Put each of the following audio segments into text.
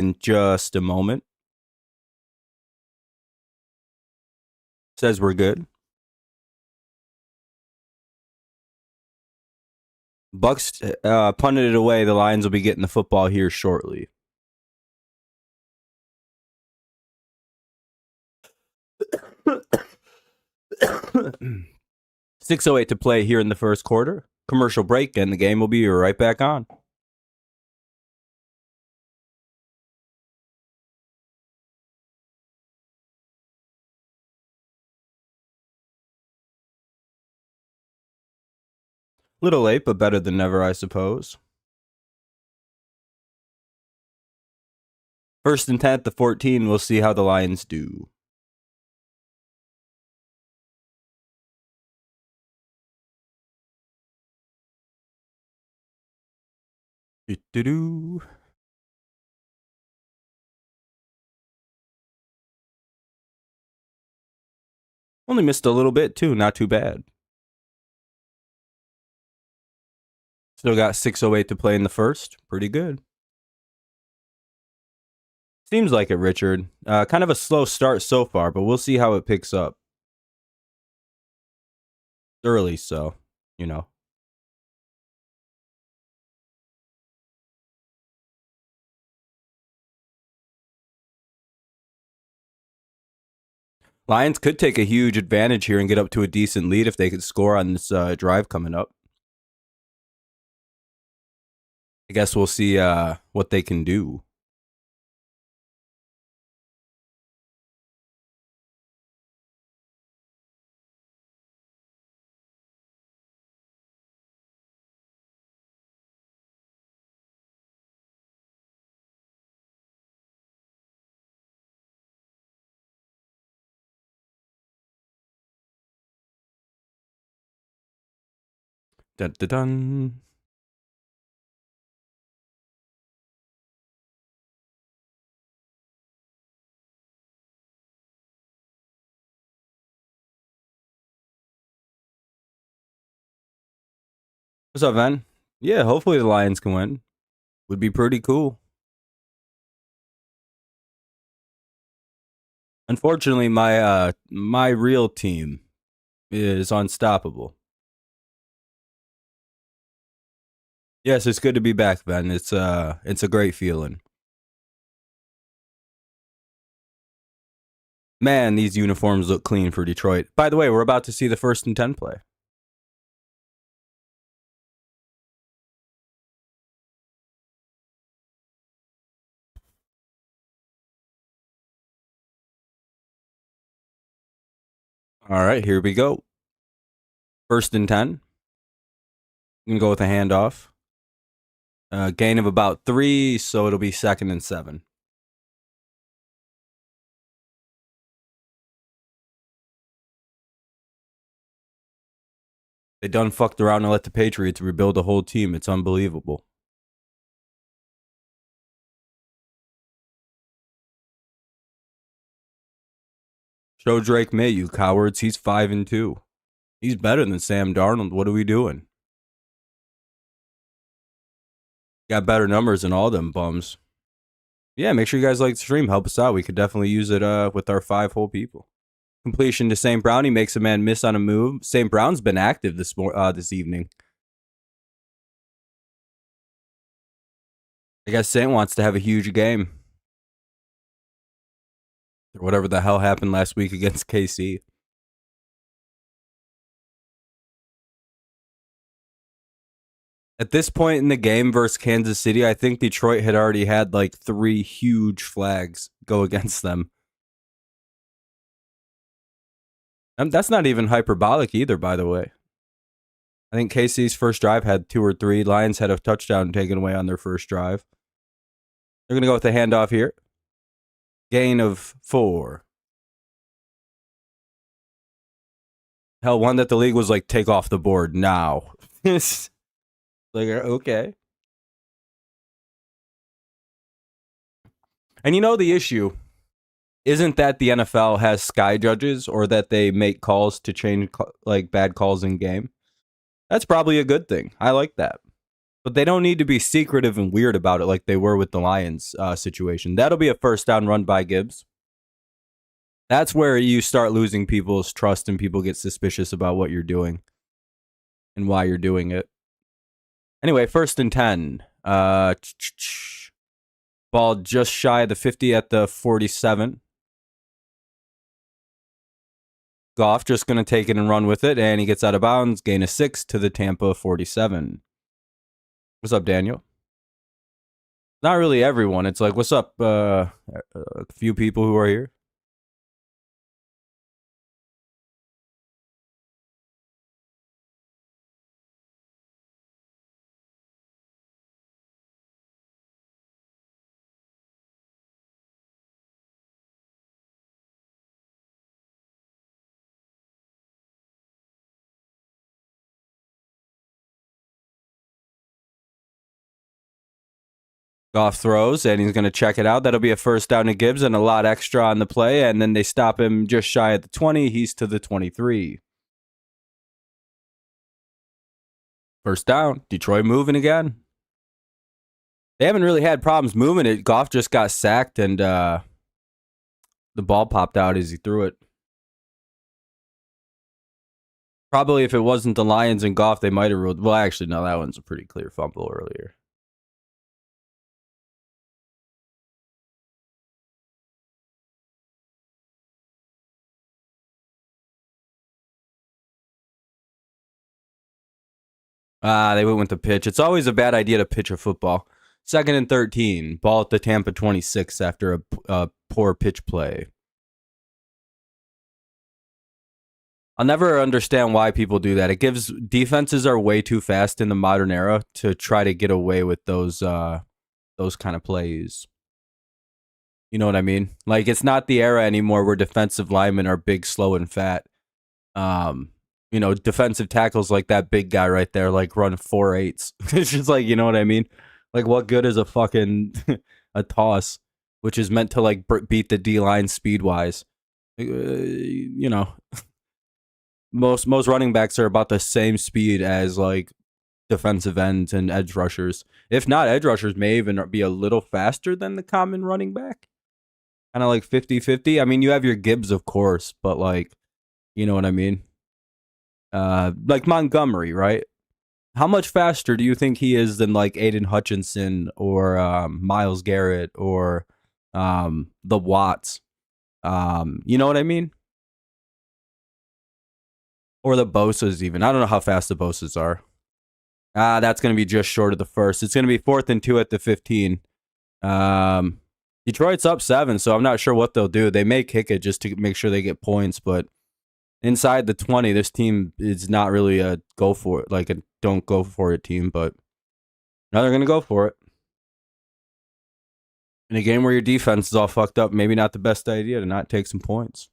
in just a moment. Says we're good. Bucs punted it away. The Lions will be getting the football here shortly. .608 to play here in the first quarter. Commercial break, and the game will be right back on. Little late, but better than never, I suppose. 1st and 10 at the 14. We'll see how the Lions do. Do-do-do. Only missed a little bit, too. Not too bad. Still got 6:08 to play in the first. Pretty good. Seems like it, Richard. Kind of a slow start so far, but we'll see how it picks up. Early, so, you know. Lions could take a huge advantage here and get up to a decent lead if they could score on this drive coming up. I guess we'll see what they can do. Dun, dun, dun. What's up, man? Yeah, hopefully the Lions can win. Would be pretty cool. Unfortunately, my real team is unstoppable. Yes, it's good to be back, Ben. It's a great feeling. Man, these uniforms look clean for Detroit. By the way, we're about to see the 1st and 10 play. All right, here we go. 1st and 10. You can go with a handoff. Gain of about 3, so it'll be 2nd and 7. They done fucked around and let the Patriots rebuild the whole team. It's unbelievable. Show Drake May, you cowards. He's 5-2. He's better than Sam Darnold. What are we doing? Got better numbers than all them bums. Yeah, make sure you guys like the stream. Help us out. We could definitely use it with our 5 whole people. Completion to St. Brown. He makes a man miss on a move. St. Brown's been active this evening. I guess St. wants to have a huge game. Or whatever the hell happened last week against KC. At this point in the game versus Kansas City, I think Detroit had already had like 3 huge flags go against them. That's not even hyperbolic either, by the way. I think KC's first drive had 2 or 3. Lions had a touchdown taken away on their first drive. They're going to go with the handoff here. Gain of 4. Hell, one that the league was like, take off the board now. Like, okay. And you know the issue isn't that the NFL has sky judges or that they make calls to change like bad calls in game. That's probably a good thing. I like that. But they don't need to be secretive and weird about it like they were with the Lions situation. That'll be a first down run by Gibbs. That's where you start losing people's trust and people get suspicious about what you're doing and why you're doing it. Anyway, 1st and 10. Ball just shy of the 50 at the 47. Goff just going to take it and run with it, and he gets out of bounds, gain of 6 to the Tampa 47. What's up, Daniel? Not really everyone. It's like, what's up, a few people who are here. Goff throws, and he's going to check it out. That'll be a first down to Gibbs and a lot extra on the play, and then they stop him just shy at the 20. He's to the 23. First down. Detroit moving again. They haven't really had problems moving it. Goff just got sacked, and the ball popped out as he threw it. Probably if it wasn't the Lions and Goff, they might have ruled. Well, actually, no, that one's a pretty clear fumble earlier. They went with the pitch. It's always a bad idea to pitch a football. 2nd and 13. Ball at the Tampa 26 after a poor pitch play. I'll never understand why people do that. It gives defenses are way too fast in the modern era to try to get away with those kind of plays. You know what I mean? Like, it's not the era anymore where defensive linemen are big, slow, and fat. Defensive tackles like that big guy right there, like run 4.8s. It's just like, you know what I mean? Like, what good is a fucking a toss, which is meant to like beat the D line speed wise? Most running backs are about the same speed as like defensive ends and edge rushers. If not, edge rushers may even be a little faster than the common running back. Kind of like 50-50. I mean, you have your Gibbs, of course, but like, you know what I mean? Like Montgomery, right? How much faster do you think he is than like Aiden Hutchinson or Myles Garrett or the Watts? You know what I mean? Or the Bosa's even. I don't know how fast the Bosa's are. That's going to be just short of the first. It's going to be 4th and 2 at the 15. Detroit's up 7, so I'm not sure what they'll do. They may kick it just to make sure they get points, but inside the 20, this team is not really a go for it, like a don't go for it team, but now they're going to go for it. In a game where your defense is all fucked up, maybe not the best idea to not take some points.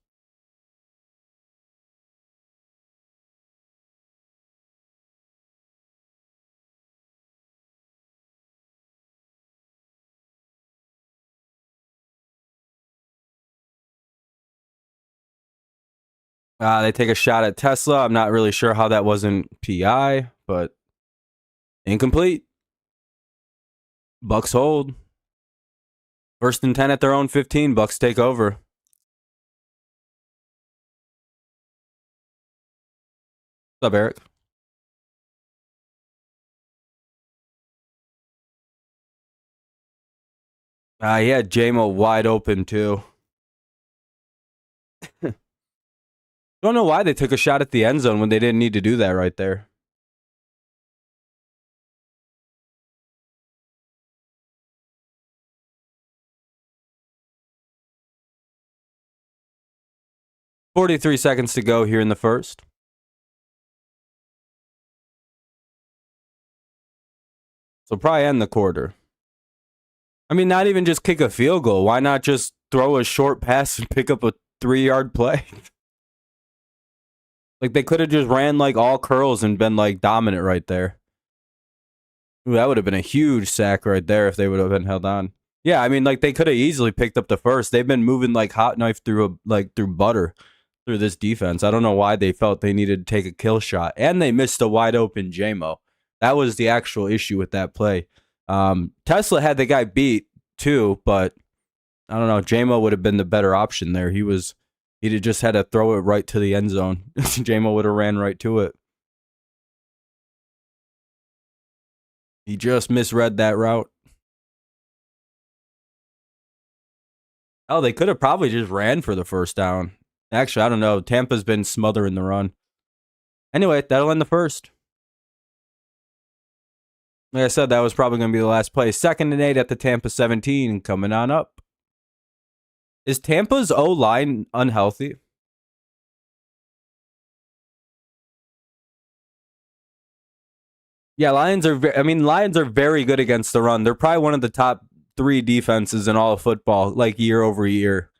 They take a shot at Tesla. I'm not really sure how that wasn't PI, but incomplete. Bucs hold. 1st and 10 at their own 15. Bucs take over. What's up, Eric? He had J-Mo wide open, too. Don't know why they took a shot at the end zone when they didn't need to do that right there. $43 seconds to go here in the first. So probably end the quarter. I mean, not even just kick a field goal. Why not just throw a short pass and pick up a 3-yard play? Like, they could have just ran, like, all curls and been, like, dominant right there. Ooh, that would have been a huge sack right there if they would have been held on. Yeah, I mean, like, they could have easily picked up the first. They've been moving like hot knife through butter through this defense. I don't know why they felt they needed to take a kill shot. And they missed a wide open J-Mo. That was the actual issue with that play. Tesla had the guy beat too, but I don't know. JMO would have been the better option there. He'd just had to throw it right to the end zone. JMO would have ran right to it. He just misread that route. Oh, they could have probably just ran for the first down. Actually, I don't know. Tampa's been smothering the run. Anyway, that'll end the first. Like I said, that was probably going to be the last play. 2nd and 8 at the Tampa 17, coming on up. Is Tampa's O-line unhealthy? Yeah, Lions are very good against the run. They're probably one of the top 3 defenses in all of football, like year over year.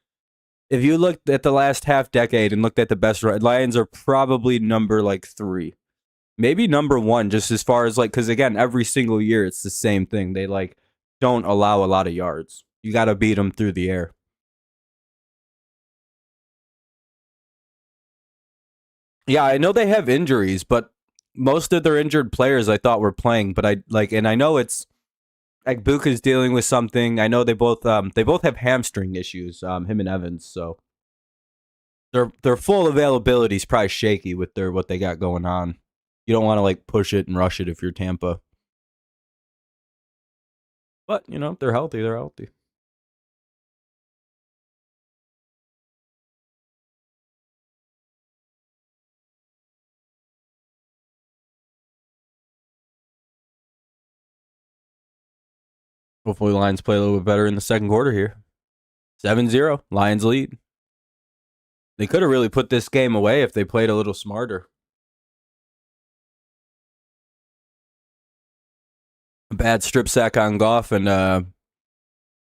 If you looked at the last half decade and looked at the best run, Lions are probably number like 3. Maybe number 1, just as far as like, because again, every single year it's the same thing. They like don't allow a lot of yards. You got to beat them through the air. Yeah, I know they have injuries, but most of their injured players I thought were playing. But and I know it's like Bucca's dealing with something. I know they both have hamstring issues. Him and Evans, so their full availability is probably shaky with what they got going on. You don't want to like push it and rush it if you're Tampa. But they're healthy. They're healthy. Hopefully, Lions play a little bit better in the second quarter here. 7-0, Lions lead. They could have really put this game away if they played a little smarter. A bad strip sack on Goff and kind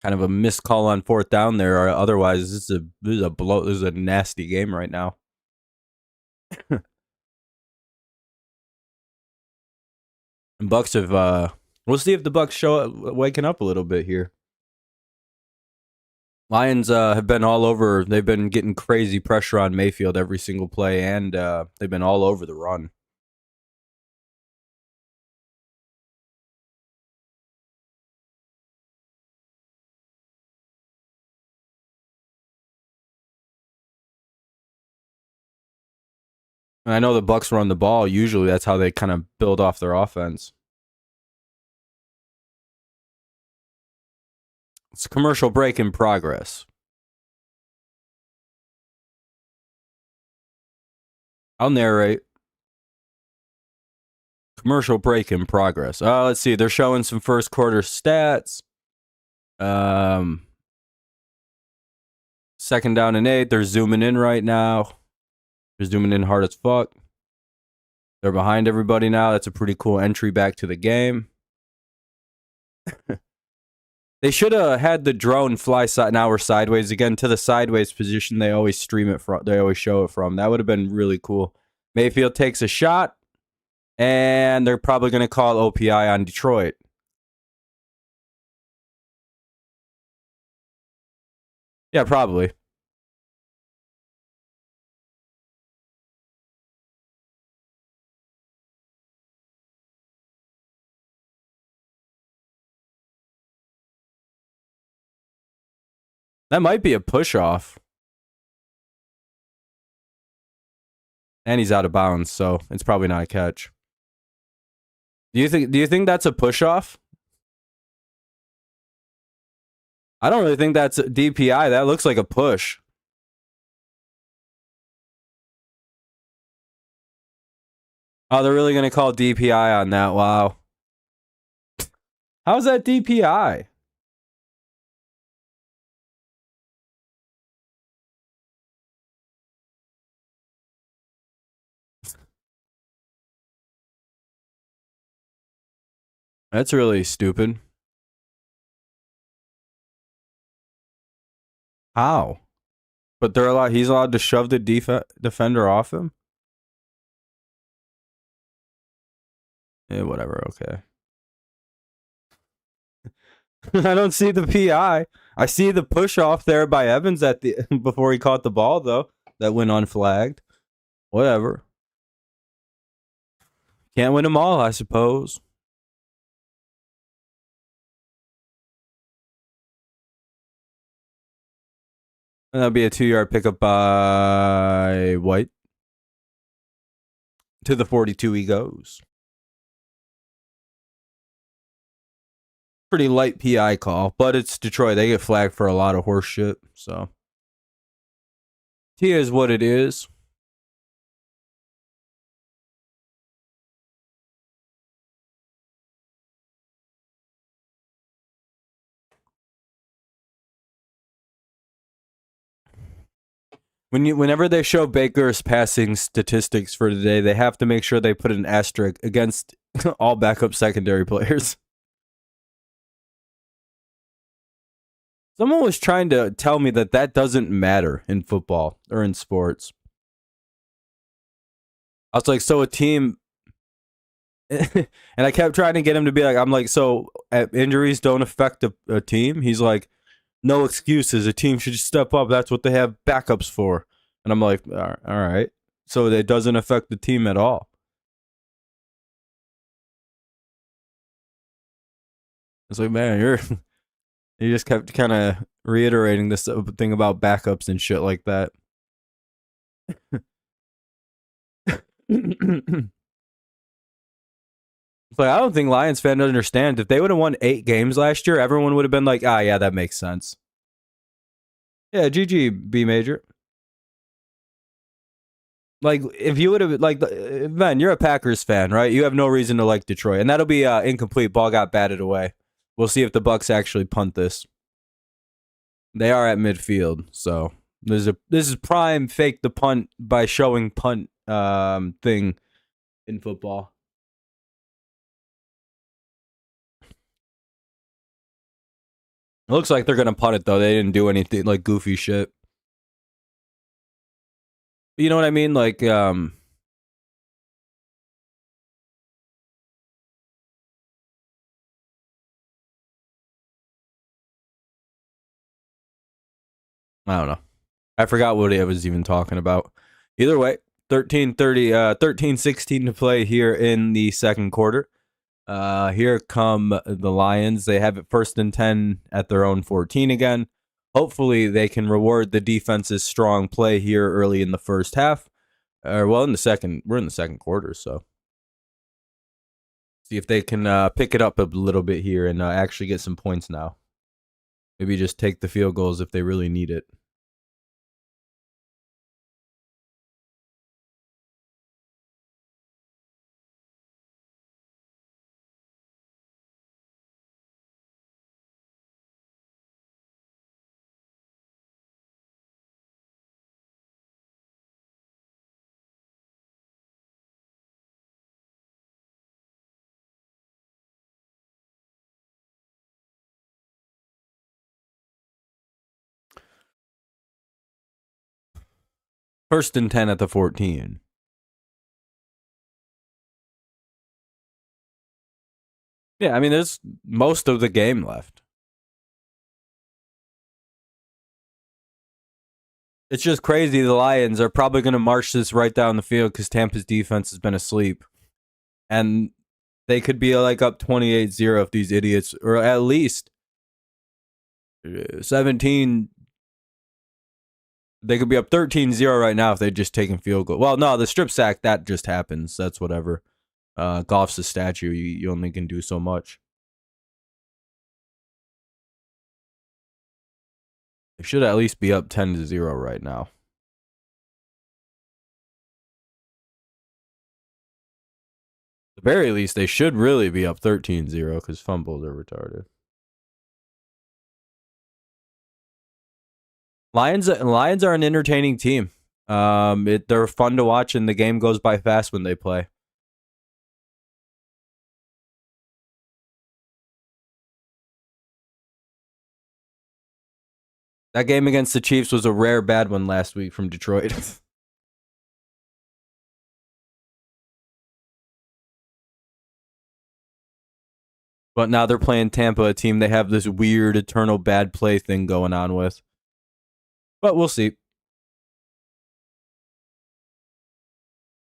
of a missed call on 4th down there. Or otherwise, this is a nasty game right now. And Bucs have. We'll see if the Bucs show up, waking up a little bit here. Lions have been all over. They've been getting crazy pressure on Mayfield every single play, and they've been all over the run. And I know the Bucs run the ball. Usually, that's how they kind of build off their offense. It's a commercial break in progress. I'll narrate. Commercial break in progress. Let's see. They're showing some first quarter stats. 2nd down and 8. They're zooming in right now. They're zooming in hard as fuck. They're behind everybody now. That's a pretty cool entry back to the game. They should have had the drone fly now we're sideways again to the sideways position. They always stream it from. They always show it from. That would have been really cool. Mayfield takes a shot, and they're probably going to call OPI on Detroit. Yeah, probably. That might be a push off. And he's out of bounds, so it's probably not a catch. Do you think that's a push off? I don't really think that's a DPI. That looks like a push. Oh, they're really going to call DPI on that. Wow. How's that DPI? That's really stupid. How? But he's allowed to shove the defender off him? Yeah, whatever, okay. I don't see the PI. I see the push off there by Evans at the before he caught the ball though. That went unflagged. Whatever. Can't win them all, I suppose. And that'll be a 2-yard pickup by White. To the 42 he goes. Pretty light PI call, but it's Detroit. They get flagged for a lot of horse shit, so. It is what it is. Whenever they show Baker's passing statistics for today, they have to make sure they put an asterisk against all backup secondary players. Someone was trying to tell me that doesn't matter in football or in sports. I was like, so a team... and I kept trying to get him to be like, I'm like, so injuries don't affect a team? He's like, no excuses. A team should just step up. That's what they have backups for. And I'm like, all right. So it doesn't affect the team at all. It's like, man, you just kept kind of reiterating this thing about backups and shit like that. It's like, I don't think Lions fans understand. If they would have won 8 games last year, everyone would have been like, yeah, that makes sense. Yeah, GG, B Major. Like, if you would have, like, man, you're a Packers fan, right? You have no reason to like Detroit. And that'll be incomplete. Ball got batted away. We'll see if the Bucs actually punt this. They are at midfield, so this is prime fake the punt by showing punt thing in football. It looks like they're gonna punt it though. They didn't do anything like goofy shit. You know what I mean? Like, I don't know. I forgot what I was even talking about. Either way, 13-16 to play here in the second quarter. Here come the Lions. They have it 1st and 10 at their own 14 again. Hopefully, they can reward the defense's strong play here early in the first half. Well, in the second, we're in the second quarter, so see if they can pick it up a little bit here and actually get some points now. Maybe just take the field goals if they really need it. First and 10 at the 14. Yeah, I mean, there's most of the game left. It's just crazy. The Lions are probably going to march this right down the field because Tampa's defense has been asleep. And they could be like up 28-0 if these idiots, or at least 17. They could be up 13-0 right now if they're just taking field goal. Well, no, the strip sack, that just happens. That's whatever. Golf's a statue. You only can do so much. They should at least be up 10-0 right now. At the very least, they should really be up 13-0 because fumbles are retarded. Lions are an entertaining team. They're fun to watch, and the game goes by fast when they play. That game against the Chiefs was a rare bad one last week from Detroit. But now they're playing Tampa, a team they have this weird eternal bad play thing going on with. But we'll see.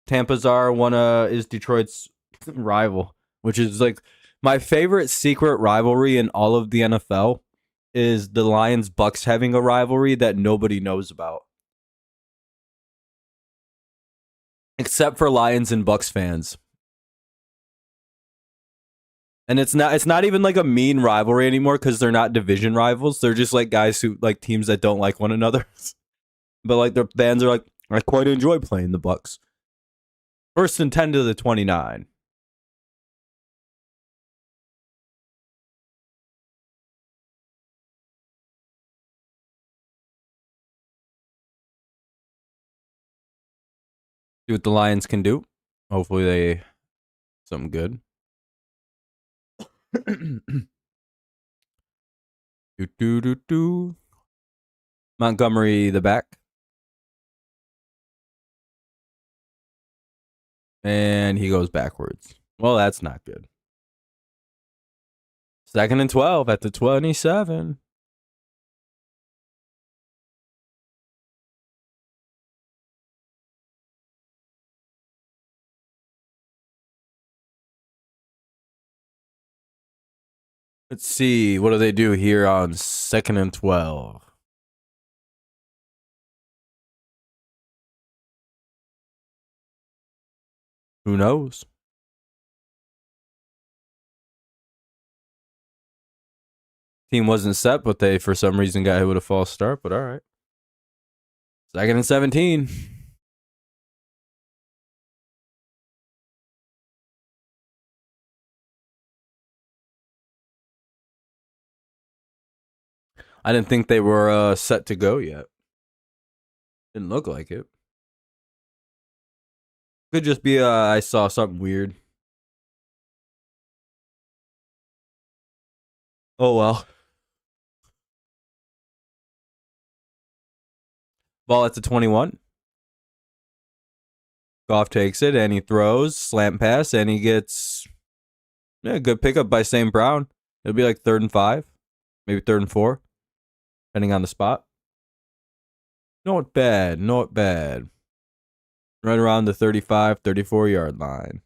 Tampa's is Detroit's rival, which is like my favorite secret rivalry in all of the NFL is the Lions Bucs having a rivalry that nobody knows about. Except for Lions and Bucs fans. And it's not even like a mean rivalry anymore because they're not division rivals. They're just like guys who like teams that don't like one another. But like their fans are like, I quite enjoy playing the Bucs. 1st and 10 to the 29. See what the Lions can do. Hopefully they something good. Montgomery the back. And he goes backwards. Well, that's not good. 2nd and 12 at the 27. Let's see. What do they do here on 2nd and 12? Who knows? Team wasn't set, but they, for some reason, got hit with a false start. But all right. 2nd and 17. I didn't think they were set to go yet. Didn't look like it. Could just be I saw something weird. Oh well. Ball at the 21. Goff takes it and he throws, slant pass, and he gets good pickup by St. Brown. It'll be like 3rd and 5, maybe 3rd and 4, depending on the spot. Not bad, not bad. Right around the 35, 34-yard line.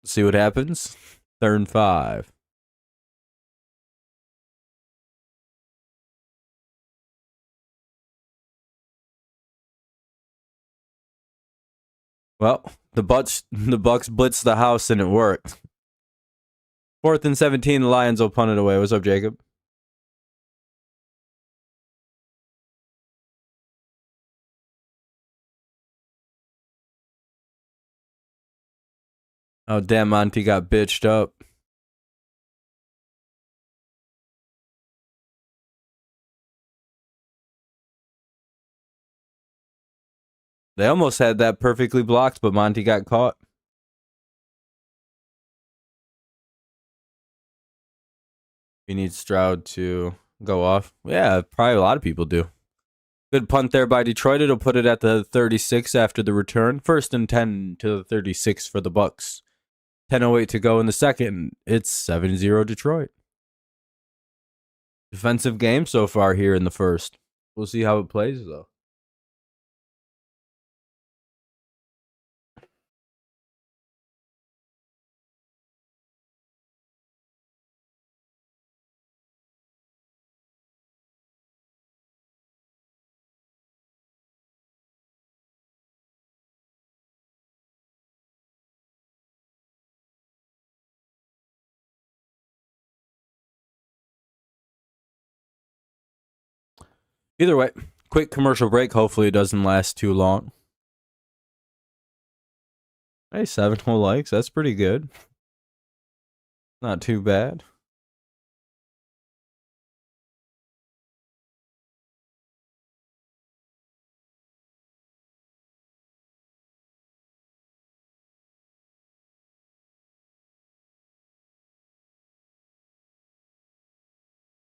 See what happens. 3rd and 5. Well, the Bucs blitzed the house and it worked. 4th and 17, the Lions will punt it away. What's up, Jacob? Oh, damn, Monty got bitched up. They almost had that perfectly blocked, but Monty got caught. You need Stroud to go off. Yeah, probably a lot of people do. Good punt there by Detroit. It'll put it at the 36 after the return. 1st and 10 to the 36 for the Bucs. 10:08 to go in the second. It's 7-0 Detroit. Defensive game so far here in the first. We'll see how it plays, though. Either way, quick commercial break. Hopefully it doesn't last too long. Hey, 7 whole likes. That's pretty good. Not too bad.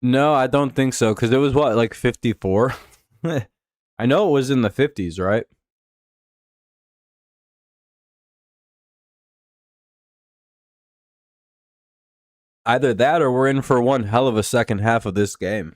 No, I don't think so, because it was what, like 54? I know it was in the 50s, right? Either that or we're in for one hell of a second half of this game.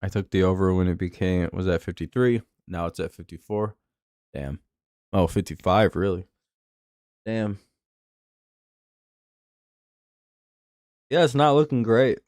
I took the over when it was at 53. Now it's at 54. Damn. Oh, 55, really? Damn. Yeah, it's not looking great.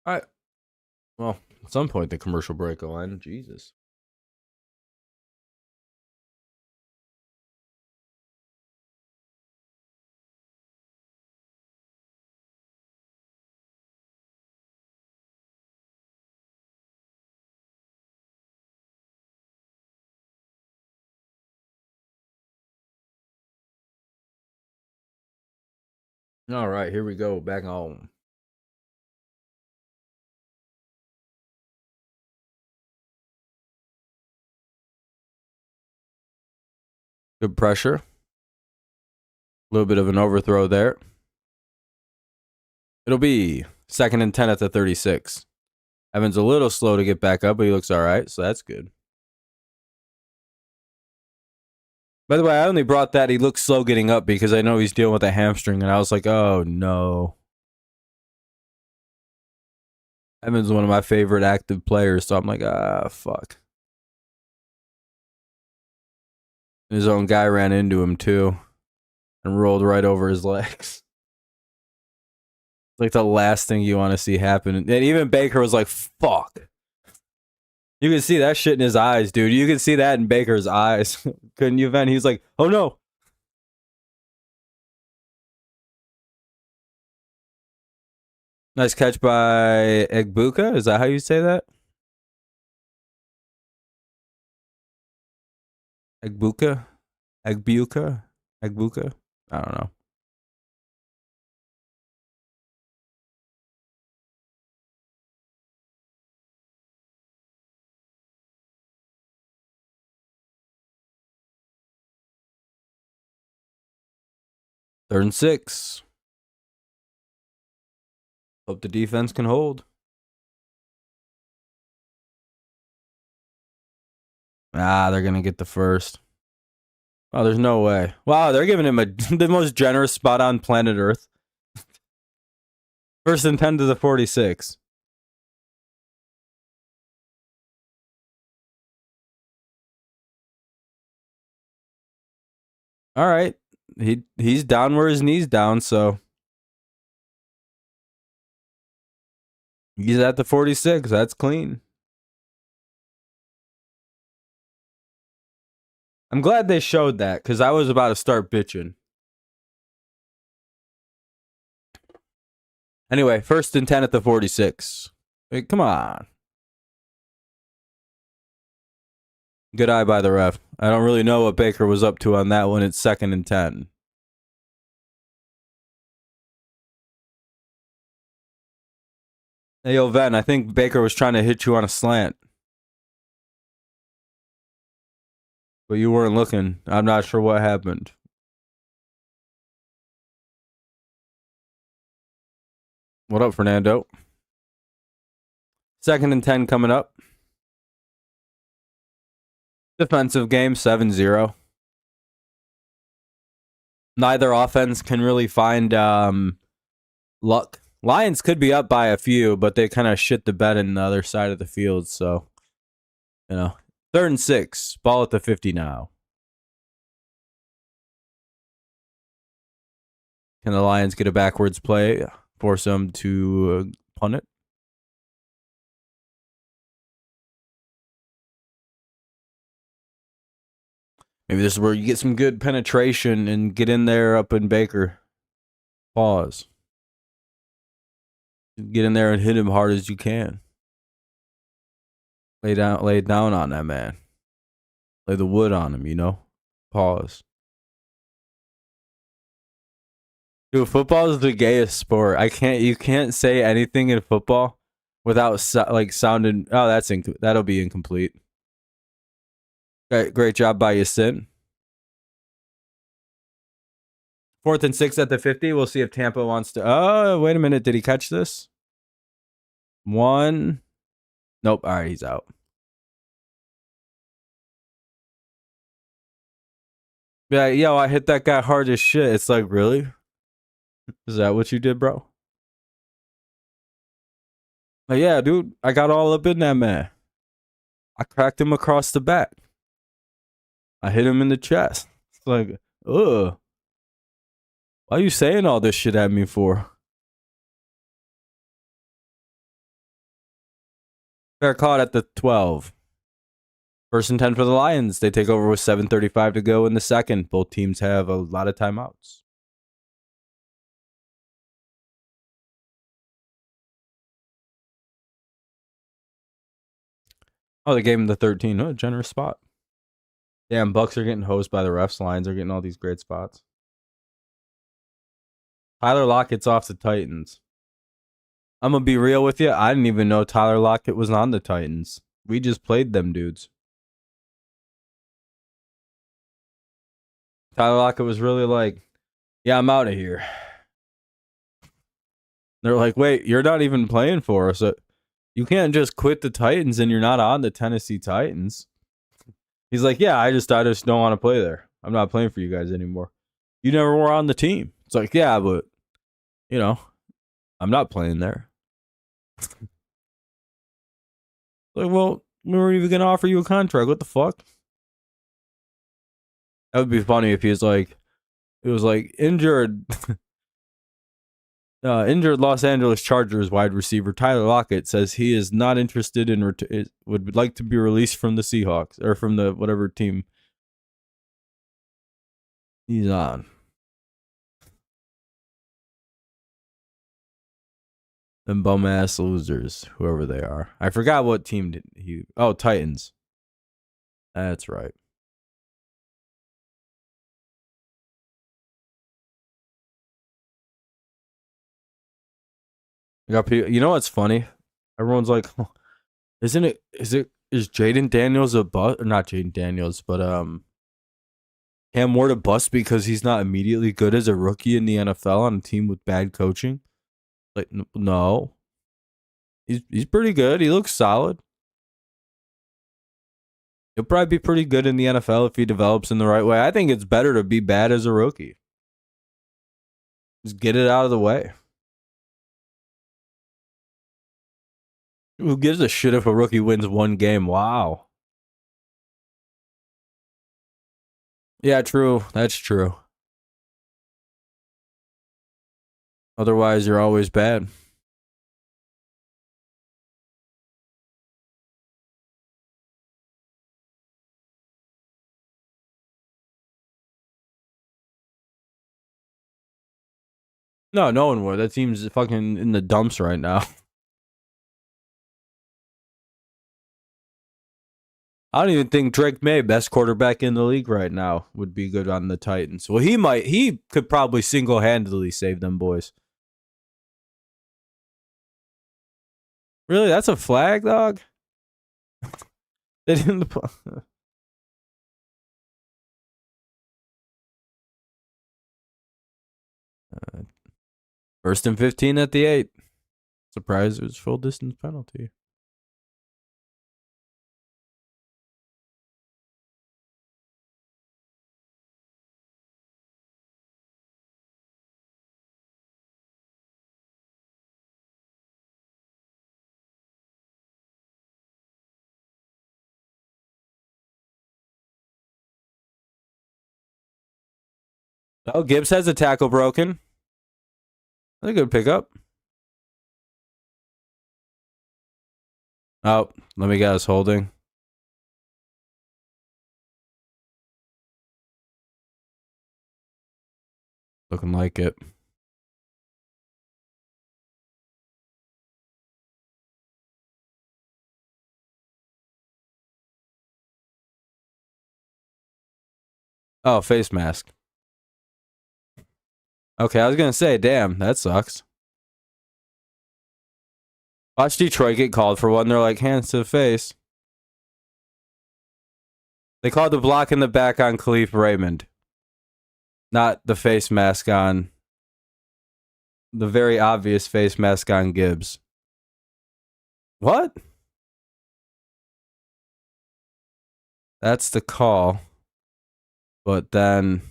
All right. Well, at some point the commercial break will end. Jesus. All right, here we go. Back on. Good pressure. A little bit of an overthrow there. It'll be 2nd and 10 at the 36. Evans a little slow to get back up, but he looks all right, so that's good. By the way, I only brought that he looks slow getting up because I know he's dealing with a hamstring, and I was like, oh, no. Evans is one of my favorite active players, so I'm like, fuck. His own guy ran into him, too, and rolled right over his legs. Like the last thing you want to see happen. And even Baker was like, fuck. You can see that shit in his eyes, dude. You can see that in Baker's eyes. Couldn't you, Ben? He was like, oh, no. Nice catch by Egbuka. Is that how you say that? Egbuka? Egbuka? Egbuka? I don't know. Third and 6. Hope the defense can hold. They're going to get the first. Oh, there's no way. Wow, they're giving him the most generous spot on planet Earth. 1st and 10 to the 46. All right. He's down where his knee's down, so he's at the 46. That's clean. I'm glad they showed that because I was about to start bitching. Anyway, 1st and 10 at the 46. Hey, come on. Good eye by the ref. I don't really know what Baker was up to on that one. It's 2nd and 10. Hey, yo, Ven, I think Baker was trying to hit you on a slant. But you weren't looking. I'm not sure what happened. What up, Fernando? 2nd and 10 coming up. Defensive game, 7-0. Neither offense can really find luck. Lions could be up by a few, but they kind of shit the bed in the other side of the field. So, 3rd and 6. Ball at the 50 now. Can the Lions get a backwards play? Force them to punt it? Maybe this is where you get some good penetration and get in there up in Baker. Pause. Get in there and hit him hard as you can. Lay down on that man. Lay the wood on him, Pause. Dude, football is the gayest sport. You can't say anything in football without like sounding. Oh, that'll be incomplete. Great job by Yasin. 4th and 6 at the 50. We'll see if Tampa wants to. Oh, wait a minute. Did he catch this? 1. Nope. All right, he's out. Yeah, yo, I hit that guy hard as shit. It's like, really? Is that what you did, bro? Like, yeah, dude, I got all up in that man. I cracked him across the back. I hit him in the chest. It's like, ugh. Why are you saying all this shit at me for? Fair caught at the 12. 1st and 10 for the Lions. They take over with 7:35 to go in the second. Both teams have a lot of timeouts. Oh, they gave him the 13. Oh, generous spot. Damn, Bucs are getting hosed by the refs. Lions are getting all these great spots. Tyler Lockett's off the Titans. I'm going to be real with you. I didn't even know Tyler Lockett was on the Titans. We just played them dudes. Tyler Lockett was really like, yeah, I'm out of here. They're like, wait, you're not even playing for us. You can't just quit the Titans and you're not on the Tennessee Titans. He's like, yeah, I just don't want to play there. I'm not playing for you guys anymore. You never were on the team. It's like, yeah, but, you know, I'm not playing there. Like, well, we weren't even going to offer you a contract. What the fuck? That would be funny if it was like injured Los Angeles Chargers wide receiver Tyler Lockett says he is not interested in would like to be released from the Seahawks or from the whatever team he's on. Them bum ass losers, whoever they are. I forgot what team did he. Oh, Titans. That's right. You got people. You know what's funny? Everyone's like, is Jaden Daniels a bust? Not Jaden Daniels, but Cam Ward a bust because he's not immediately good as a rookie in the NFL on a team with bad coaching? Like, no. He's pretty good. He looks solid. He'll probably be pretty good in the NFL if he develops in the right way. I think it's better to be bad as a rookie. Just get it out of the way. Who gives a shit if a rookie wins one game? Wow. Yeah, true. That's true. Otherwise, you're always bad. No, no one would. That team's fucking in the dumps right now. I don't even think Drake May, best quarterback in the league right now, would be good on the Titans. Well, he could probably single-handedly save them boys. Really? That's a flag, dog? They didn't. 1st and 15 at the 8. Surprised it was full distance penalty. Oh, Gibbs has a tackle broken. That's a good pickup. Oh, let me guess. Holding. Looking like it. Oh, face mask. Okay, I was gonna say, damn, that sucks. Watch Detroit get called for one. They're like, hands to the face. They called the block in the back on Khalif Raymond. Not the face mask on... The very obvious face mask on Gibbs. What? That's the call. But then...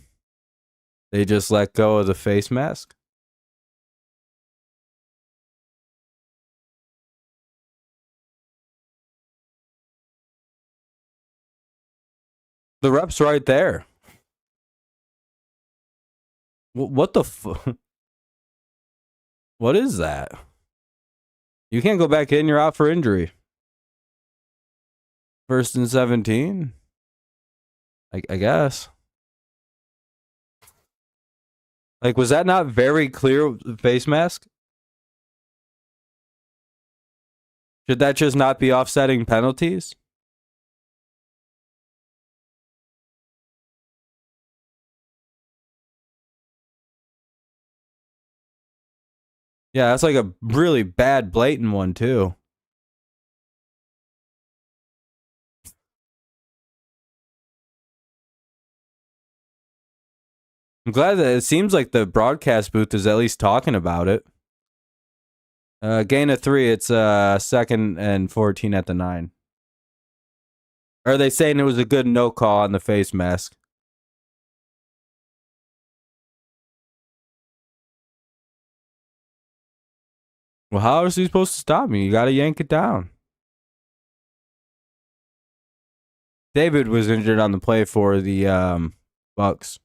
They just let go of the face mask? The rep's right there. What the fuck? What is that? You can't go back in. You're out for injury. 1st and 17? I guess. Like, was that not very clear face mask? Should that just not be offsetting penalties? Yeah, that's like a really bad, blatant one, too. I'm glad that it seems like the broadcast booth is at least talking about it. Gain of 3, it's 2nd and 14 at the 9. Are they saying it was a good no call on the face mask? Well, how is he supposed to stop me? You gotta yank it down. David was injured on the play for the Bucs.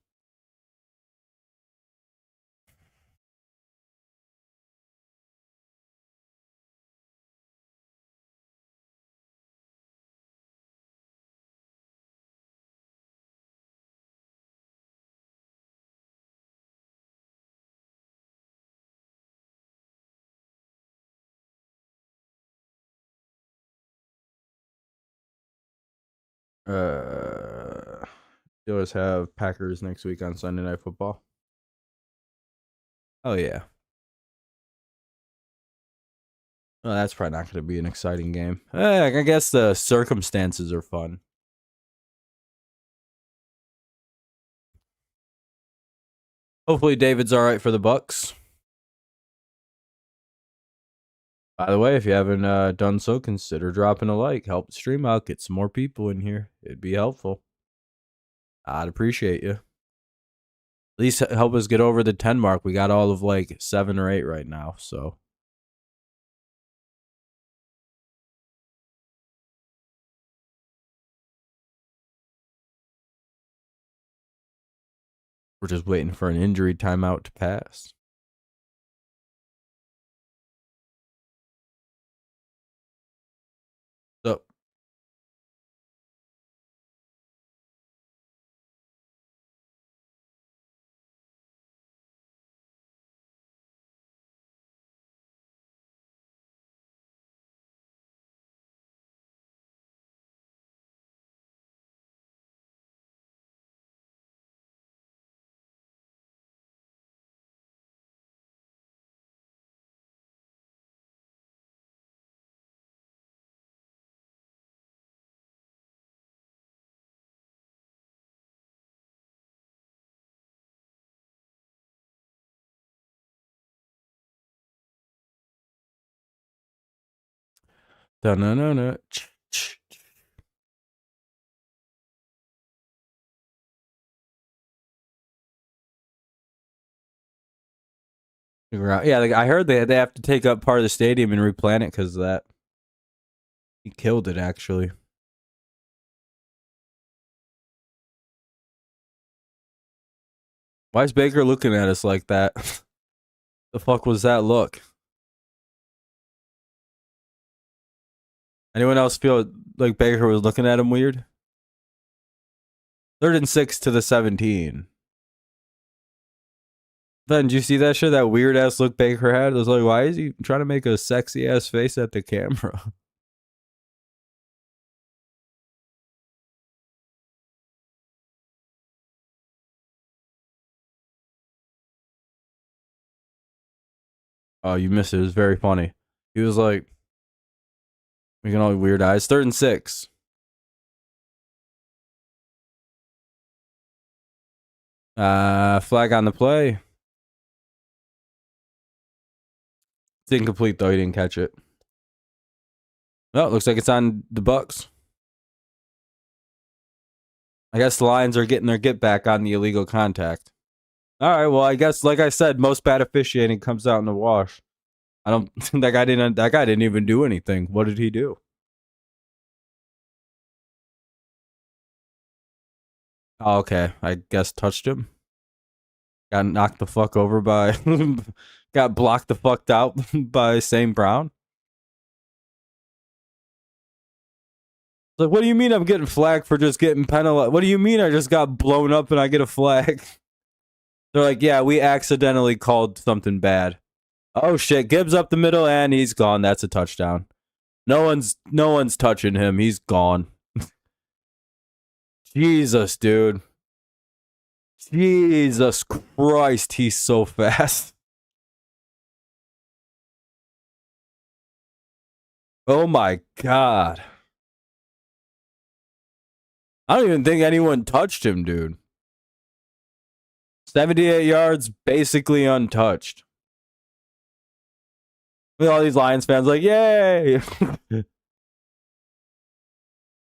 Steelers have Packers next week on Sunday Night Football. Oh, yeah. Well, that's probably not going to be an exciting game. I guess the circumstances are fun. Hopefully David's all right for the Bucs. By the way, if you haven't done so, consider dropping a like. Help the stream out. Get some more people in here. It'd be helpful. I'd appreciate you. At least help us get over the 10 mark. We got all of like 7 or 8 right now, so. We're just waiting for an injury timeout to pass. So. Da-na-na-na. Yeah, like I heard they have to take up part of the stadium and replant it because of that. He killed it, actually. Why is Baker looking at us like that? The fuck was that look? Anyone else feel like Baker was looking at him weird? 3rd and 6 to the 17. Then, did you see that shit? That weird ass look Baker had? I was like, why is he trying to make a sexy ass face at the camera? Oh, you missed it. It was very funny. He was like, making all weird eyes. 3rd and 6. Flag on the play. It's incomplete though. He didn't catch it. Oh, it looks like it's on the Bucs. I guess the Lions are getting their get back on the illegal contact. All right. Well, I guess, like I said, most bad officiating comes out in the wash. I don't. That guy didn't even do anything. What did he do? Oh, okay. I guess touched him. Got knocked the fuck over by. Got blocked the fuck out by St. Brown. Like, what do you mean I'm getting flagged for just getting penalized? What do you mean I just got blown up and I get a flag? They're like, yeah, we accidentally called something bad. Oh shit, Gibbs up the middle and he's gone. That's a touchdown. No one's touching him. He's gone. Jesus, dude. Jesus Christ, he's so fast. Oh my God. I don't even think anyone touched him, dude. 78 yards, basically untouched. With all these Lions fans like, yay! That's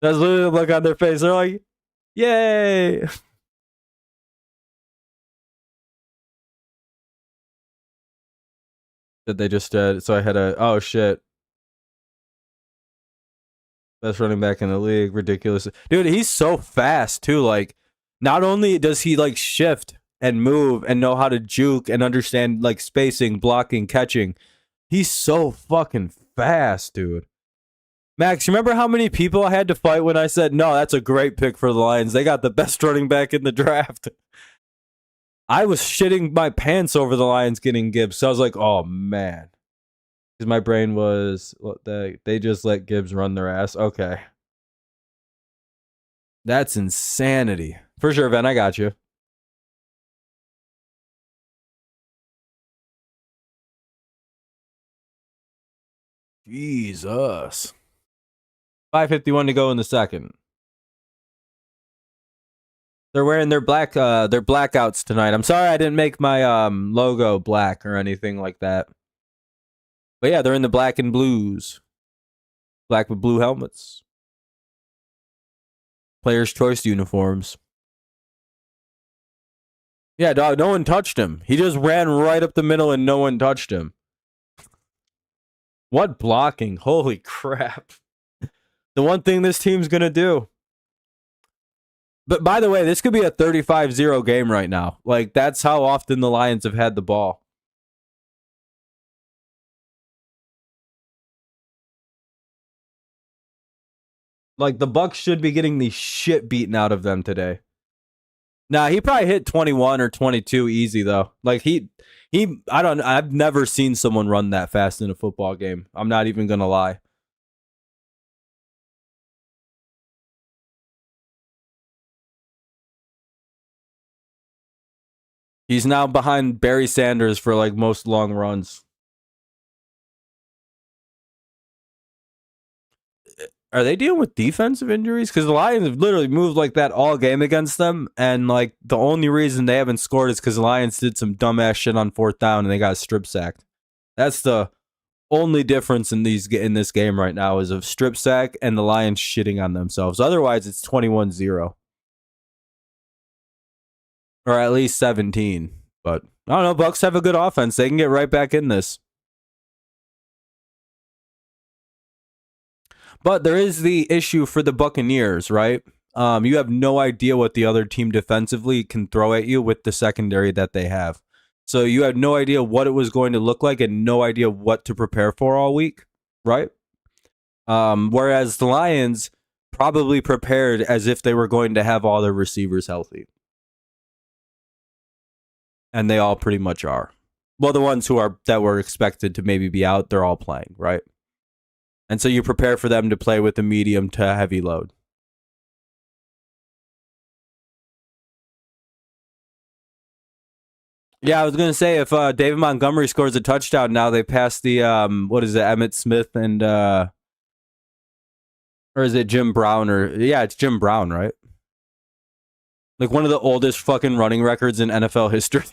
literally the look on their face. They're like, yay! That they just did. So I had oh shit. Best running back in the league. Ridiculous. Dude, he's so fast too. Like, not only does he like shift and move and know how to juke and understand like spacing, blocking, catching, he's so fucking fast, dude. Max, you remember how many people I had to fight when I said, no, that's a great pick for the Lions. They got the best running back in the draft. I was shitting my pants over the Lions getting Gibbs. So I was like, oh, man. Because my brain was, they just let Gibbs run their ass. Okay. That's insanity. For sure, Ben, I got you. Jesus. 5:51 to go in the second. They're wearing their blackouts tonight. I'm sorry I didn't make my logo black or anything like that. But yeah, they're in the black and blues. Black with blue helmets. Players' choice uniforms. Yeah, dog, no one touched him. He just ran right up the middle and no one touched him. What blocking? Holy crap. The one thing this team's going to do. But by the way, this could be a 35-0 game right now. Like, that's how often the Lions have had the ball. Like, the Bucs should be getting the shit beaten out of them today. Nah, he probably hit 21 or 22 easy, though. Like, I've never seen someone run that fast in a football game. I'm not even going to lie. He's now behind Barry Sanders for like most long runs. Are they dealing with defensive injuries? Because the Lions have literally moved like that all game against them, and like the only reason they haven't scored is because the Lions did some dumbass shit on 4th down and they got strip sacked. That's the only difference in this game right now is of strip sack and the Lions shitting on themselves. Otherwise, it's 21-0. Or at least 17. But I don't know. Bucs have a good offense. They can get right back in this. But there is the issue for the Buccaneers, right? You have no idea what the other team defensively can throw at you with the secondary that they have. So you had no idea what it was going to look like and no idea what to prepare for all week, right? Whereas the Lions probably prepared as if they were going to have all their receivers healthy. And they all pretty much are. Well, the ones that were expected to maybe be out, they're all playing, right? And so you prepare for them to play with a medium to heavy load. Yeah, I was gonna say if David Montgomery scores a touchdown, now they pass the what is it, Emmitt Smith and or is it Jim Brown yeah, it's Jim Brown, right? Like one of the oldest fucking running records in NFL history.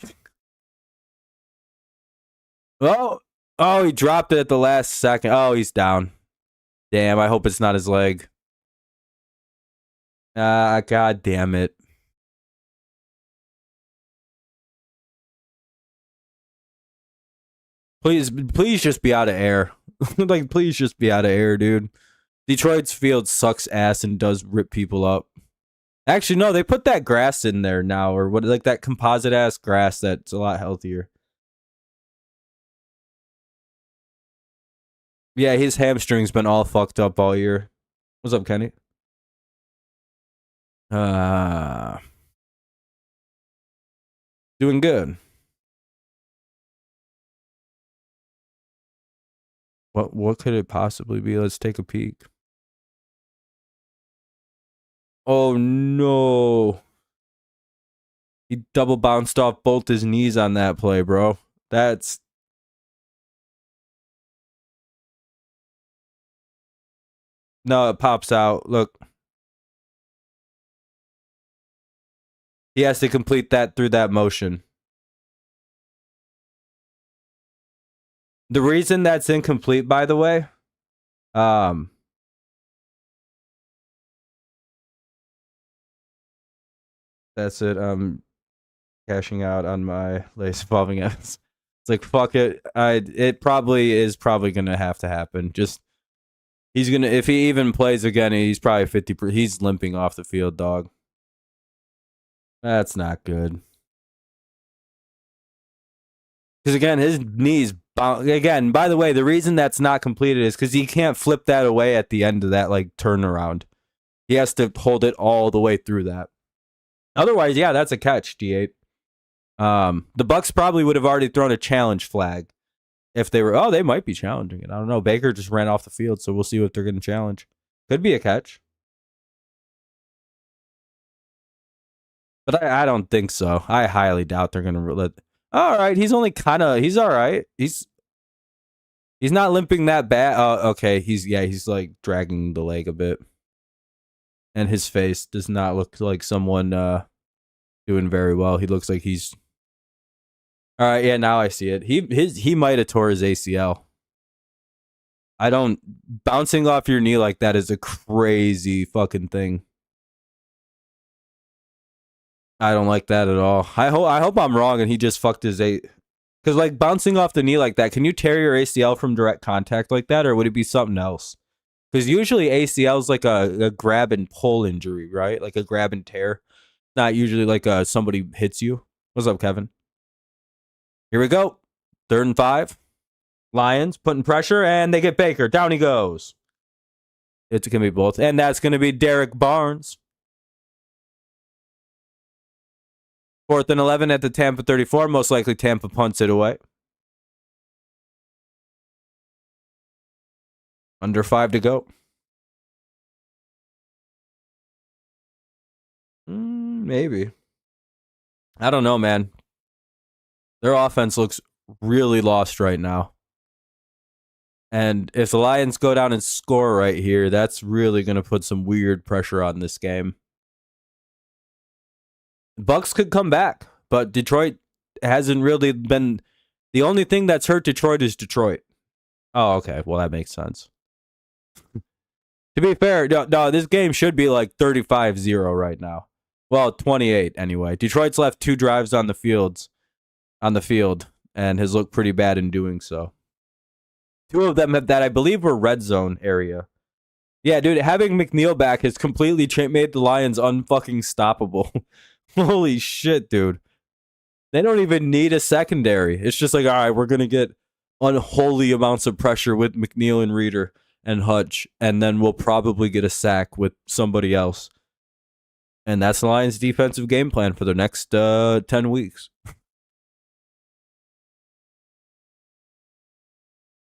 Oh, he dropped it at the last second. Oh, he's down. Damn, I hope it's not his leg. God damn it. Please just be out of air. Like, please just be out of air, dude. Detroit's field sucks ass and does rip people up. Actually, no, they put that grass in there now, or what, like that composite ass grass that's a lot healthier. Yeah, his hamstring's been all fucked up all year. What's up, Kenny? Doing good. What could it possibly be? Let's take a peek. Oh no. He double bounced off both his knees on that play, bro. That's no, it pops out. Look. He has to complete that through that motion. The reason that's incomplete, by the way, that's it. I'm cashing out on my lace evolving ends. It's like fuck it. It probably is gonna have to happen. Just he's gonna, if he even plays again, he's probably 50%. He's limping off the field, dog. That's not good. Because again, his knees. Again, by the way, the reason that's not completed is because he can't flip that away at the end of that like turnaround. He has to hold it all the way through that. Otherwise, yeah, that's a catch, D8. The Bucs probably would have already thrown a challenge flag if they were. Oh, they might be challenging it. I don't know. Baker just ran off the field, so we'll see what they're going to challenge. Could be a catch, but I don't think so. I highly doubt they're going to let. All right, he's only kind of. He's all right. He's not limping that bad. Okay. He's like dragging the leg a bit, and his face does not look like someone doing very well. He looks like he's. All right, yeah, now I see it. He might have tore his ACL. Bouncing off your knee like that is a crazy fucking thing. I don't like that at all. I hope I'm wrong and he just fucked his because like bouncing off the knee like that, can you tear your ACL from direct contact like that, or would it be something else? Because usually ACL is like a grab and pull injury, right? Like a grab and tear. Not usually like somebody hits you. What's up, Kevin? Here we go. 3rd and 5. Lions putting pressure, and they get Baker. Down he goes. It's going to be both. And that's going to be Derek Barnes. 4th and 11 at the Tampa 34. Most likely Tampa punts it away. Under 5 to go. Maybe. I don't know, man. Their offense looks really lost right now. And if the Lions go down and score right here, that's really going to put some weird pressure on this game. Bucs could come back, but Detroit hasn't really been. The only thing that's hurt Detroit is Detroit. Oh, okay. Well, that makes sense. To be fair, no, this game should be like 35-0 right now. Well, 28 anyway. Detroit's left 2 drives on the field, and has looked pretty bad in doing so. 2 of them that I believe were red zone area. Yeah, dude, having McNeil back has completely made the Lions unfucking stoppable. Holy shit, dude. They don't even need a secondary. It's just like, all right, we're going to get unholy amounts of pressure with McNeil and Reeder and Hutch, and then we'll probably get a sack with somebody else. And that's the Lions' defensive game plan for the next 10 weeks.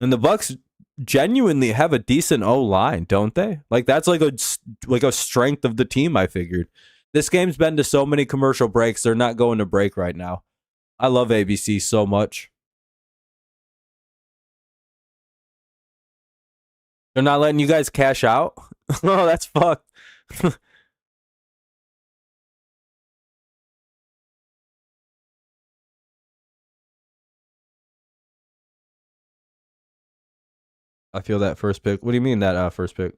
And the Bucs genuinely have a decent O-line, don't they? Like that's like a strength of the team, I figured. This game's been to so many commercial breaks, they're not going to break right now. I love ABC so much. They're not letting you guys cash out? Oh, that's fucked. I feel that first pick. What do you mean that first pick?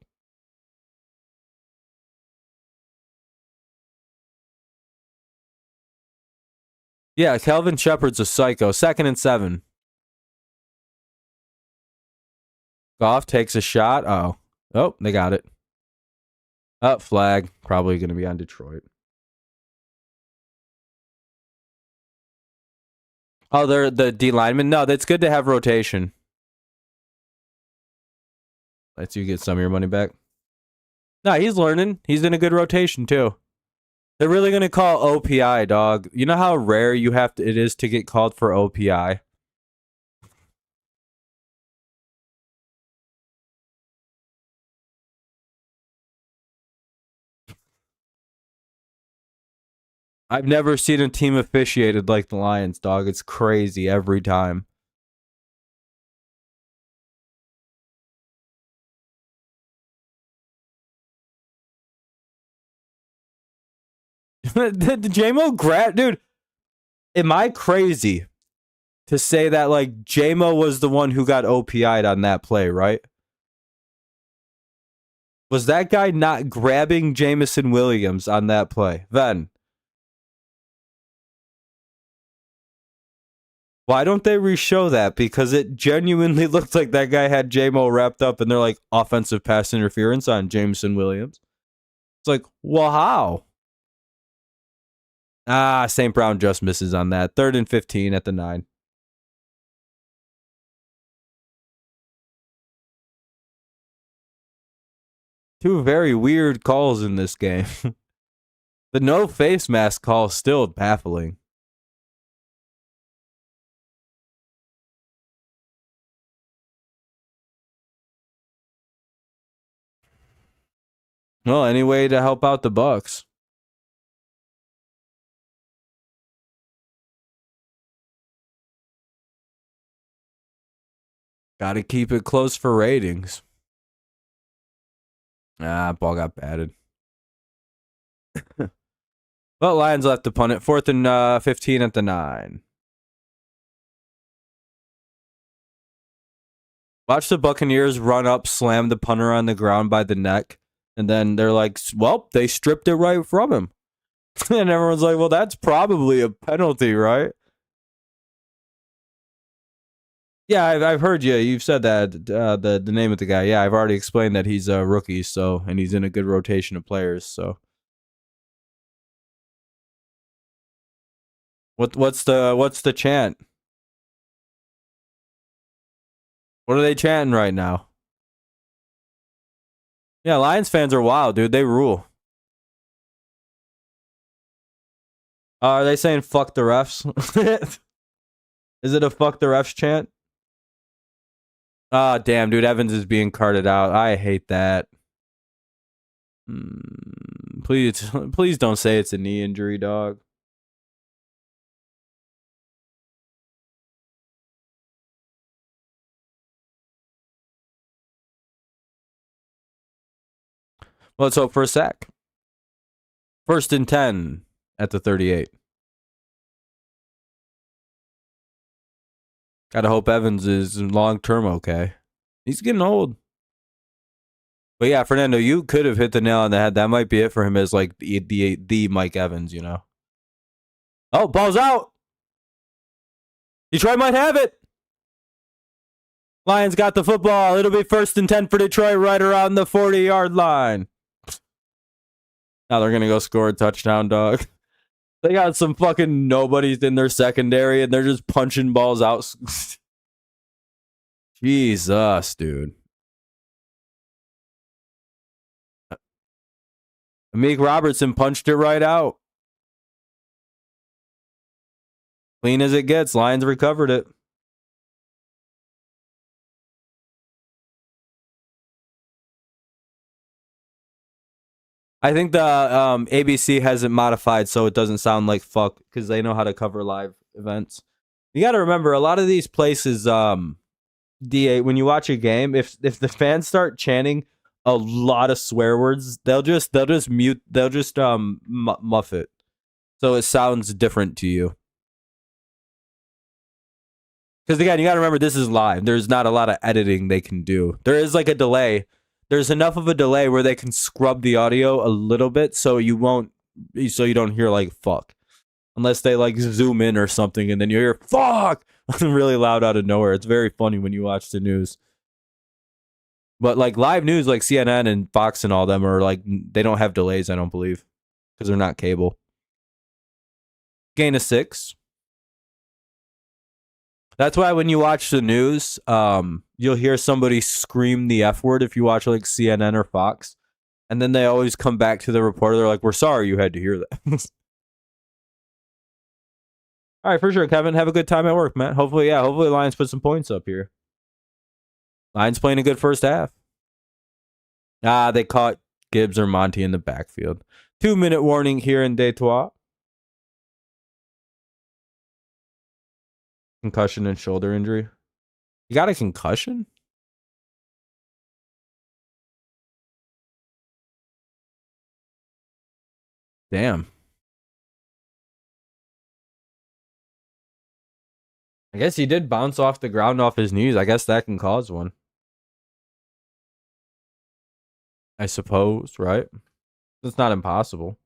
Yeah, Kelvin Shepard's a psycho. 2nd and 7. Goff takes a shot. Oh, they got it. Flag. Probably going to be on Detroit. Oh, they're the D lineman. No, that's good to have rotation. Lets you get some of your money back. No, he's learning. He's in a good rotation too. They're really gonna call OPI, dog. You know how rare it is to get called for OPI. I've never seen a team officiated like the Lions, dog. It's crazy every time. the J-Mo dude. Am I crazy to say that like J-Mo was the one who got OPI'd on that play, right? Was that guy not grabbing Jamison Williams on that play? Then why don't they re-show that? Because it genuinely looked like that guy had J-Mo wrapped up and they're like offensive pass interference on Jamison Williams. It's like, well, how? St. Brown just misses on that. 3rd and 15 at the 9. Two very weird calls in this game. The no face mask call is still baffling. Well, any way to help out the Bucs. Got to keep it close for ratings. Ball got batted. Well, Lions left to punt it. 4th and 15 at the 9. Watch the Buccaneers run up, slam the punter on the ground by the neck, and then they're like, well, they stripped it right from him. And everyone's like, well, that's probably a penalty, right? Yeah, I've heard you. You've said that, the name of the guy. Yeah, I've already explained that he's a rookie, so, and he's in a good rotation of players, so. What's the chant? What are they chanting right now? Yeah, Lions fans are wild, dude. They rule. Are they saying fuck the refs? Is it a fuck the refs chant? Damn, dude. Evans is being carted out. I hate that. Please don't say it's a knee injury, dog. Let's hope for a sack. 1st and 10 at the 38. Gotta hope Evans is long-term okay. He's getting old. But yeah, Fernando, you could have hit the nail on the head. That might be it for him as like the Mike Evans, you know. Oh, ball's out. Detroit might have it. Lions got the football. It'll be 1st and 10 for Detroit right around the 40-yard line. Now they're going to go score a touchdown, dog. They got some fucking nobodies in their secondary, and they're just punching balls out. Jesus, dude. Amik Robertson punched it right out. Clean as it gets. Lions recovered it. I think the ABC has it modified so it doesn't sound like fuck because they know how to cover live events. You got to remember a lot of these places. DA, when you watch a game, if the fans start chanting a lot of swear words, they'll just muff it so it sounds different to you. Because again, you got to remember this is live. There's not a lot of editing they can do. There is like a delay. There's enough of a delay where they can scrub the audio a little bit so you don't hear like fuck. Unless they like zoom in or something and then you hear fuck really loud out of nowhere. It's very funny when you watch the news. But like live news like CNN and Fox and all them are like they don't have delays, I don't believe. Because they're not cable. Gain of 6. That's why when you watch the news, you'll hear somebody scream the F word if you watch like CNN or Fox. And then they always come back to the reporter. They're like, we're sorry you had to hear that. All right, for sure, Kevin. Have a good time at work, man. Hopefully Lions put some points up here. Lions playing a good first half. They caught Gibbs or Monty in the backfield. 2-minute warning here in Detroit. Concussion and shoulder injury. You got a concussion? Damn. I guess he did bounce off the ground off his knees. I guess that can cause one. I suppose, right? It's not impossible.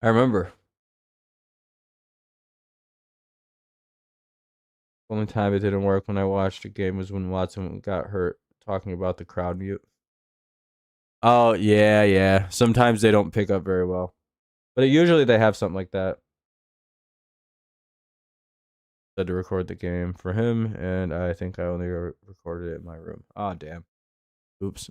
I remember. The only time it didn't work when I watched a game was when Watson got hurt talking about the crowd mute. Oh, yeah. Sometimes they don't pick up very well. But usually they have something like that. Said to record the game for him, and I think I only recorded it in my room. Oh, damn. Oops.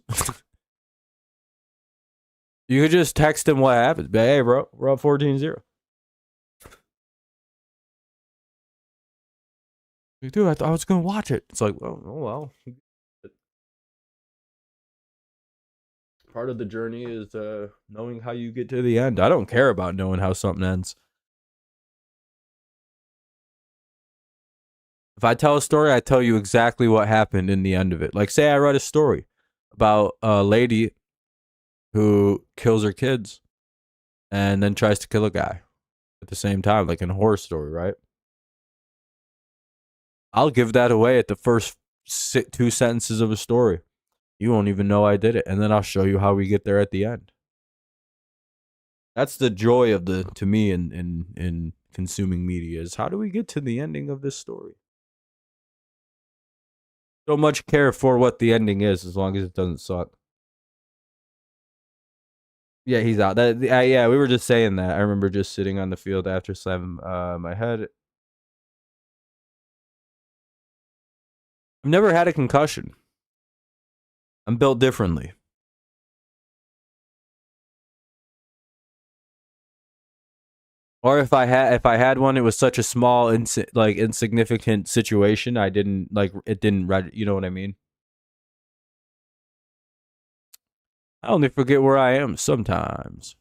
You could just text him what happens. But, hey, bro, we're up 14-0. Dude, I thought I was going to watch it. It's like, oh well. Part of the journey is knowing how you get to the end. I don't care about knowing how something ends. If I tell a story, I tell you exactly what happened in the end of it. Like, say I write a story about a lady who kills her kids and then tries to kill a guy at the same time, like in a horror story, right? I'll give that away at the first 2 sentences of a story. You won't even know I did it. And then I'll show you how we get there at the end. That's the joy of to me in consuming media is how do we get to the ending of this story? So much care for what the ending is as long as it doesn't suck. Yeah, he's out. Yeah, we were just saying that. I remember just sitting on the field after slamming my head. I've never had a concussion. I'm built differently. Or if I had one, it was such a small, insignificant situation. I didn't it didn't. You know what I mean? I only forget where I am sometimes.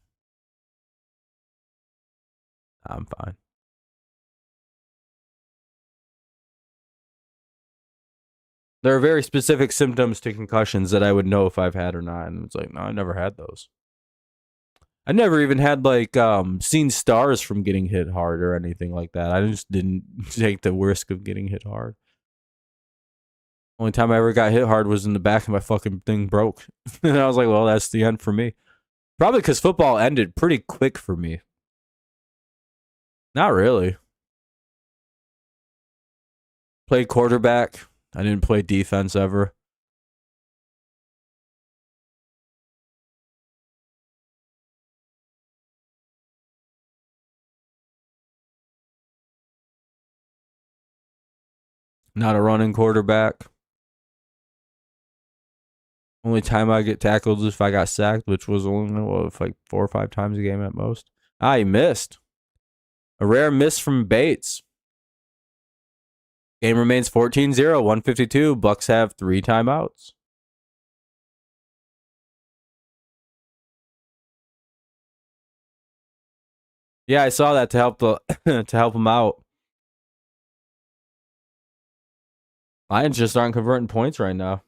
I'm fine. There are very specific symptoms to concussions that I would know if I've had or not. And it's like, no, I never had those. I never even had seen stars from getting hit hard or anything like that. I just didn't take the risk of getting hit hard. Only time I ever got hit hard was in the back and my fucking thing broke. And I was like, well, that's the end for me. Probably because football ended pretty quick for me. Not really. Played quarterback. I didn't play defense ever. Not a running quarterback. Only time I get tackled is if I got sacked, which was only 4 or 5 times a game at most. Ah, he missed. A rare miss from Bates. Game remains 14-0, 152. Bucs have 3 timeouts. Yeah, I saw that to help the to help him out. Lions just aren't converting points right now.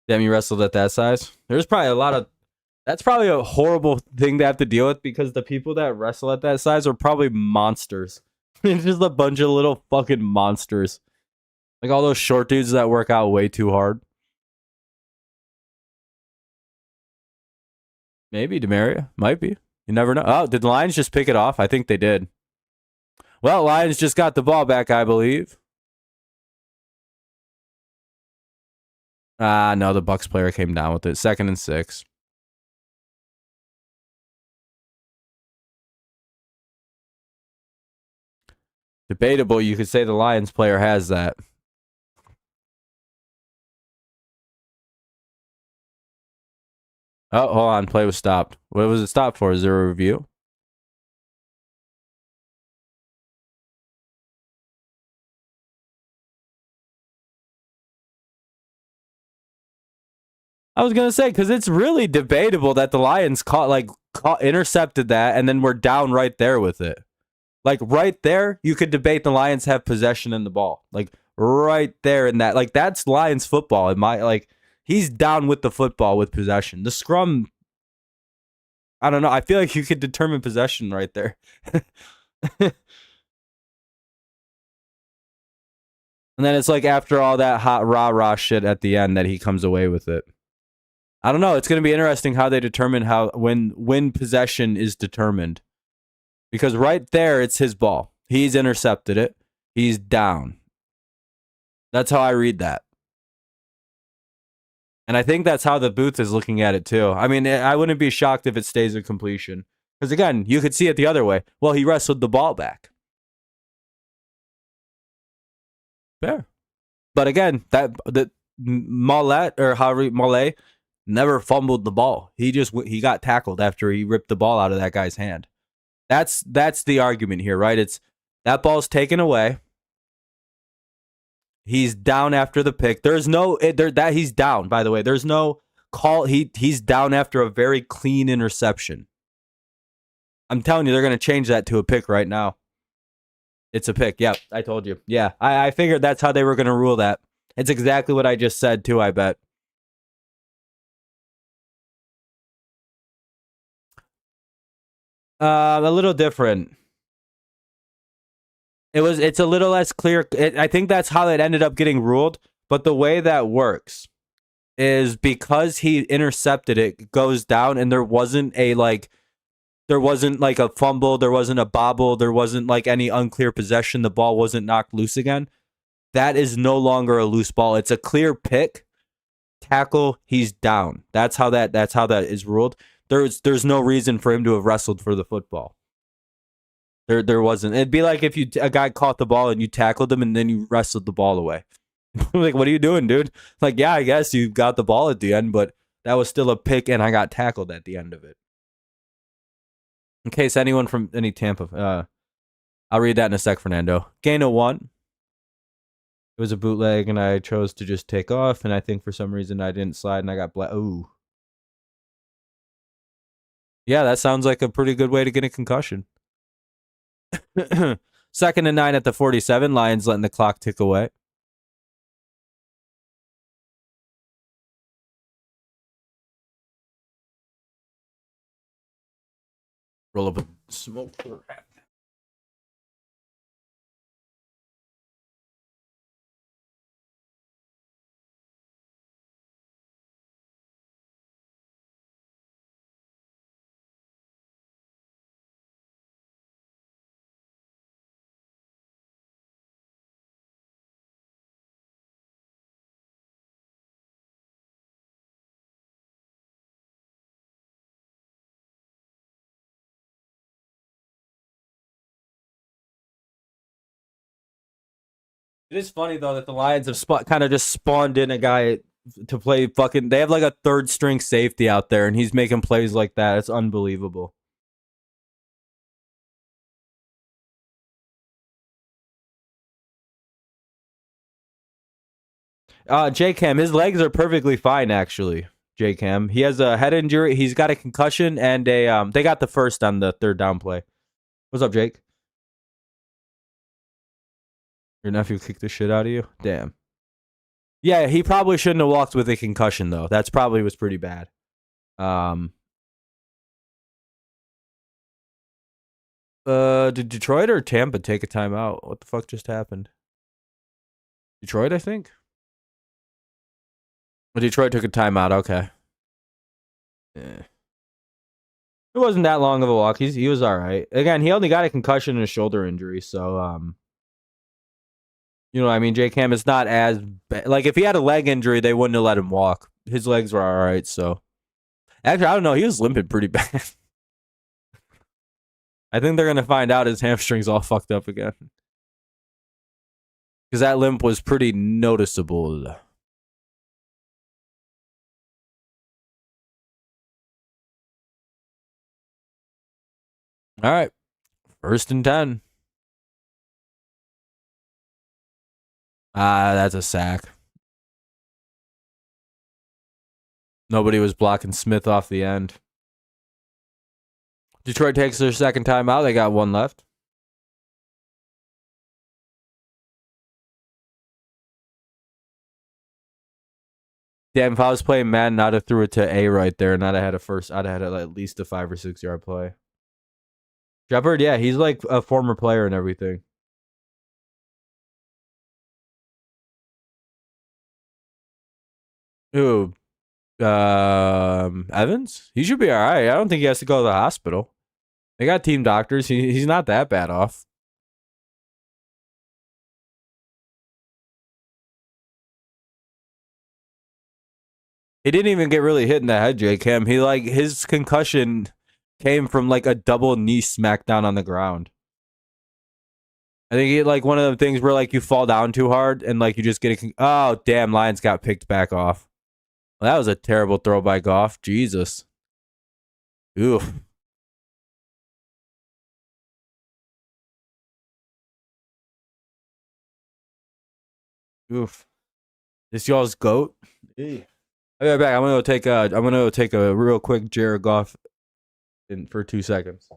Damn, you wrestled at that size. There's probably a lot of. That's probably a horrible thing to have to deal with because the people that wrestle at that size are probably monsters. It's just a bunch of little fucking monsters. Like all those short dudes that work out way too hard. Maybe Demaria. Might be. You never know. Oh, did the Lions just pick it off? I think they did. Well, Lions just got the ball back, I believe. No, the Bucs player came down with it. 2nd and 6. Debatable. You could say the Lions player has that. Oh, hold on. Play was stopped. What was it stopped for? Is there a review? I was gonna say because it's really debatable that the Lions intercepted that and then we're down right there with it. Like right there, you could debate the Lions have possession in the ball. Like right there in that, like that's Lions football. He's down with the football with possession. The scrum, I don't know. I feel like you could determine possession right there. And then it's like after all that hot rah-rah shit at the end that he comes away with it. I don't know. It's going to be interesting how they determine when possession is determined. Because right there, it's his ball. He's intercepted it. He's down. That's how I read that. And I think that's how the booth is looking at it too. I mean, I wouldn't be shocked if it stays a completion. Because again, you could see it the other way. Well, he wrestled the ball back. Fair. But again, the Mollet or Harry Mollet never fumbled the ball. He got tackled after he ripped the ball out of that guy's hand. That's the argument here, right? It's that ball's taken away. He's down after the pick. There's no that he's down. By the way, there's no call. He's down after a very clean interception. I'm telling you, they're going to change that to a pick right now. It's a pick. Yeah, I told you. Yeah, I figured that's how they were going to rule that. It's exactly what I just said too. I bet. A little different. It's a little less clear. I think that's how it ended up getting ruled. But the way that works is because he intercepted it goes down, and there wasn't like a fumble, there wasn't a bobble, there wasn't like any unclear possession. The ball wasn't knocked loose again. That is no longer a loose ball. It's a clear pick, tackle. He's down. That's how that is ruled. There's no reason for him to have wrestled for the football. There wasn't. It'd be like if a guy caught the ball and you tackled him and then you wrestled the ball away. Like, what are you doing, dude? Like, yeah, I guess you got the ball at the end, but that was still a pick and I got tackled at the end of it. In case anyone from any Tampa, I'll read that in a sec, Fernando. Gain of 1. It was a bootleg and I chose to just take off, and I think for some reason I didn't slide and I got ooh. Yeah, that sounds like a pretty good way to get a concussion. 2nd and 9 at the 47. Lions letting the clock tick away. Roll up a smoke for that. It is funny though that the Lions have kind of just spawned in a guy to play fucking. They have like a third string safety out there, and he's making plays like that. It's unbelievable. J-Cam, his legs are perfectly fine actually. J-Cam, he has a head injury. He's got a concussion and a They got the first on the third down play. What's up, Jake? Your nephew kicked the shit out of you? Damn. Yeah, he probably shouldn't have walked with a concussion though. That's probably was pretty bad. Did Detroit or Tampa take a timeout? What the fuck just happened? Detroit, I think. But Detroit took a timeout. Okay. Yeah. It wasn't that long of a walk. He was all right. Again, he only got a concussion and a shoulder injury, so you know what I mean? J-Cam is not as bad. Like if he had a leg injury, they wouldn't have let him walk. His legs were all right, so actually I don't know. He was limping pretty bad. I think they're gonna find out his hamstring's all fucked up again. Because that limp was pretty noticeable. All right. 1st and 10. That's a sack. Nobody was blocking Smith off the end. Detroit takes their second timeout. They got one left. Damn, if I was playing Madden, I'd have threw it to A right there, and I'd have had at least a 5 or 6 yard play. Shepard, yeah, he's like a former player and everything. Who? Evans? He should be all right. I don't think he has to go to the hospital. They got team doctors. He's not that bad off. He didn't even get really hit in the head, J-Cam. His concussion came from like a double knee smackdown on the ground. I think he like one of the things where like you fall down too hard and like you just get oh damn, Lions got picked back off. Well, that was a terrible throw by Goff. Jesus. Oof. Oof. This y'all's goat. Hey. I'll be right back. I'm gonna go take a real quick Jared Goff for 2 seconds.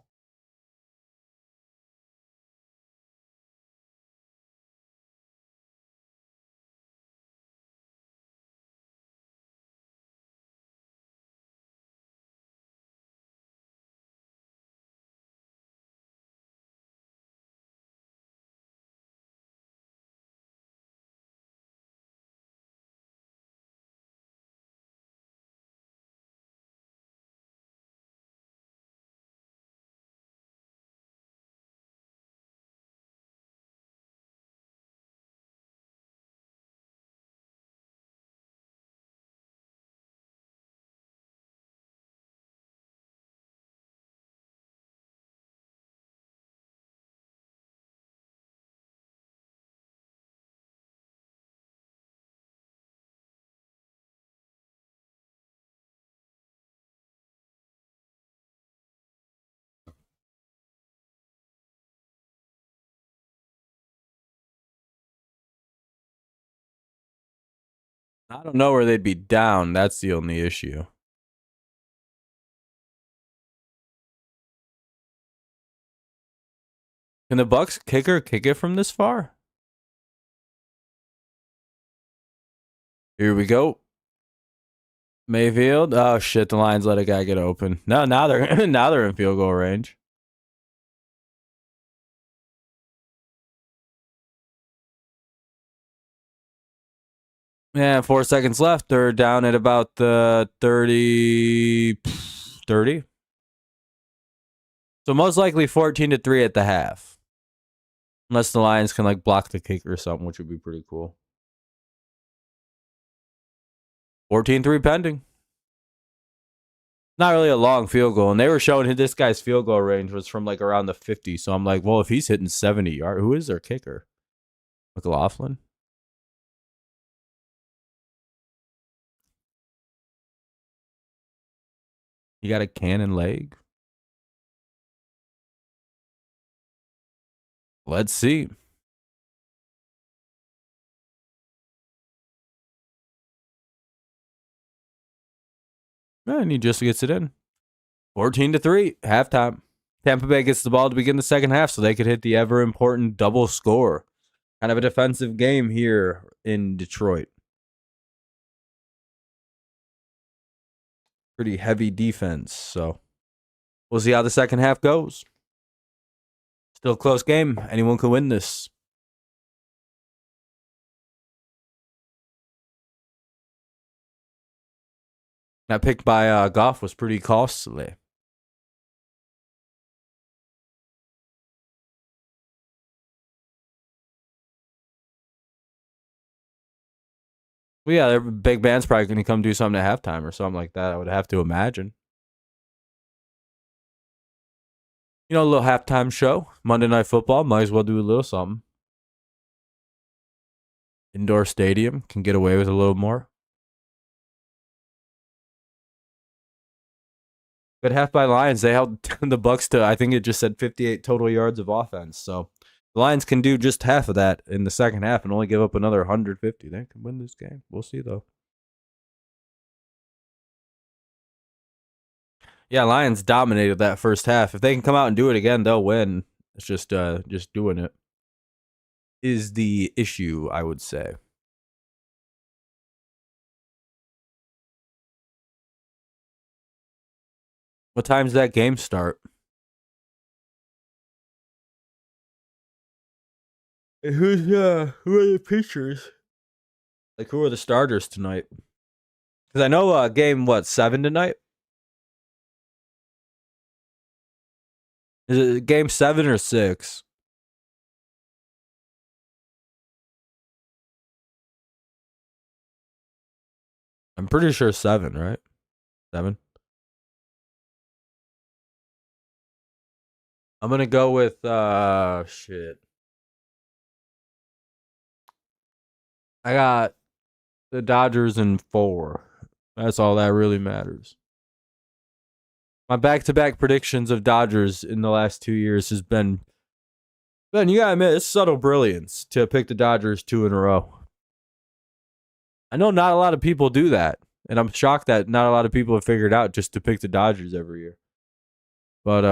I don't know where they'd be down. That's the only issue. Can the Bucs kicker kick it from this far? Here we go. Mayfield. Oh shit! The Lions let a guy get open. No, now they're now they're in field goal range. Yeah, 4 seconds left. They're down at about the 30. So most likely 14-3 at the half. Unless the Lions can like block the kick or something, which would be pretty cool. 14-3 pending. Not really a long field goal. And they were showing this guy's field goal range was from like around the 50. So I'm like, well, if he's hitting 70 yards, who is their kicker? McLaughlin. You got a cannon leg. Let's see. And he just gets it in. 14-3, halftime. Tampa Bay gets the ball to begin the second half so they could hit the ever important double score. Kind of a defensive game here in Detroit. Pretty heavy defense, so we'll see how the second half goes. Still a close game. Anyone can win this. That pick by Goff was pretty costly. Well, yeah, their big band's probably going to come do something at halftime or something like that. I would have to imagine. You know, a little halftime show. Monday Night Football. Might as well do a little something. Indoor stadium. Can get away with a little more. Good half by Lions. They held the Bucs to, I think it just said 58 total yards of offense. So the Lions can do just half of that in the second half and only give up another 150. They can win this game. We'll see, though. Yeah, Lions dominated that first half. If they can come out and do it again, they'll win. It's just doing it is the issue, I would say. What time's that game start? Who are the pitchers? Like, who are the starters tonight? Because I know game, 7 tonight? Is it game 7 or 6? I'm pretty sure 7, right? 7. I'm gonna go with shit. I got the Dodgers in 4. That's all that really matters. My back-to-back predictions of Dodgers in the last 2 years has been, Ben, you gotta admit, it's subtle brilliance to pick the Dodgers 2 in a row. I know not a lot of people do that, and I'm shocked that not a lot of people have figured out just to pick the Dodgers every year. But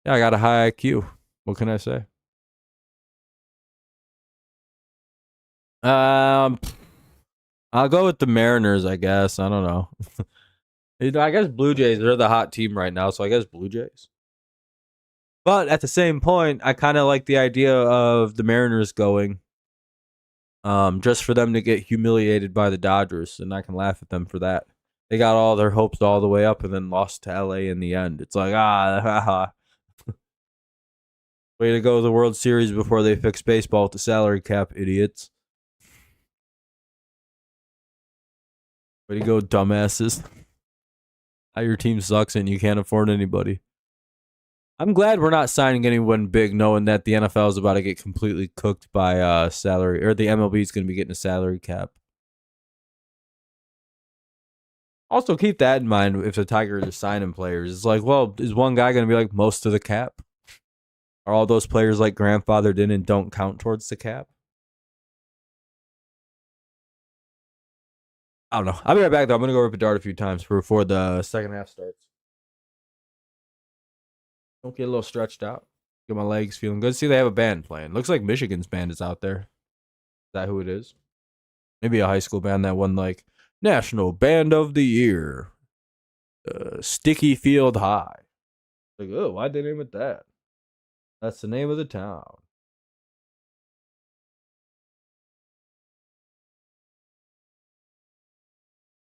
yeah, I got a high IQ. What can I say? I'll go with the Mariners, I guess. I don't know. I guess Blue Jays, they're the hot team right now, so I guess Blue Jays. But at the same point, I kind of like the idea of the Mariners going, just for them to get humiliated by the Dodgers, and I can laugh at them for that. They got all their hopes all the way up and then lost to LA in the end. It's like, haha. Way to go to the World Series before they fix baseball with the salary cap, idiots. Way to go, dumbasses. How your team sucks and you can't afford anybody. I'm glad we're not signing anyone big, knowing that the NFL is about to get completely cooked by salary, or the MLB is going to be getting a salary cap. Also, keep that in mind if the Tigers are signing players. It's like, well, is one guy going to be like most of the cap? Are all those players like grandfathered in and don't count towards the cap? I don't know. I'll be right back, though. I'm going to go rip a dart a few times before the second half starts. Don't get a little stretched out. Get my legs feeling good. See, they have a band playing. Looks like Michigan's band is out there. Is that who it is? Maybe a high school band that won, like, National Band of the Year. Sticky Field High. Like, oh, why'd they name it that? That's the name of the town.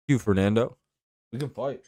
You, Fernando. We can fight.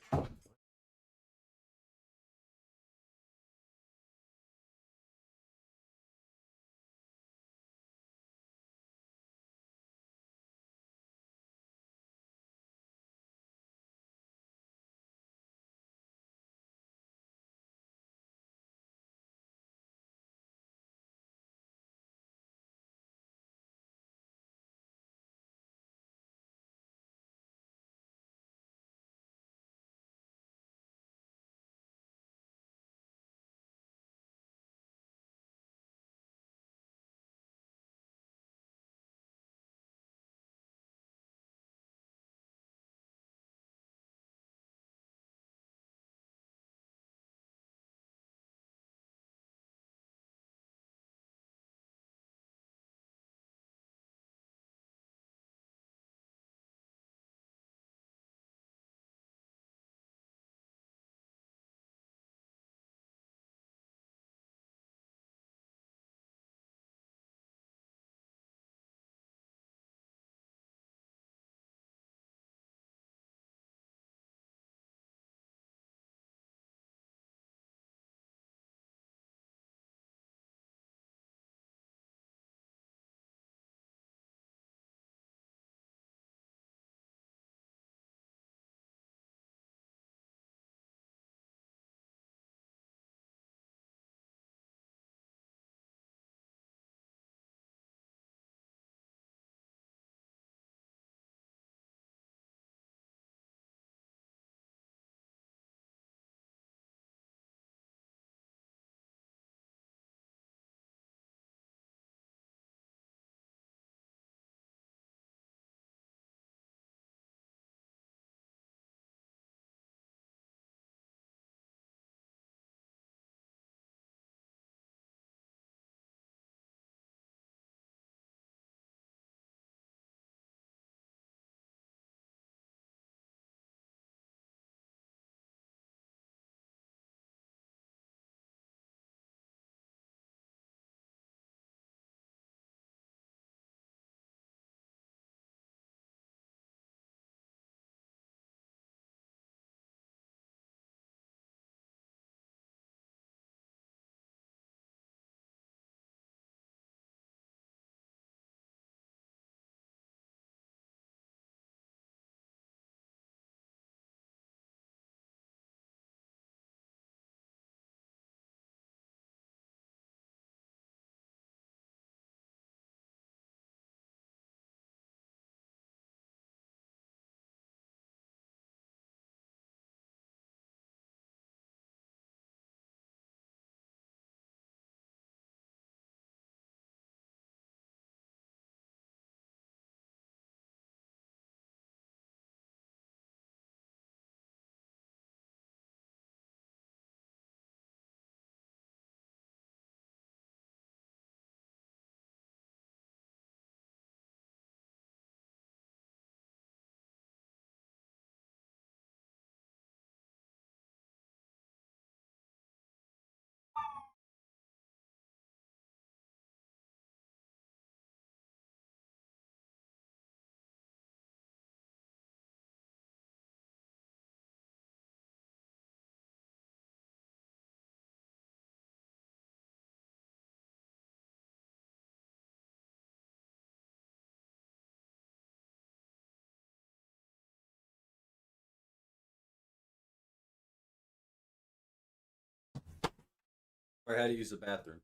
I had to use the bathroom.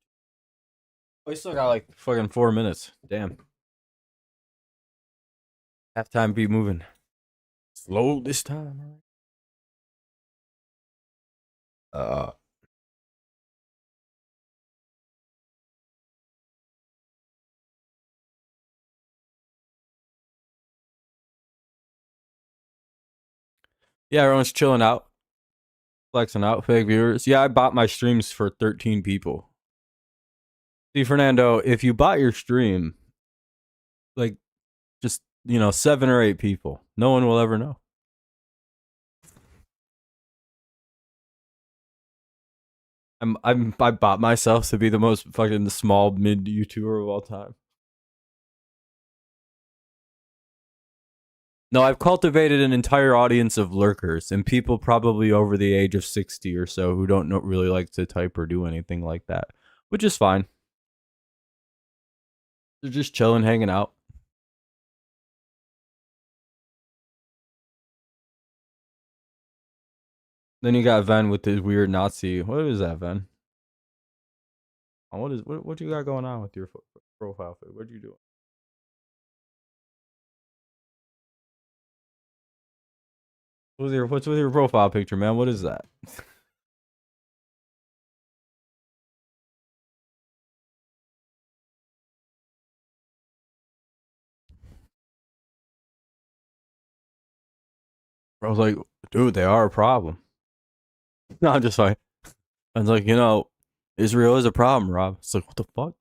We still got like fucking 4 minutes. Damn. Halftime be moving slow this time. Uh, yeah, everyone's chilling out, flexing out, fake viewers. Yeah, I bought my streams for 13 people. See, Fernando, if you bought your stream, like, just, 7 or 8 people, no one will ever know. I bought myself to be the most fucking small mid YouTuber of all time. No, I've cultivated an entire audience of lurkers and people probably over the age of 60 or so who don't really like to type or do anything like that, which is fine. They're just chilling, hanging out. Then you got Ven with his weird Nazi. What is that, Ven? What you got going on with your profile? What you doing? What's with your profile picture, man? What is that? I was like, dude, they are a problem. No, I'm just like, I was like, Israel is a problem, Rob. It's like, what the fuck?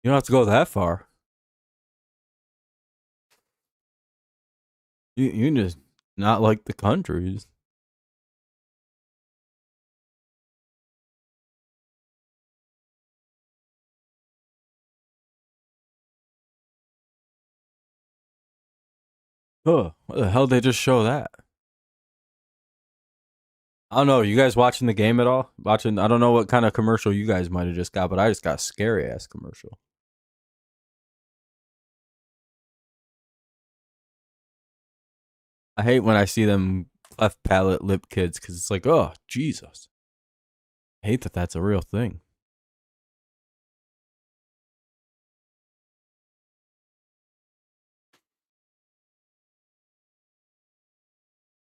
You don't have to go that far. You can just not like the countries. Oh, what the hell did they just show that? I don't know. You guys watching the game at all? Watching? I don't know what kind of commercial you guys might have just got, but I just got a scary ass commercial. I hate when I see them cleft palate lip kids because it's like, oh Jesus, I hate that that's a real thing.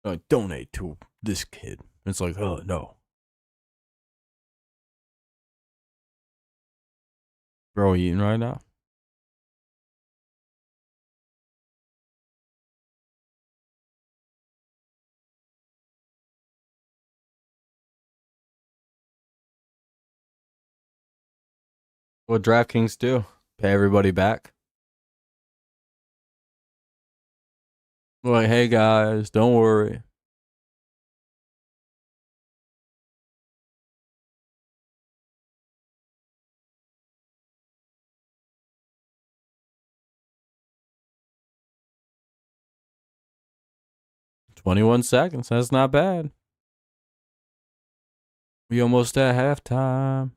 Like, donate to this kid. It's like, oh no, bro, eating right now. What DraftKings do? Pay everybody back. Like, hey guys, don't worry. "21 seconds. That's not bad. We almost at halftime.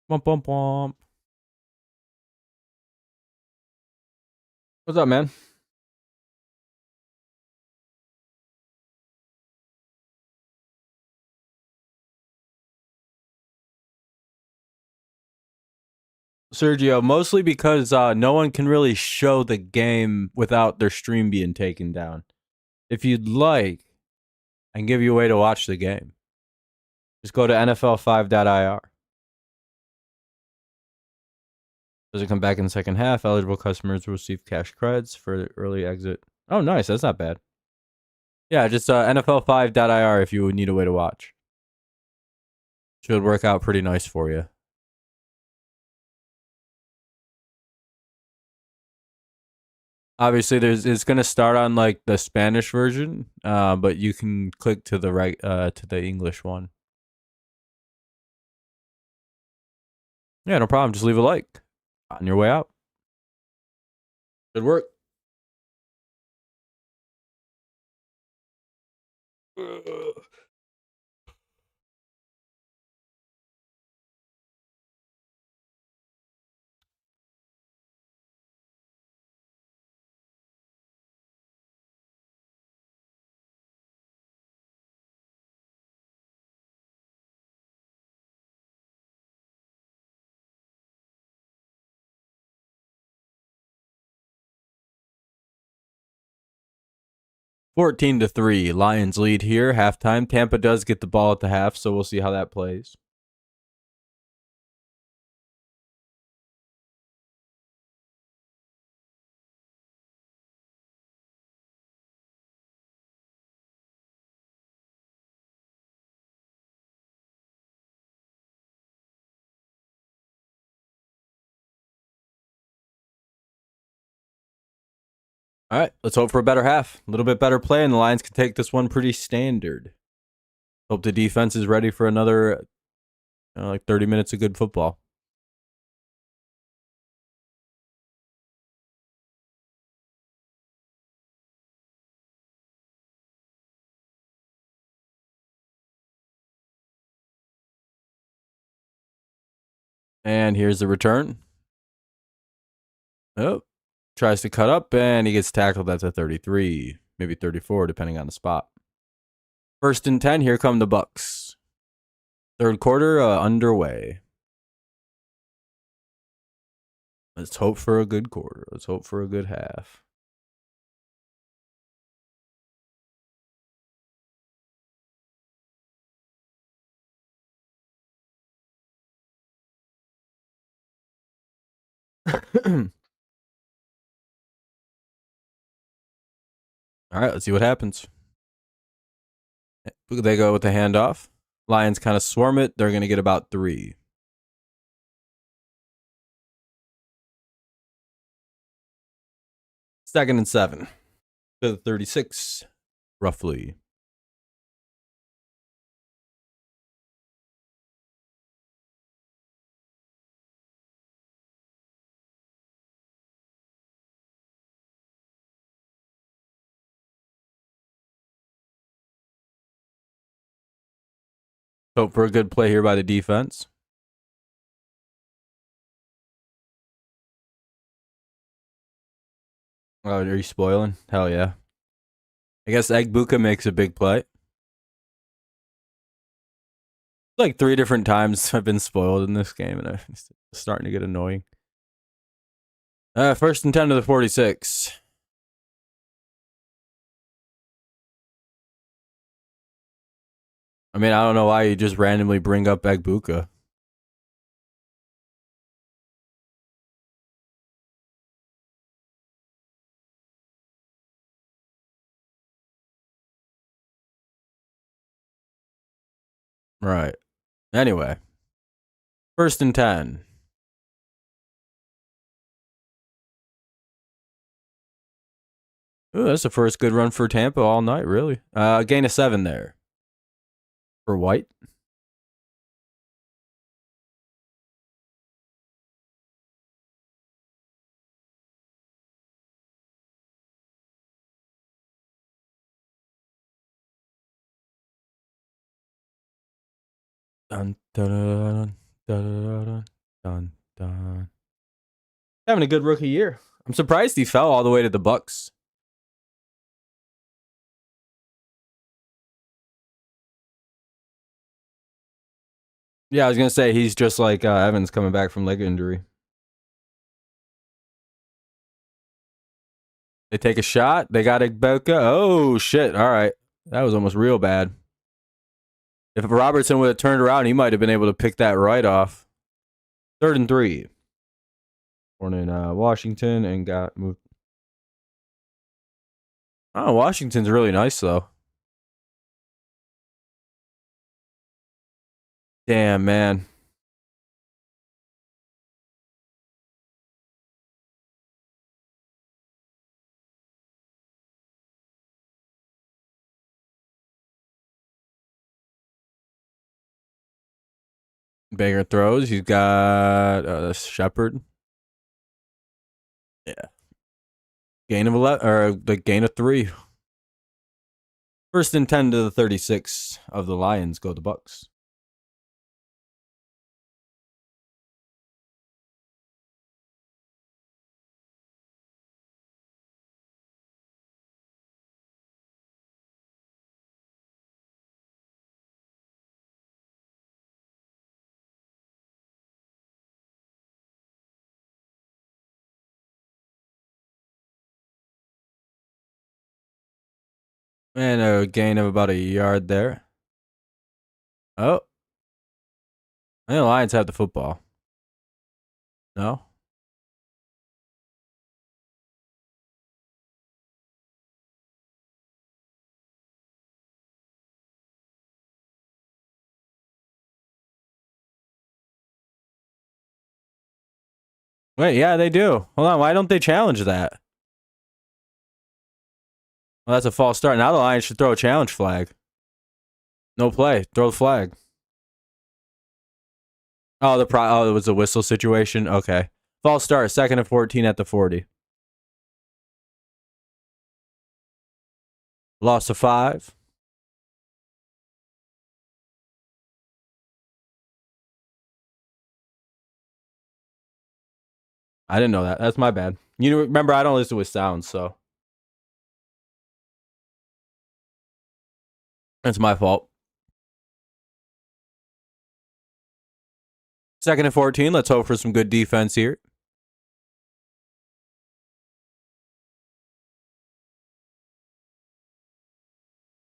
Bump, bump, bump. What's up, man? Sergio, mostly because no one can really show the game without their stream being taken down. If you'd like, I can give you a way to watch the game. Just go to NFL5.ir. Does it come back in the second half? Eligible customers will receive cash creds for the early exit. Oh, nice. That's not bad. Yeah, just NFL5.ir if you would need a way to watch. Should work out pretty nice for you. Obviously, it's gonna start on like the Spanish version, but you can click to the right to the English one. Yeah, no problem. Just leave a like on your way out. Good work. 14-3. Lions lead here. Halftime. Tampa does get the ball at the half, so we'll see how that plays. All right, let's hope for a better half. A little bit better play, and the Lions can take this one pretty standard. Hope the defense is ready for another like 30 minutes of good football. And here's the return. Oh, tries to cut up, and he gets tackled at the 33, maybe 34, depending on the spot. 1st and 10, here come the Bucs. Third quarter underway. Let's hope for a good quarter. Let's hope for a good half. All right, let's see what happens. They go with the handoff. Lions kind of swarm it. They're going to get about 3. Second and 7 to the 36, roughly. Hope for a good play here by the defense. Oh, are you spoiling? Hell yeah. I guess Egbuka makes a big play. Like 3 different times I've been spoiled in this game, and it's starting to get annoying. 1st and 10 to the 46. I mean, I don't know why you just randomly bring up Egbuka. Right. Anyway. 1st and 10. Ooh, that's the first good run for Tampa all night, really. Gain of 7 there. For White. Dun, dun, dun, dun, dun, dun, dun. Having a good rookie year. I'm surprised he fell all the way to the Bucs. Yeah, I was gonna say he's just like Evans coming back from leg injury. They take a shot. They got Igboka. Oh shit! All right, that was almost real bad. If Robertson would have turned around, he might have been able to pick that right off. 3rd and 3. Born in Washington and got moved. Oh, Washington's really nice though. Damn, man. Banger throws. He's got Shepard. Yeah. Gain of 11, or the gain of 3. 1st and 10 to the 36 of the Lions. Go the Bucs. And a gain of about a yard there. Oh. I think the Lions have the football. No? Wait, yeah, they do. Hold on, why don't they challenge that? Well, that's a false start. Now the Lions should throw a challenge flag. No play. Throw the flag. Oh, it was a whistle situation? Okay. False start. 2nd and 14 at the 40. Loss of 5. I didn't know that. That's my bad. You remember, I don't listen with sounds, so. That's my fault. 2nd and 14. Let's hope for some good defense here.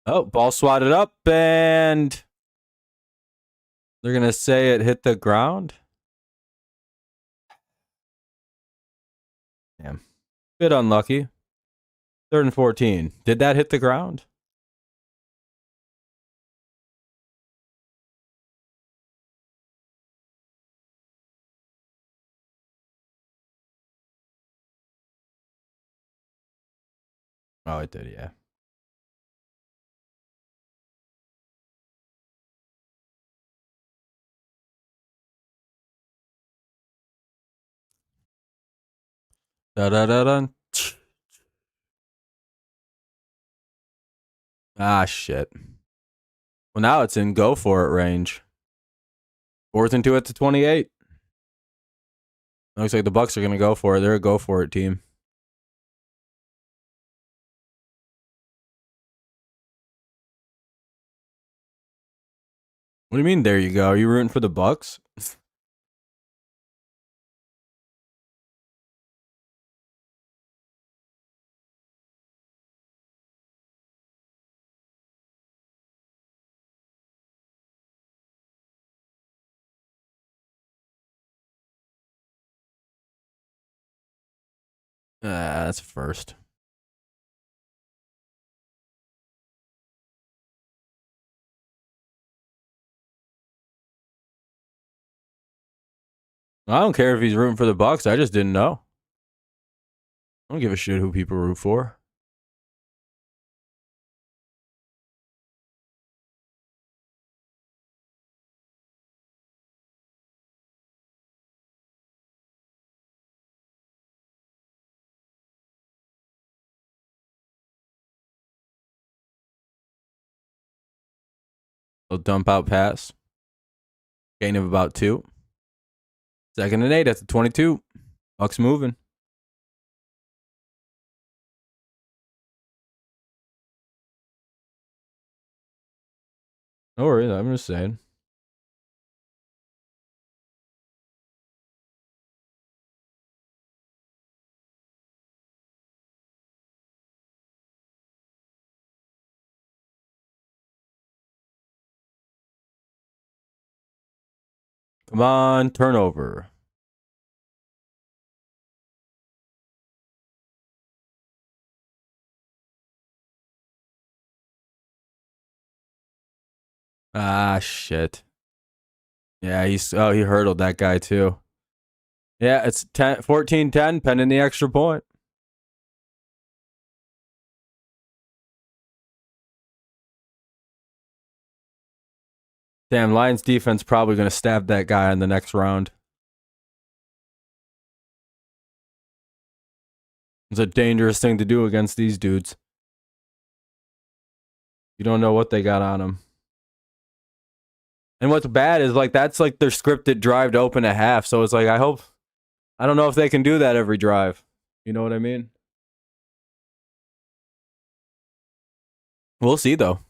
Oh, ball swatted up, and they're going to say it hit the ground. Damn. Bit unlucky. 3rd and 14. Did that hit the ground? Oh, it did, yeah. Da-da-da-dun. Ah, shit. Well, now it's in go for it range. 4th and 2 at the 28. Looks like the Bucs are going to go for it. They're a go for it team. What do you mean, there you go? Are you rooting for the Bucs? That's a first. I don't care if he's rooting for the Bucs. I just didn't know. I don't give a shit who people root for. They'll dump out pass. Gain of about 2. 2nd and 8 at the 22. Bucs moving. No worries. I'm just saying. Come on, turnover. Ah, shit. Yeah, he hurdled that guy too. Yeah, it's 14-10, pending the extra point. Damn, Lions defense probably going to stab that guy in the next round. It's a dangerous thing to do against these dudes. You don't know what they got on them. And what's bad is, like, that's like their scripted drive to open at half. So it's like, I don't know if they can do that every drive. You know what I mean? We'll see, though.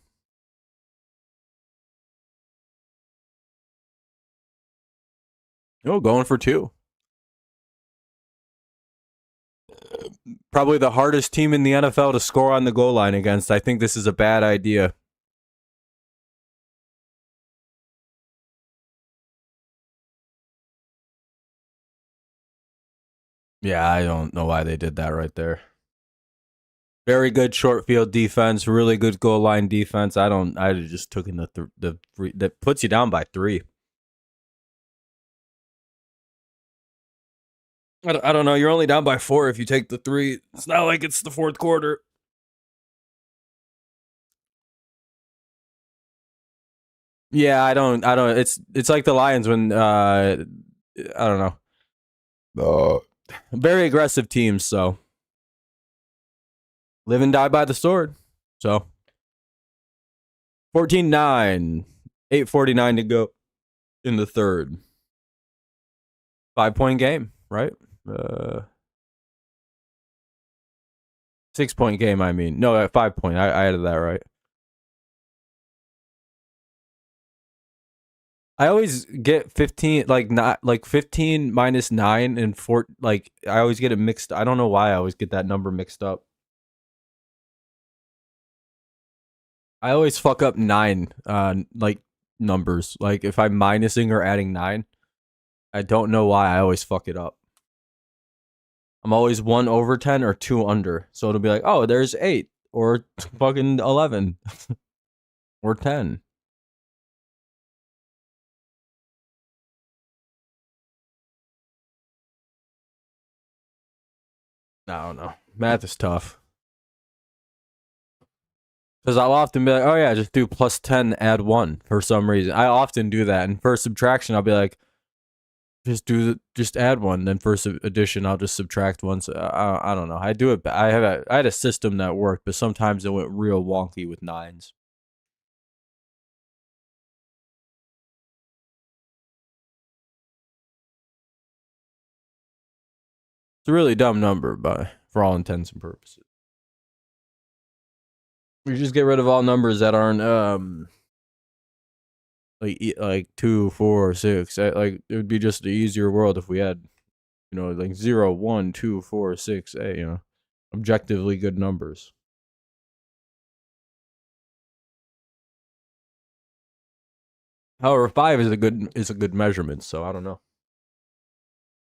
Oh, going for 2. Probably the hardest team in the NFL to score on the goal line against. I think this is a bad idea. Yeah, I don't know why they did that right there. Very good short field defense, really good goal line defense. I just took in the three that puts you down by 3. I don't know. You're only down by 4 if you take the 3. It's not like it's the fourth quarter. Yeah, I don't. It's like the Lions when I don't know. Very aggressive teams, so live and die by the sword. So 14-9, 8:49 to go in the third. 5-point game, right? 6-point game. I mean, no, 5-point. I added that right. I always get 15, like not like 15 minus 9 and 4. Like I always get it mixed. I don't know why I always get that number mixed up. I always fuck up 9, like numbers. Like if I'm minusing or adding 9, I don't know why I always fuck it up. I'm always 1 over 10 or 2 under. So it'll be like, oh, there's 8 or fucking 11 or 10. I don't know. Math is tough. Because I'll often be like, oh yeah, just do plus 10, add 1 for some reason. I often do that. And for subtraction, I'll be like, just add 1. Then for addition, I'll just subtract 1. So I don't know. I do it. I had a system that worked, but sometimes it went real wonky with 9s. It's a really dumb number, but for all intents and purposes. We just get rid of all numbers that aren't like 2, 4, 6. Like it would be just an easier world if we had, like 0, 1, 2, 4, 6, 8. Objectively good numbers. However, 5 is a good measurement, so I don't know.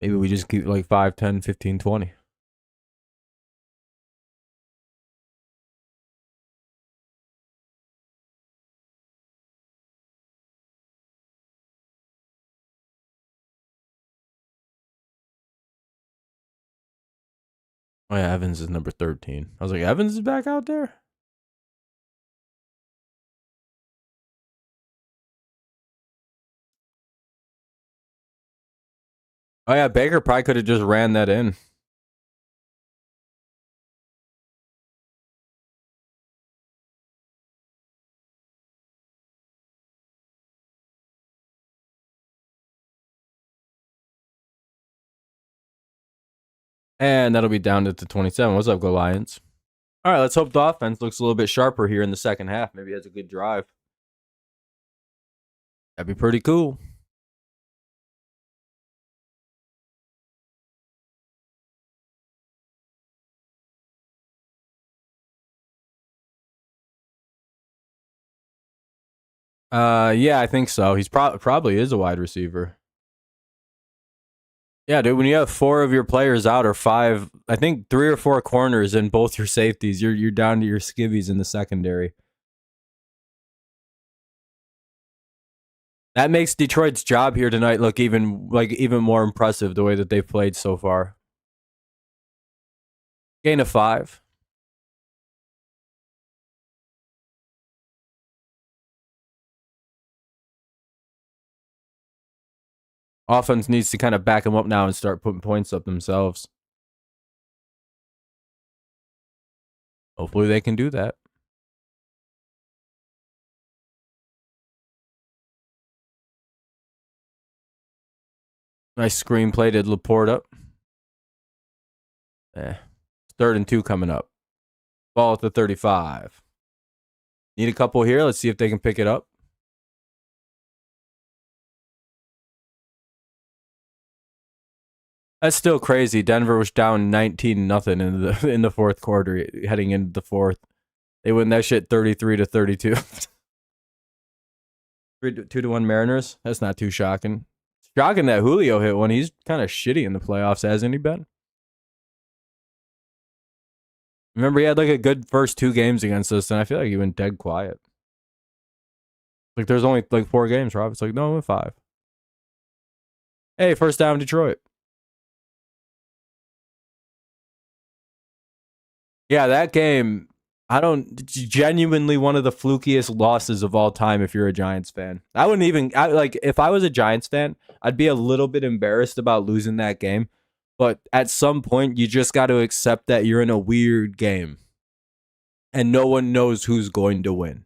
Maybe we just keep like 5, 10, 15, 20. Oh yeah, Evans is number 13. I was like, Evans is back out there? Oh yeah, Baker probably could have just ran that in. And that'll be down to 27. What's up, Go Lions? All right, let's hope the offense looks a little bit sharper here in the second half. Maybe he has a good drive. That'd be pretty cool. Yeah, I think so. He's probably is a wide receiver. Yeah, dude. When you have 4 of your players out or 5, I think 3 or 4 corners and both your safeties, you're down to your skivvies in the secondary. That makes Detroit's job here tonight look even more impressive the way that they've played so far. Gain of 5. Offense needs to kind of back them up now and start putting points up themselves. Hopefully they can do that. Nice screenplay to Laporte up. 3rd and 2 coming up. Ball at the 35. Need a couple here. Let's see if they can pick it up. That's still crazy. Denver was down 19-0 in the fourth quarter, heading into the fourth. They win that shit 33-32. 2-1 Mariners. That's not too shocking. Shocking that Julio hit one. He's kind of shitty in the playoffs, hasn't he been? Remember, he had like a good first 2 games against us, and I feel like he went dead quiet. Like, there's only like 4 games, Rob. It's like, no, it went 5. Hey, first down, Detroit. Yeah, that game, genuinely one of the flukiest losses of all time if you're a Giants fan. I wouldn't even, like, if I was a Giants fan, I'd be a little bit embarrassed about losing that game. But at some point, you just got to accept that you're in a weird game. And no one knows who's going to win.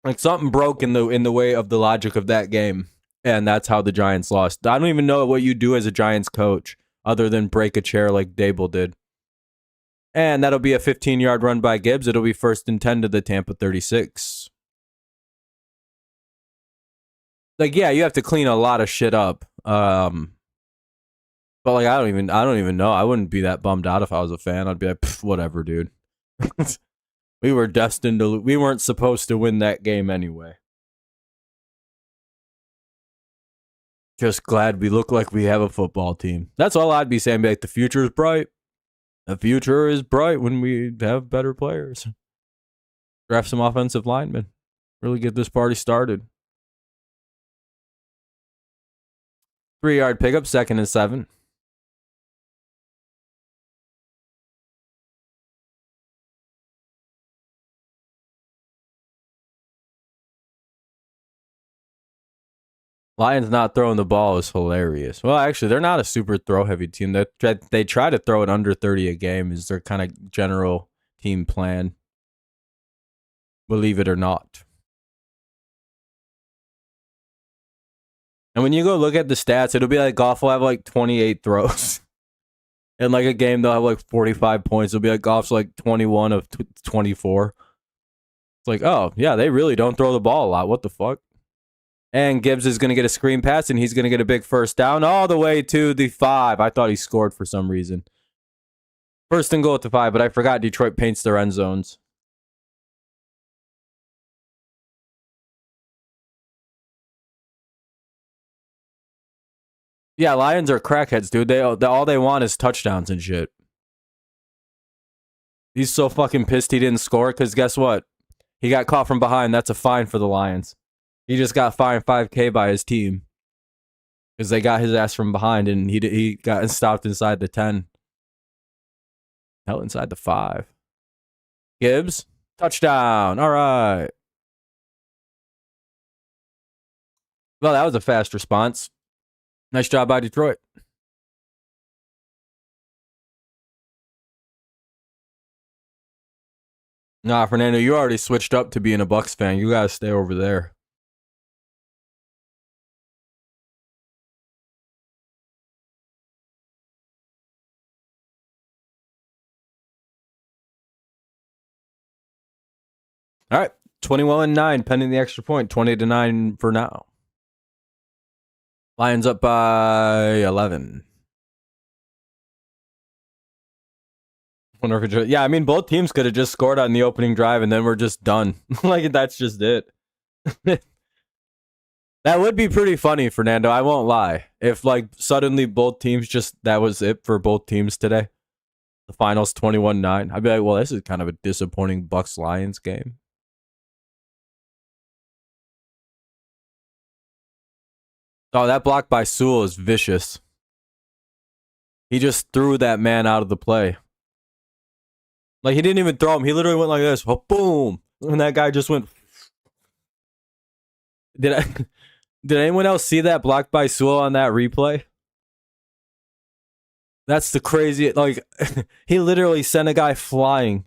Like, something broke in the way of the logic of that game. And that's how the Giants lost. I don't even know what you do as a Giants coach other than break a chair like Dable did. And that'll be a 15-yard run by Gibbs. It'll be 1st and 10 to the Tampa 36. Like, yeah, you have to clean a lot of shit up. But like, I don't even know. I wouldn't be that bummed out if I was a fan. I'd be like, whatever, dude. We were destined to. We weren't supposed to win that game anyway. Just glad we look like we have a football team. That's all I'd be saying. Be like, the future is bright. The future is bright when we have better players. Draft some offensive linemen. Really get this party started. 3-yard pickup, 2nd and 7. Lions not throwing the ball is hilarious. Well, actually, they're not a super throw-heavy team. They try to throw it under 30 a game is their kind of general team plan. Believe it or not. And when you go look at the stats, it'll be like Goff will have like 28 throws. In like a game, they'll have like 45 points. It'll be like Goff's like 21 of 24. It's like, oh, yeah, they really don't throw the ball a lot. What the fuck? And Gibbs is going to get a screen pass, and he's going to get a big first down all the way to the 5. I thought he scored for some reason. 1st and goal at the 5, but I forgot Detroit paints their end zones. Yeah, Lions are crackheads, dude. All they want is touchdowns and shit. He's so fucking pissed he didn't score because guess what? He got caught from behind. That's a fine for the Lions. He just got fined $5,000 by his team because they got his ass from behind and he got stopped inside the 10. Hell, inside the 5. Gibbs, touchdown. All right. Well, that was a fast response. Nice job by Detroit. Nah, Fernando, you already switched up to being a Bucs fan. You gotta stay over there. All right, 21-9, pending the extra point. 20-9 for now. Lions up by 11. Yeah, I mean, both teams could have just scored on the opening drive and then we're just done. Like, that's just it. That would be pretty funny, Fernando. I won't lie. If, like, suddenly both teams that was it for both teams today. The finals 21-9. I'd be like, well, this is kind of a disappointing Bucs-Lions game. Oh, that block by Sewell is vicious. He just threw that man out of the play. Like, he didn't even throw him. He literally went like this. Oh, boom. And that guy just went. Did anyone else see that block by Sewell on that replay? That's the crazy. Like, he literally sent a guy flying.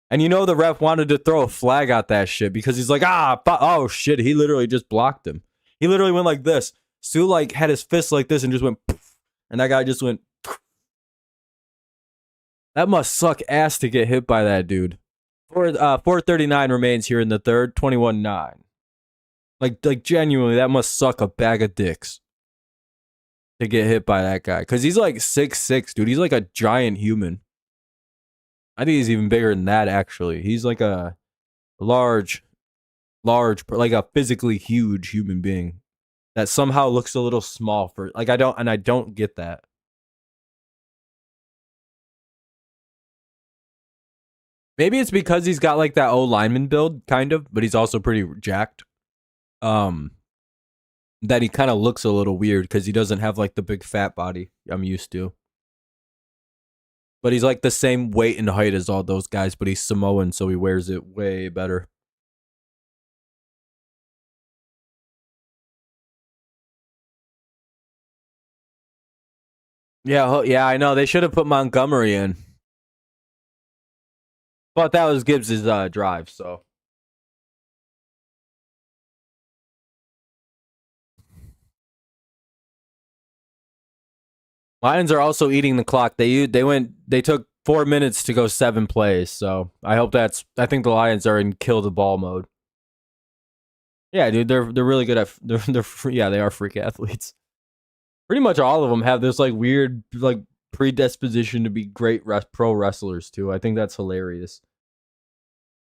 And you know the ref wanted to throw a flag at that shit because he's like, oh shit. He literally just blocked him. He literally went like this. Sue like had his fist like this and just went poof, and that guy just went poof. That must suck ass to get hit by that dude. 4:39 remains here in the third. 21-9. Like genuinely, that must suck a bag of dicks to get hit by that guy. Because he's like 6'6", dude. He's like a giant human. I think he's even bigger than that, actually. He's like a large, like a physically huge human being that somehow looks a little small for, like, I don't get that. Maybe it's because he's got like that old lineman build, kind of, but he's also pretty jacked. That he kind of looks a little weird because he doesn't have like the big fat body I'm used to. But he's like the same weight and height as all those guys, but he's Samoan, so he wears it way better. Yeah, I know. They should have put Montgomery in. But that was Gibbs' drive, so. Lions are also eating the clock. They took 4 minutes to go 7 plays, so I think the Lions are in kill the ball mode. Yeah, dude, they're really good at yeah, they are freak athletes. Pretty much all of them have this like weird like predisposition to be great pro wrestlers too. I think that's hilarious.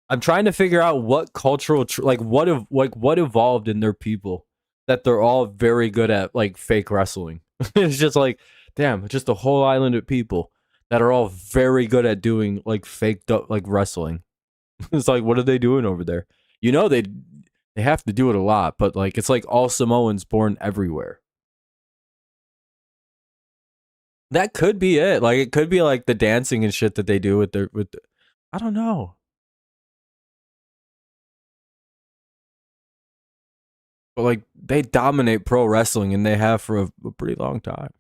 I'm trying to figure out what cultural what evolved in their people that they're all very good at like fake wrestling. It's just like, damn, just a whole island of people that are all very good at doing like fake like wrestling. It's like, what are they doing over there? You know, they have to do it a lot, but like it's like all Samoans born everywhere. That could be it. Like it could be like the dancing and shit that they do with I don't know. But like they dominate pro wrestling and they have for a pretty long time.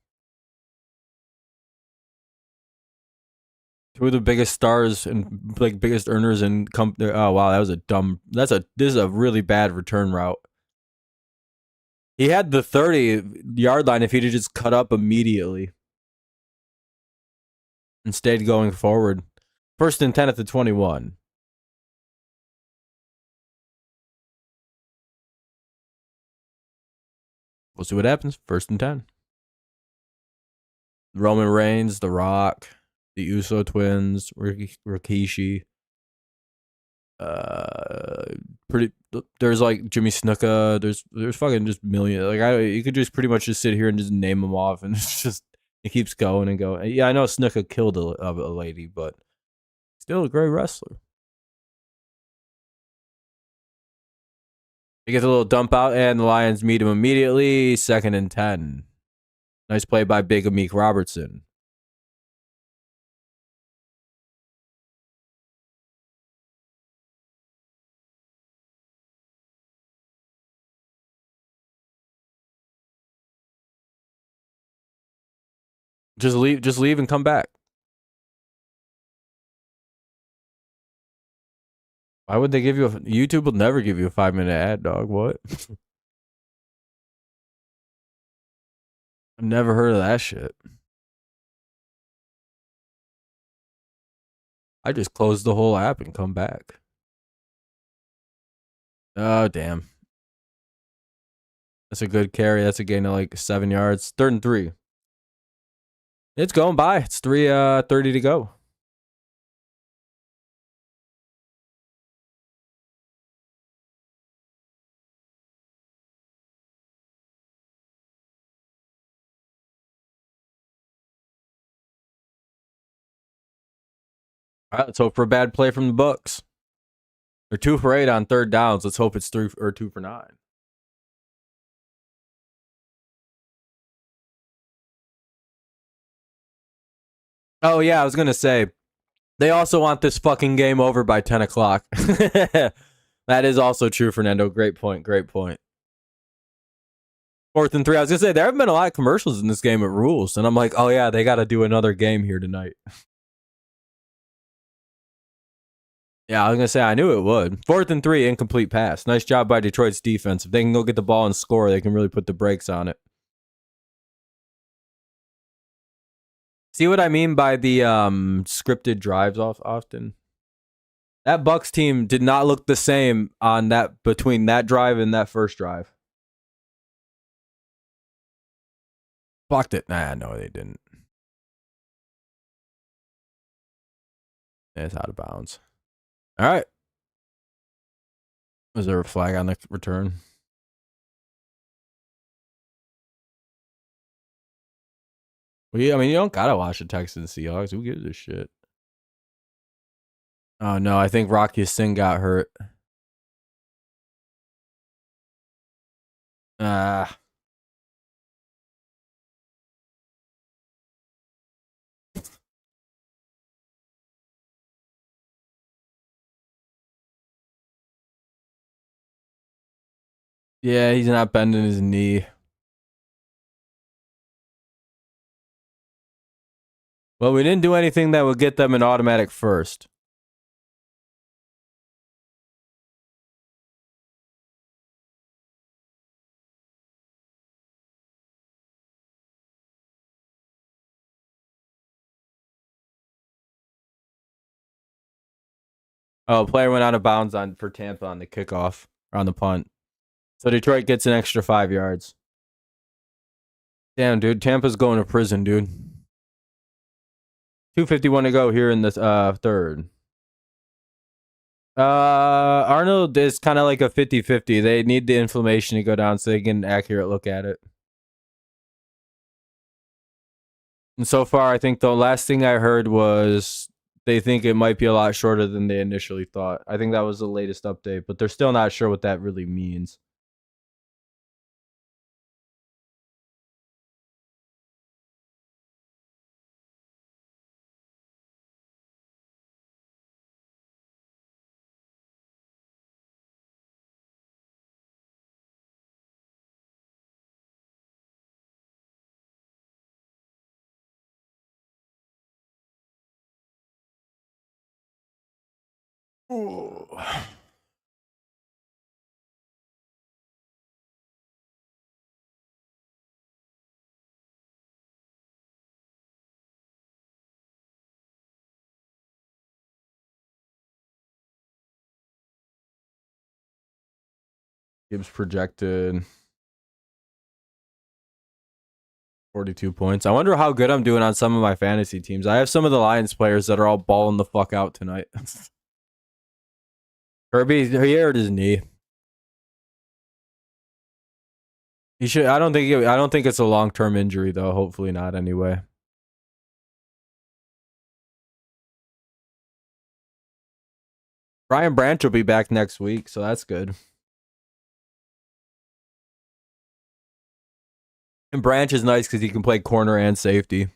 Two of the biggest stars and like biggest earners in oh wow, that was this is a really bad return route. He had the 30-yard line if he'd have just cut up immediately. Instead going forward. 1st and 10 at the 21. We'll see what happens. 1st and 10. Roman Reigns, The Rock, the Uso twins, Rikishi. There's like Jimmy Snuka. There's fucking just million. Like you could just pretty much just sit here and just name them off, and it's just it keeps going and going. Yeah, I know Snuka killed a lady, but still a great wrestler. He gets a little dump out, and the Lions meet him immediately. 2nd and 10. Nice play by Big Amik Robertson. Just leave and come back. Why would they give you YouTube will never give you a 5-minute ad, dog. What? I've never heard of that shit. I just closed the whole app and come back. Oh, damn. That's a good carry. That's a gain of like 7 yards. 3rd and 3. It's going by. It's 3:30 to go. All right, let's hope for a bad play from the Bucs. They're 2 for 8 on 3rd downs. Let's hope it's 2 for 9. Oh yeah, I was gonna say they also want this fucking game over by 10 o'clock. That is also true, Fernando. Great point. 4th and 3. I was gonna say there have been a lot of commercials in this game at rules, and I'm like, oh yeah, they got to do another game here tonight. Yeah, I was gonna say I knew it would. 4th and 3, incomplete pass. Nice job by Detroit's defense. If they can go get the ball and score, they can really put the brakes on it. See what I mean by the scripted drives often? That Bucs team did not look the same on that between that drive and that first drive. Blocked it. Nah, no, they didn't. It's out of bounds. All right. Was there a flag on the return? I mean, you don't gotta watch the Texans Seahawks. Who gives a shit? Oh no, I think Rocky Singh got hurt. Ah. Yeah, he's not bending his knee. Well, we didn't do anything that would get them an automatic first. Oh, player went out of bounds for Tampa on the kickoff or on the punt. So Detroit gets an extra 5 yards. Damn, dude. Tampa's going to prison, dude. 2:51 to go here in the third. Arnold is kind of like a 50-50. They need the inflammation to go down so they get an accurate look at it. And so far, I think the last thing I heard was they think it might be a lot shorter than they initially thought. I think that was the latest update, but they're still not sure what that really means. Oh. Gibbs projected 42 points. I wonder how good I'm doing on some of my fantasy teams. I have some of the Lions players that are all balling the fuck out tonight. Kirby, he hurt his knee. He should. I don't think it's a long-term injury though. Hopefully not. Anyway. Brian Branch will be back next week, so that's good. And Branch is nice because he can play corner and safety.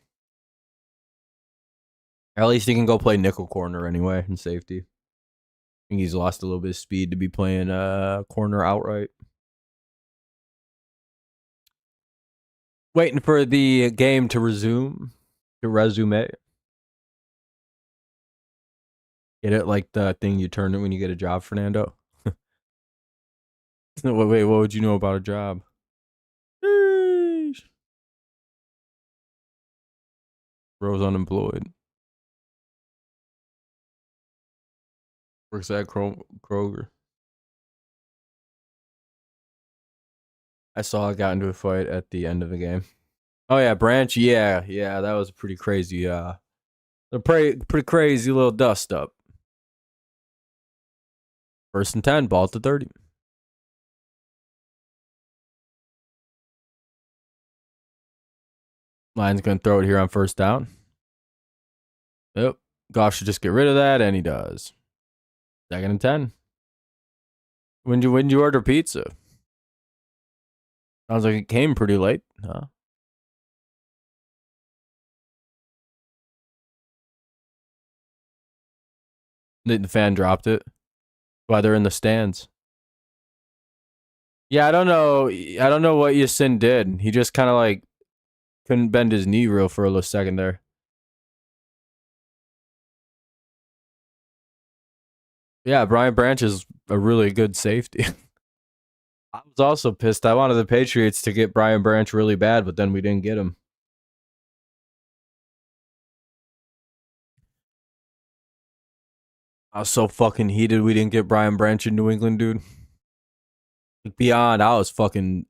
Or at least he can go play nickel corner anyway and safety. I think he's lost a little bit of speed to be playing corner outright. Waiting for the game to resume. Get it like the thing you turn it when you get a job, Fernando? Wait, what would you know about a job? Sheesh. Bro's unemployed. Works at Kroger. I saw I got into a fight at the end of the game. Oh yeah, Branch. Yeah, that was pretty crazy. A pretty crazy little dust up. 1st and 10, ball to 30. Lions gonna throw it here on 1st down. Yep. Goff should just get rid of that, and he does. 2nd and 10. When did you order pizza? Sounds like it came pretty late, huh? The fan dropped it while they're in the stands. Yeah, I don't know what Yasin did. He just kind of like couldn't bend his knee real for a little second there. Yeah, Brian Branch is a really good safety. I was also pissed. I wanted the Patriots to get Brian Branch really bad, but then we didn't get him. I was so fucking heated we didn't get Brian Branch in New England, dude. Beyond, I was fucking.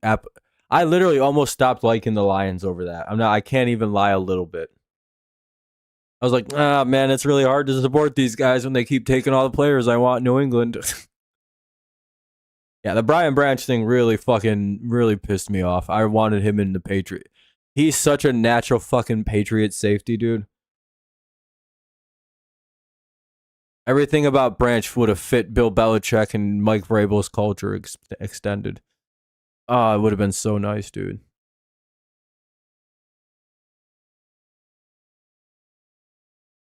I literally almost stopped liking the Lions over that. I can't even lie a little bit. I was like, ah, man, it's really hard to support these guys when they keep taking all the players I want in New England. Yeah, the Brian Branch thing really pissed me off. I wanted him in the Patriot. He's such a natural fucking Patriot safety, dude. Everything about Branch would have fit Bill Belichick and Mike Vrabel's culture extended. Oh, it would have been so nice, dude.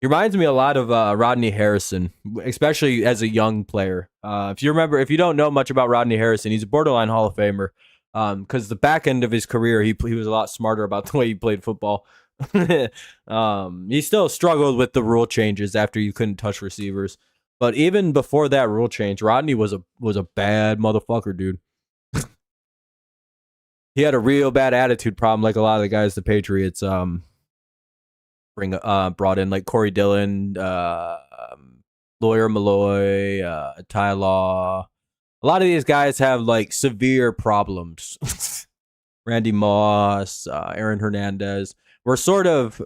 He reminds me a lot of Rodney Harrison, especially as a young player. If you don't know much about Rodney Harrison, he's a borderline Hall of Famer. Because the back end of his career, he was a lot smarter about the way he played football. He still struggled with the rule changes after you couldn't touch receivers. But even before that rule change, Rodney was a bad motherfucker, dude. He had a real bad attitude problem, like a lot of the guys the Patriots brought in, like Corey Dillon, Lawyer Malloy, Ty Law. A lot of these guys have like severe problems. Randy Moss, Aaron Hernandez. We're sort of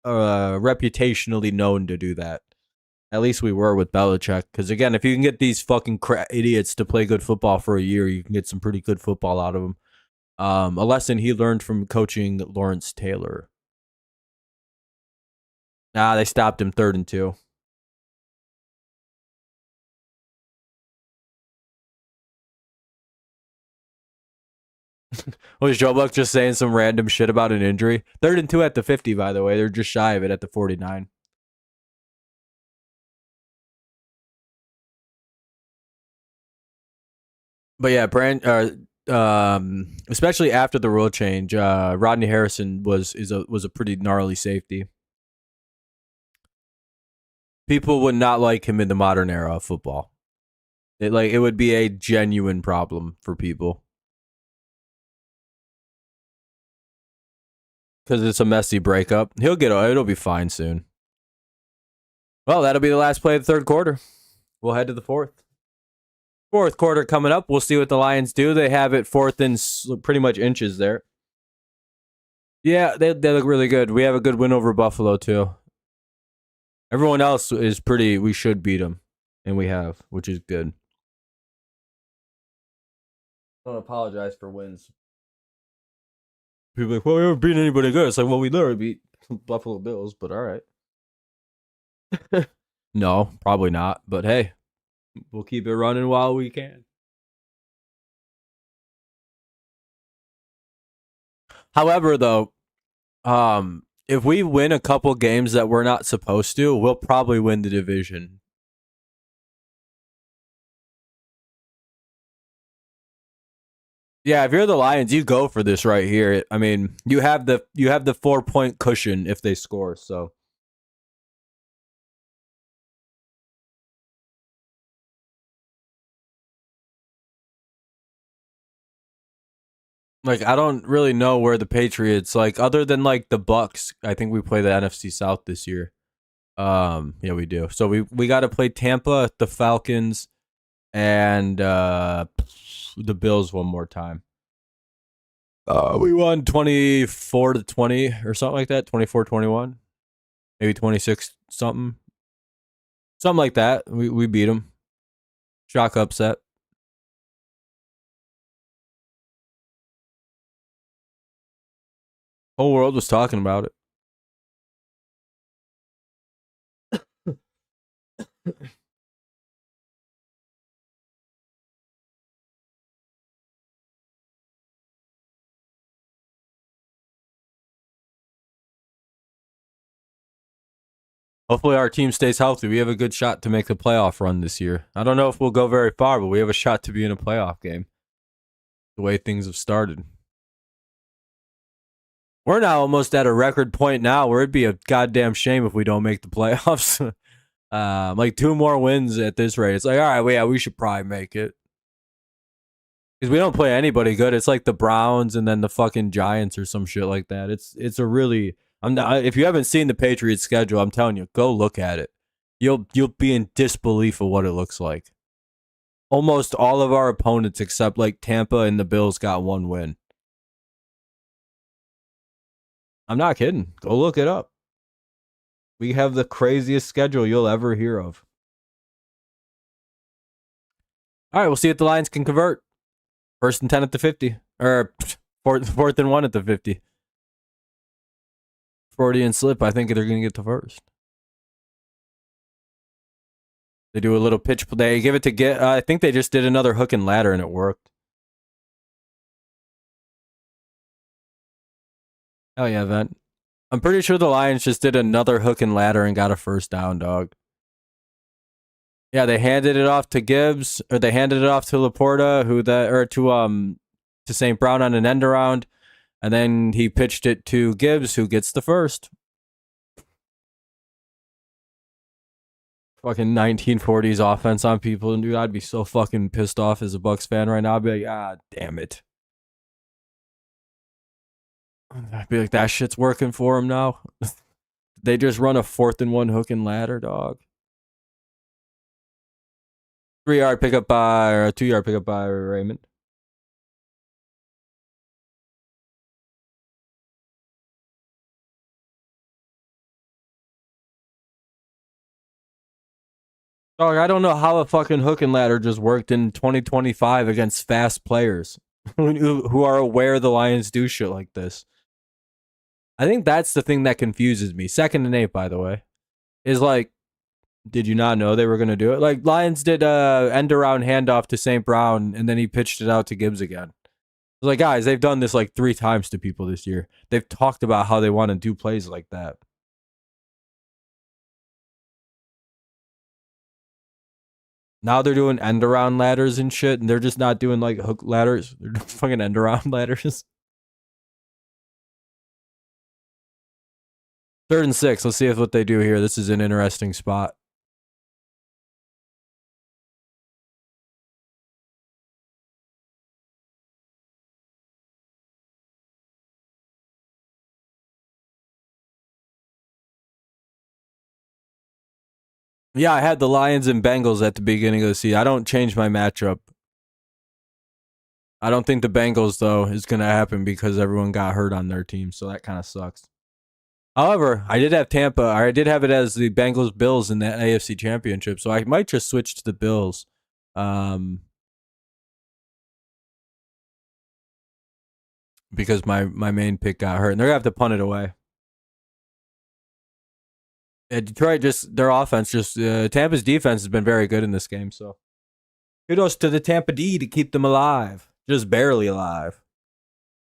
reputationally known to do that. At least we were with Belichick. Because again, if you can get these fucking idiots to play good football for a year, you can get some pretty good football out of them. A lesson he learned from coaching Lawrence Taylor. They stopped him 3rd and 2. Was Joe Buck just saying some random shit about an injury? 3rd and 2 at the 50, by the way. They're just shy of it at the 49. But yeah, especially after the rule change, Rodney Harrison was a pretty gnarly safety. People would not like him in the modern era of football. It would be a genuine problem for people. Because it's a messy breakup. It'll be fine soon. Well, that'll be the last play of the 3rd quarter. We'll head to the 4th. 4th quarter coming up. We'll see what the Lions do. They have it 4th and pretty much inches there. Yeah, they look really good. We have a good win over Buffalo, too. Everyone else is pretty. We should beat them. And we have, which is good. I don't apologize for wins. People are like, well, we haven't beaten anybody good. It's like, well, we literally beat Buffalo Bills, but all right. No, probably not. But hey, we'll keep it running while we can. However, though, if we win a couple games that we're not supposed to, we'll probably win the division. Yeah, if you're the Lions, you go for this right here. I mean, you have the 4-point cushion if they score. So like, I don't really know where the Patriots, like, other than like the Bucs. I think we play the NFC South this year. Yeah, we do. So we got to play Tampa, the Falcons, and the Bills one more time. We won 24-20 or something like that. 24-21, maybe 26 something like that. We beat them. Shock upset. Whole world was talking about it. Hopefully our team stays healthy. We have a good shot to make the playoff run this year. I don't know if we'll go very far, but we have a shot to be in a playoff game. The way things have started. We're now almost at a record point now where it'd be a goddamn shame if we don't make the playoffs. Like 2 more wins at this rate. It's like, all right, well, yeah, we should probably make it. Because we don't play anybody good. It's like the Browns and then the fucking Giants or some shit like that. It's a really... if you haven't seen the Patriots schedule, I'm telling you, go look at it. You'll be in disbelief of what it looks like. Almost all of our opponents, except like Tampa and the Bills, got one win. I'm not kidding. Go look it up. We have the craziest schedule you'll ever hear of. All right, we'll see if the Lions can convert. 1st and 10 at the 50. Or fourth and 1 at the 50. 40 and slip. I think they're going to get to first. They do a little pitch. They give it to get. I think they just did another hook and ladder and it worked. Oh yeah, Vent. I'm pretty sure the Lions just did another hook and ladder and got a first down, dog. Yeah, they handed it off to Gibbs, or they handed it off to Laporta, to St. Brown on an end around, and then he pitched it to Gibbs, who gets the first. Fucking 1940s offense on people, and dude, I'd be so fucking pissed off as a Bucs fan right now. I'd be like, ah, damn it. I'd be like, that shit's working for him now. They just run a 4th and 1 hook and ladder, dog. 3-yard pickup by, or a 2-yard pickup by Raymond. Dog, I don't know how a fucking hook and ladder just worked in 2025 against fast players who are aware the Lions do shit like this. I think that's the thing that confuses me. 2nd and 8, by the way, is like, did you not know they were going to do it? Like, Lions did a end around handoff to St. Brown, and then he pitched it out to Gibbs again. It's like, guys, they've done this like 3 times to people this year. They've talked about how they want to do plays like that. Now they're doing end around ladders and shit, and they're just not doing like hook ladders. They're doing fucking end around ladders. 3rd and 6. Let's see if what they do here. This is an interesting spot. Yeah, I had the Lions and Bengals at the beginning of the season. I don't change my matchup. I don't think the Bengals, though, is going to happen because everyone got hurt on their team, so that kind of sucks. However, I did have Tampa. I did have it as the Bengals Bills in that AFC Championship, so I might just switch to the Bills. Because my main pick got hurt, and they're going to have to punt it away. Detroit, just their offense, Tampa's defense has been very good in this game, so kudos to the Tampa D to keep them alive. Just barely alive.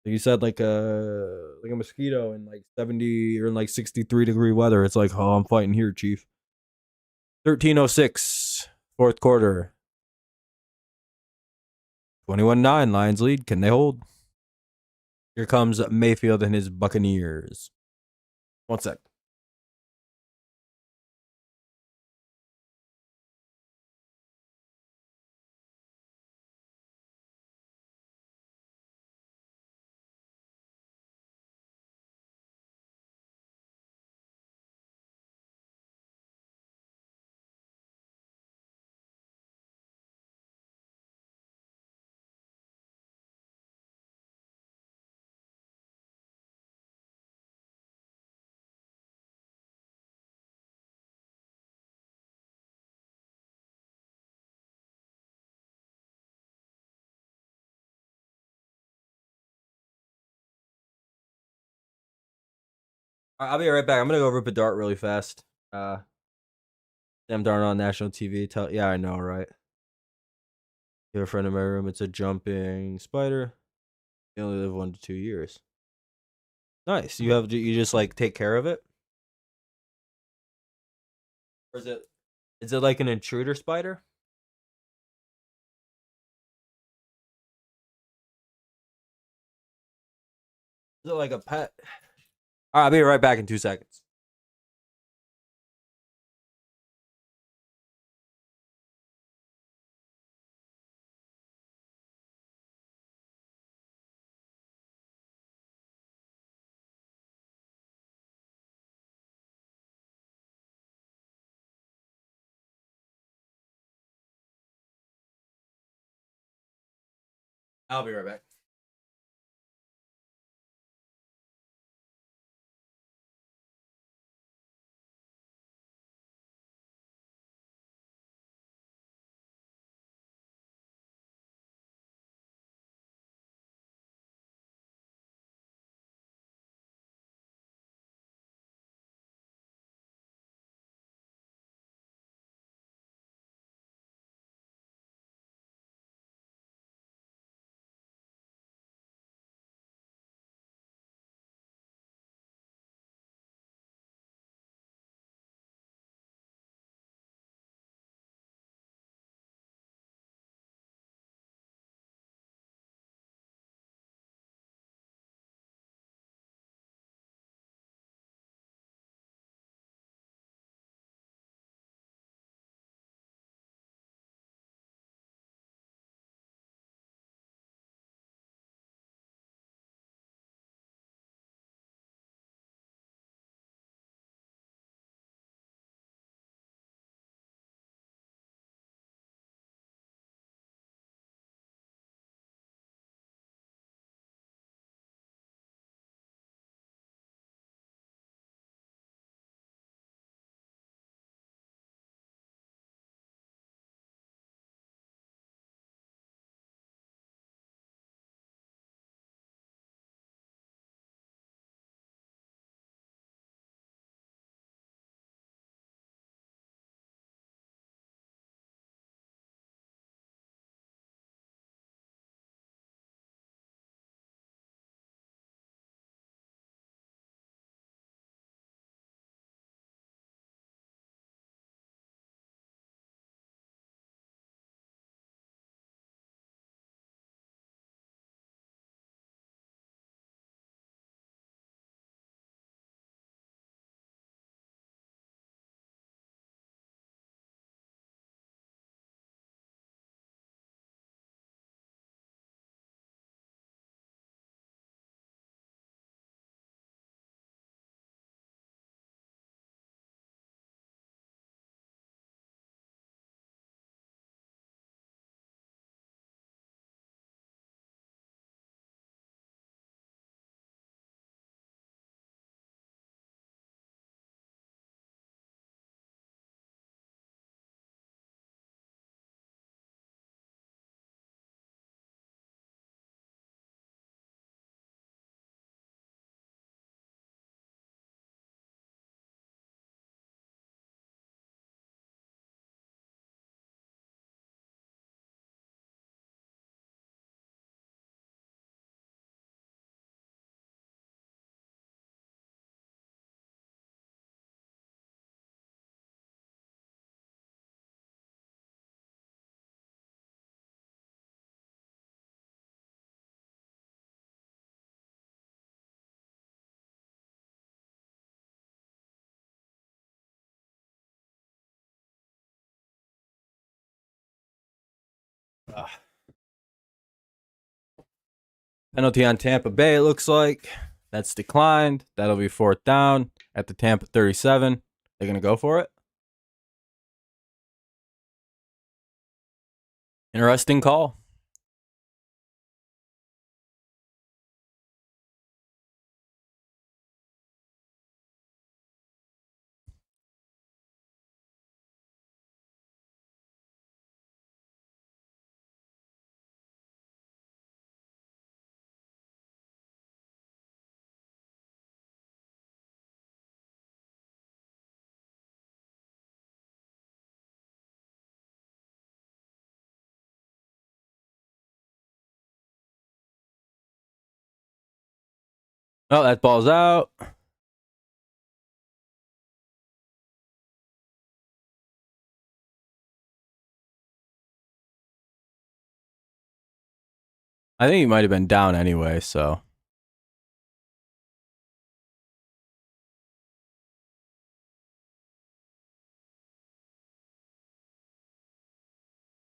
Like you said, like a mosquito in like 70 or in like 63-degree weather. It's like, oh, I'm fighting here, Chief. 13:06, 4th quarter. 21-9, Lions lead. Can they hold? Here comes Mayfield and his Buccaneers. 1 sec. I'll be right back. I'm gonna go rip a dart really fast. Sam Darnold on national TV. Yeah, I know, right? You have a friend in my room. It's a jumping spider. They only live 1 to 2 years. Nice. You just like take care of it, or is it like an intruder spider? Is it like a pet? All right, I'll be right back in 2 seconds. I'll be right back. Penalty on Tampa Bay, it looks like. That's declined. That'll be 4th down at the Tampa 37. They're going to go for it. Interesting call. Oh, that ball's out. I think he might have been down anyway, so.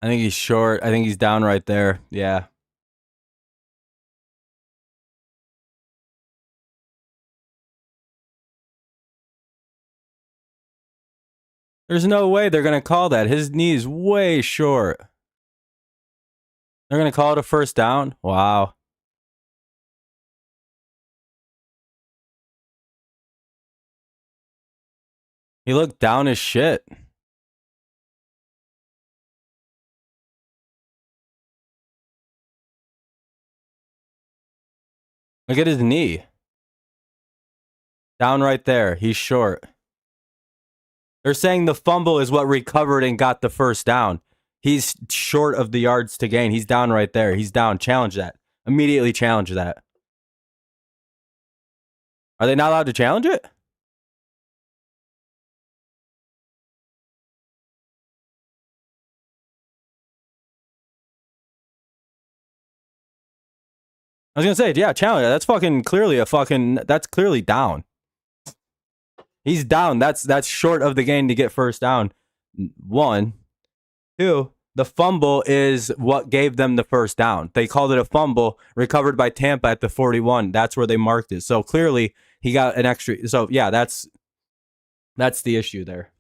I think he's short. I think he's down right there. Yeah. There's no way they're going to call that. His knee is way short. They're going to call it a first down? Wow. He looked down as shit. Look at his knee. Down right there. He's short. They're saying the fumble is what recovered and got the first down. He's short of the yards to gain. He's down right there. He's down. Challenge that. Immediately challenge that. Are they not allowed to challenge it? I was going to say, yeah, challenge it. That's fucking clearly that's clearly down. He's down. That's short of the gain to get first down. 1. 2. The fumble is what gave them the first down. They called it a fumble recovered by Tampa at the 41. That's where they marked it. So clearly he got an extra. So yeah, that's the issue there.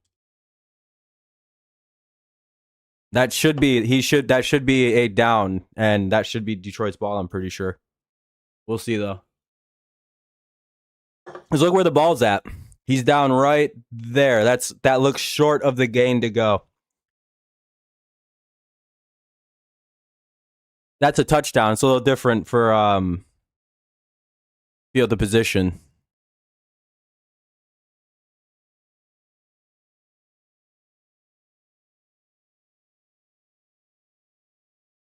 That should be a down, and that should be Detroit's ball, I'm pretty sure. We'll see though. Let's look where the ball's at. He's down right there. That looks short of the gain to go. That's a touchdown. It's a little different for field of position.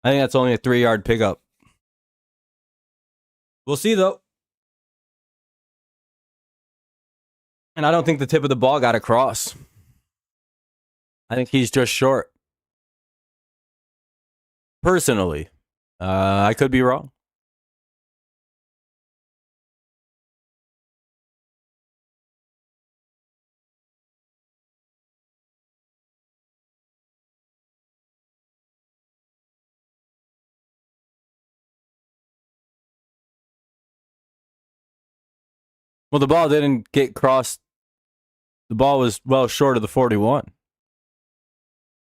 I think that's only a 3-yard pickup. We'll see though. And I don't think the tip of the ball got across. I think he's just short. Personally. I could be wrong. Well, the ball didn't get crossed. The ball was well short of the 41. It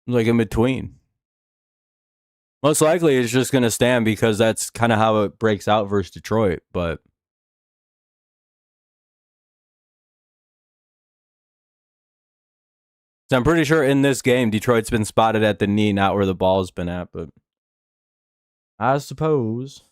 was like in between. Most likely it's just going to stand because that's kind of how it breaks out versus Detroit. But so I'm pretty sure in this game, Detroit's been spotted at the knee, not where the ball's been at. But I suppose.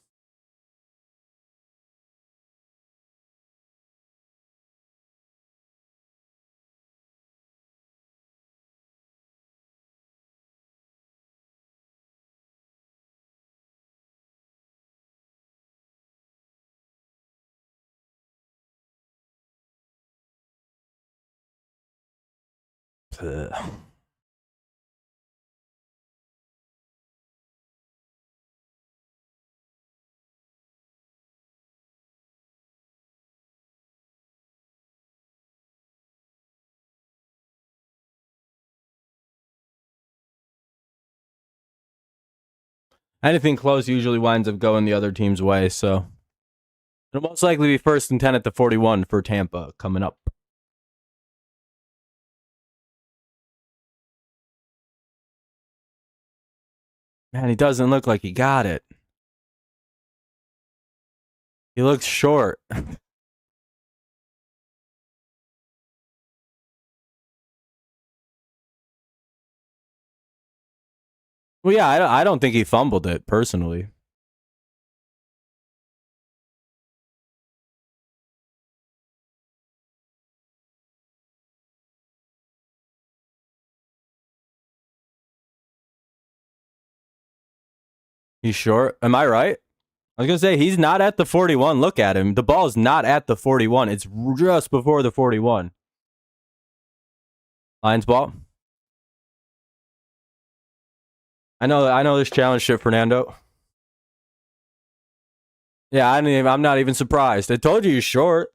Anything close usually winds up going the other team's way, so it'll most likely be 1st and 10 at the 41 for Tampa coming up. Man, he doesn't look like he got it. He looks short. Well, yeah, I don't think he fumbled it, personally. He's short. Am I right? I was going to say, he's not at the 41. Look at him. The ball's not at the 41. It's just before the 41. Lions ball. I know this challenge shit, Fernando. Yeah, I'm not even surprised. I told you he's short.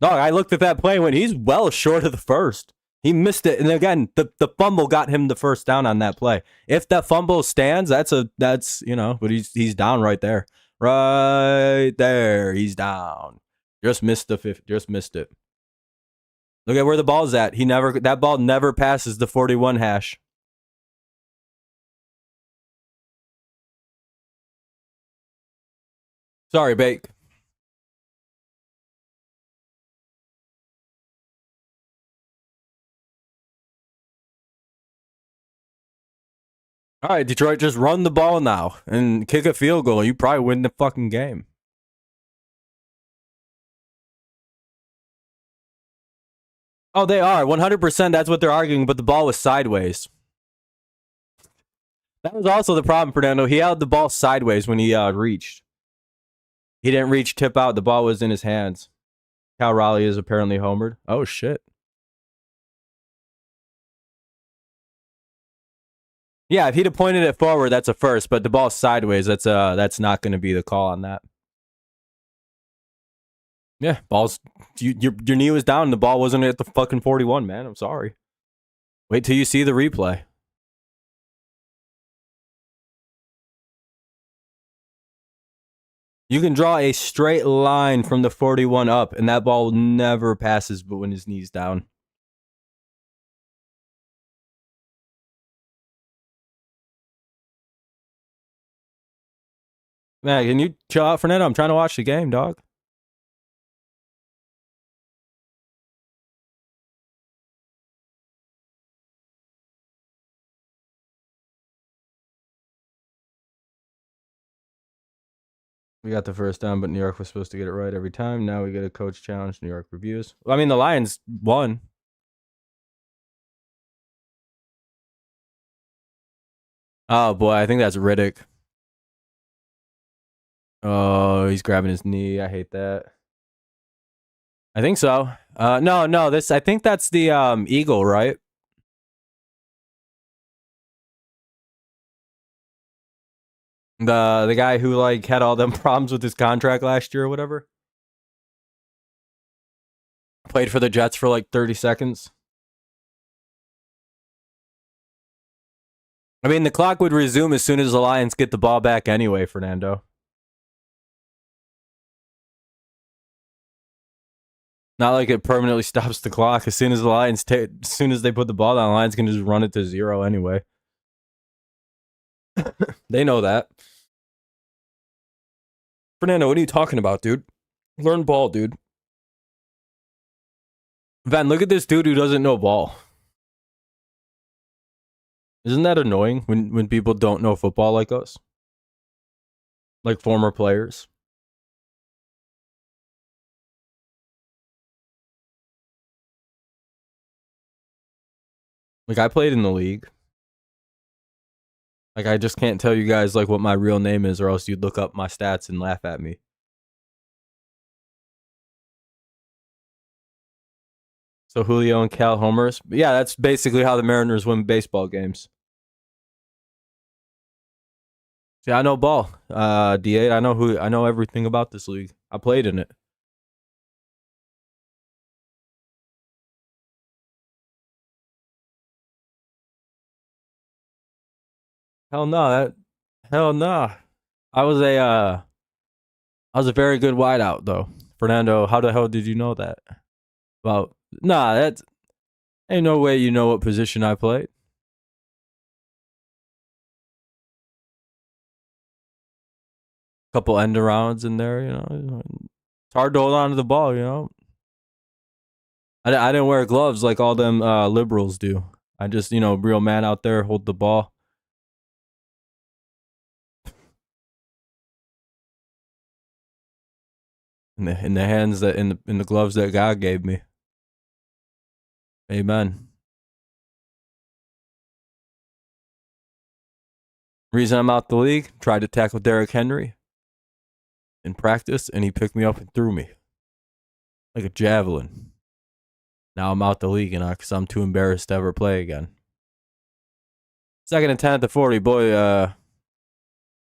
Dog, I looked at that play when he's well short of the first. He missed it. And again, the fumble got him the first down on that play. If that fumble stands, that's but he's down right there. Right there. He's down. Just missed it. Look at where the ball's at. That ball never passes the 41 hash. Sorry, Bake. All right, Detroit, just run the ball now and kick a field goal. You probably win the fucking game. Oh, they are 100%. That's what they're arguing, but the ball was sideways. That was also the problem, Fernando. He held the ball sideways when he reached. He didn't reach tip out. The ball was in his hands. Cal Raleigh is apparently homered. Oh, shit. Yeah, if he'd have pointed it forward, that's a first, but the ball's sideways. That's not going to be the call on that. Yeah, balls. Your knee was down. And the ball wasn't at the fucking 41, man. I'm sorry. Wait till you see the replay. You can draw a straight line from the 41 up, and that ball never passes but when his knee's down. Man, can you chill out, Fernando? I'm trying to watch the game, dog. We got the first down, but New York was supposed to get it right every time. Now we get a coach challenge. New York reviews. Well, I mean, the Lions won. Oh, boy. I think that's Riddick. Oh, he's grabbing his knee. I hate that. I think so. No. I think that's the Eagle, right? The guy who like had all them problems with his contract last year or whatever. Played for the Jets for like 30 seconds. I mean, the clock would resume as soon as the Lions get the ball back anyway, Fernando. Not like it permanently stops the clock. As soon as the Lions as soon as they put the ball down, the Lions can just run it to 0 anyway. They know that. Fernando, what are you talking about, dude? Learn ball, dude. Van, look at this dude who doesn't know ball. Isn't that annoying when people don't know football like us? Like former players. Like I played in the league. Like I just can't tell you guys like what my real name is, or else you'd look up my stats and laugh at me. So Julio and Cal homers. But yeah, that's basically how the Mariners win baseball games. See, I know ball. D8. I know everything about this league. I played in it. Hell no, hell no. I was a very good wideout though. Fernando, how the hell did you know that? Well, nah, that's ain't no way you know what position I played. Couple end arounds in there, you know. It's hard to hold on to the ball, you know. I didn't wear gloves like all them liberals do. I just, you know, real man out there, hold the ball. In the hands that in the gloves that God gave me. Amen. Reason I'm out the league, tried to tackle Derrick Henry in practice, and he picked me up and threw me like a javelin. Now I'm out the league, you know, because I'm too embarrassed to ever play again. 2nd and 10 at the 40. Boy,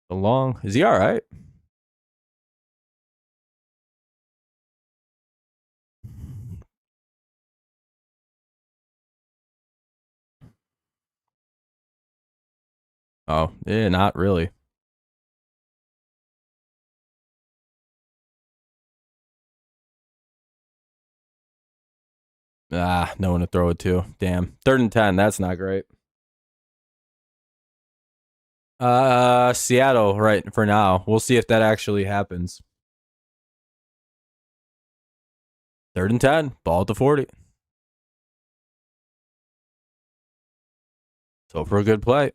long. Is he all right? Oh, yeah, not really. No one to throw it to. Damn. 3rd and 10. That's not great. Seattle, right, for now. We'll see if that actually happens. 3rd and 10, ball at the 40. So for a good play.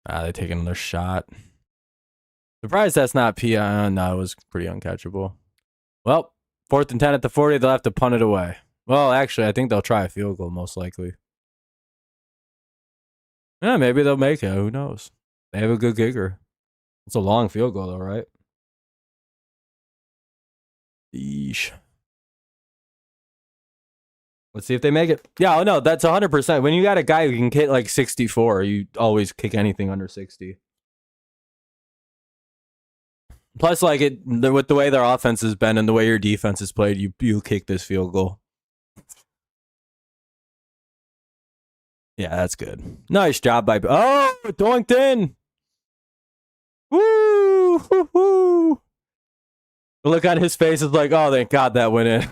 They take another shot. Surprised that's not PI. No, it was pretty uncatchable. Well, 4th and 10 at the 40. They'll have to punt it away. Well, actually, I think they'll try a field goal, most likely. Yeah, maybe they'll make it. Who knows? They have a good kicker. It's a long field goal, though, right? Yeesh. Let's see if they make it. Yeah, no, that's 100%. When you got a guy who can hit like 64, you always kick anything under 60. Plus, like with the way their offense has been and the way your defense has played, you kick this field goal. Yeah, that's good. Nice job by. Oh, doinked in. Woo! Woo! The look on his face is like, oh, thank God that went in.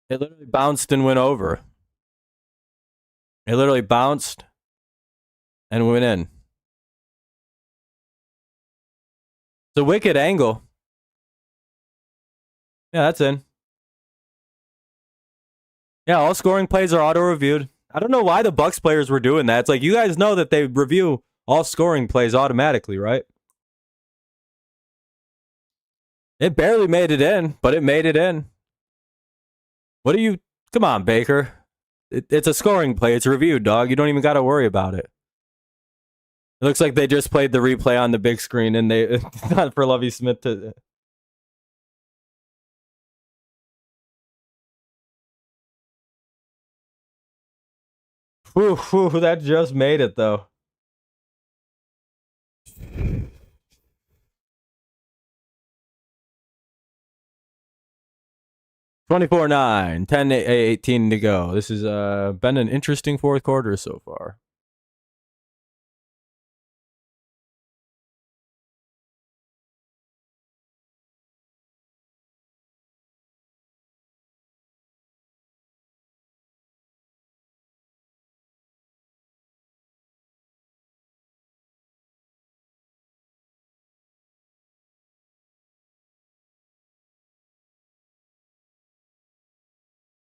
It literally bounced and went over. It literally bounced and went in. It's a wicked angle. Yeah, that's in. Yeah, all scoring plays are auto-reviewed. I don't know why the Bucs players were doing that. It's like, you guys know that they review all scoring plays automatically, right? It barely made it in, but it made it in. What do you... Come on, Baker. It's a scoring play. It's reviewed, dog. You don't even got to worry about it. It looks like they just played the replay on the big screen, and they... Not for Lovie Smith to... Whew, that just made it, though. $24-9, 10-18 to go. This has been an interesting fourth quarter so far.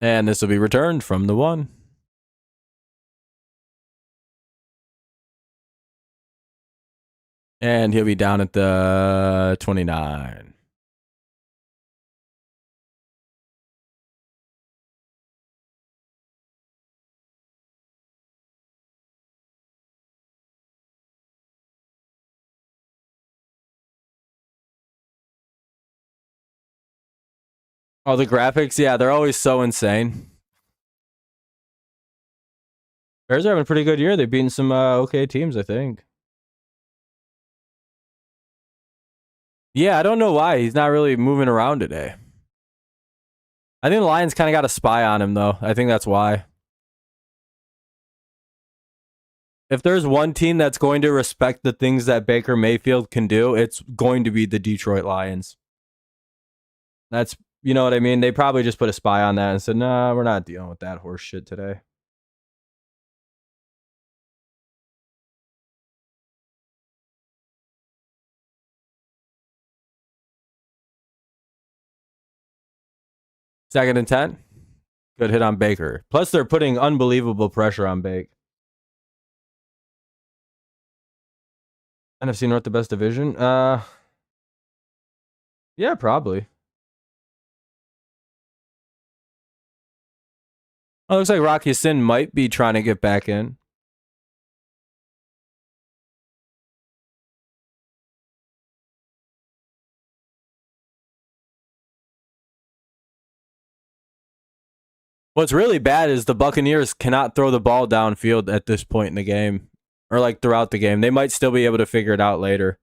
And this will be returned from the 1. And he'll be down at the 29. Oh, the graphics? Yeah, they're always so insane. Bears are having a pretty good year. They've beaten some okay teams, I think. Yeah, I don't know why. He's not really moving around today. I think the Lions kind of got a spy on him, though. I think that's why. If there's one team that's going to respect the things that Baker Mayfield can do, it's going to be the Detroit Lions. That's, you know what I mean? They probably just put a spy on that and said, nah, we're not dealing with that horse shit today. Second and 10. Good hit on Baker. Plus, they're putting unbelievable pressure on Bake. NFC North, the best division? Yeah, probably. Oh, looks like Rocky Sin might be trying to get back in. What's really bad is the Buccaneers cannot throw the ball downfield at this point in the game. or like throughout the game. They might still be able to figure it out later.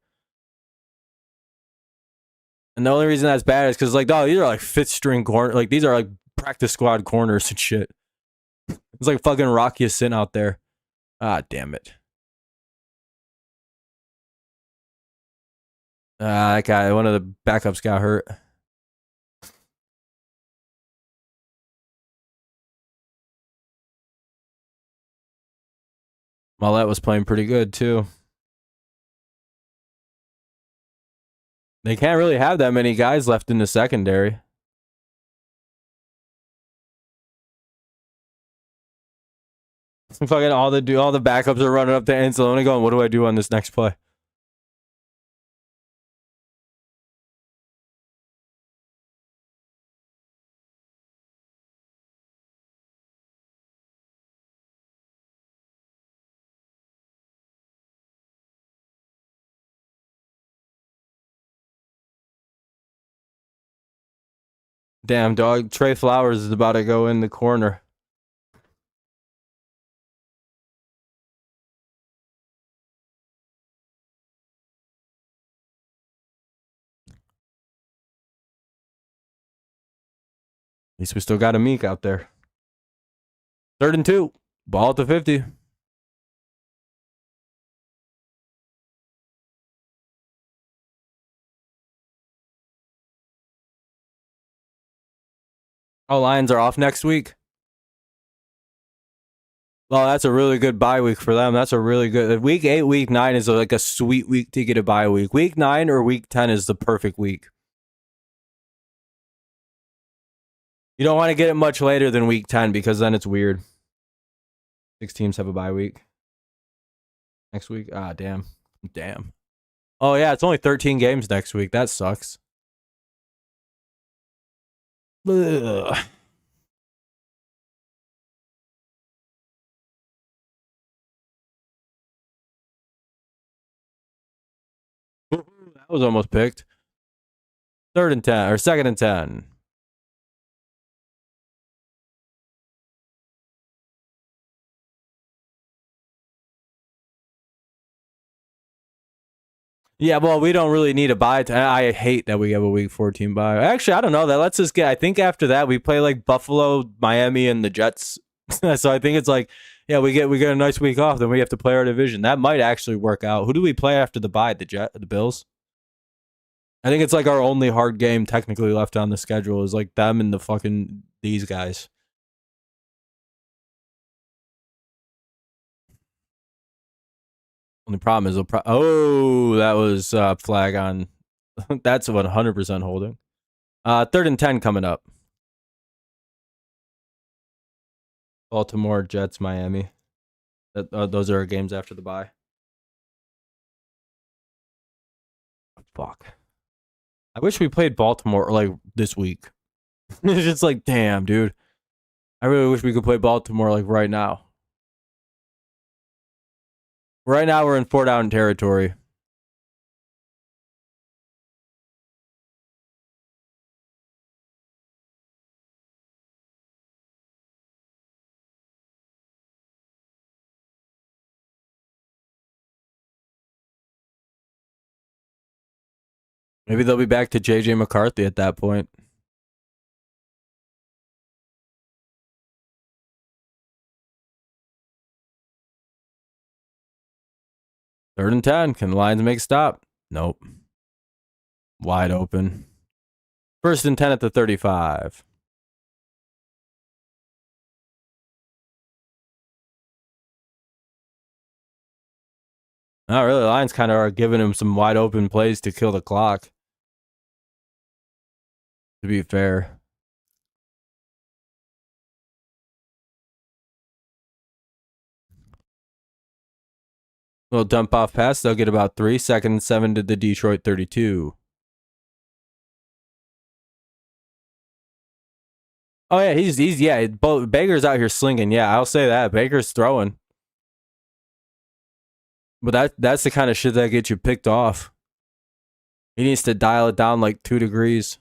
And the only reason that's bad is because, like, oh, these are like fifth string corner. Like, these are like practice squad corners and shit. It's like fucking Rocky sitting out there. Ah, damn it. That guy, one of the backups got hurt. Mollett was playing pretty good, too. They can't really have that many guys left in the secondary. Fucking all the backups are running up to Anzalone going, what do I do on this next play? Damn, dog. Trey Flowers is about to go in the corner. At least we still got a Meek out there. 3rd and 2. Ball at the 50. Oh, Lions are off next week. Well, that's a really good bye week for them. That's a really good... Week 8, Week 9 is like a sweet week to get a bye week. Week 9 or Week 10 is the perfect week. You don't want to get it much later than Week 10 because then it's weird. 6 teams have a bye week. Next week? Ah, damn. Damn. Oh, yeah, it's only 13 games next week. That sucks. Ugh. That was almost picked. 3rd and 10, or 2nd and 10. Yeah, well, we don't really need a bye. I hate that we have a Week 14 bye. Actually, I don't know. That lets us get... I think after that, we play like Buffalo, Miami, and the Jets. So I think it's like, yeah, we get a nice week off. Then we have to play our division. That might actually work out. Who do we play after the bye? The Bills? I think it's like our only hard game technically left on the schedule is like them and the fucking these guys. Only problem is, oh, that was flag on. That's 100% holding. 3rd and 10 coming up. Baltimore, Jets, Miami. Those are our games after the bye. Fuck. I wish we played Baltimore like this week. It's just like, damn, dude. I really wish we could play Baltimore like right now. Right now, we're in 4-down territory. Maybe they'll be back to J.J. McCarthy at that point. Third and 10. Can the Lions make a stop? Nope. Wide open. 1st and 10 at the 35. Not really. The Lions kind of are giving him some wide open plays to kill the clock. To be fair. Little dump off pass. They'll get about 3. 2nd and 7 to the Detroit 32. Oh yeah, he's yeah. Baker's out here slinging. Yeah, I'll say that. Baker's throwing. But that's the kind of shit that gets you picked off. He needs to dial it down like 2 degrees.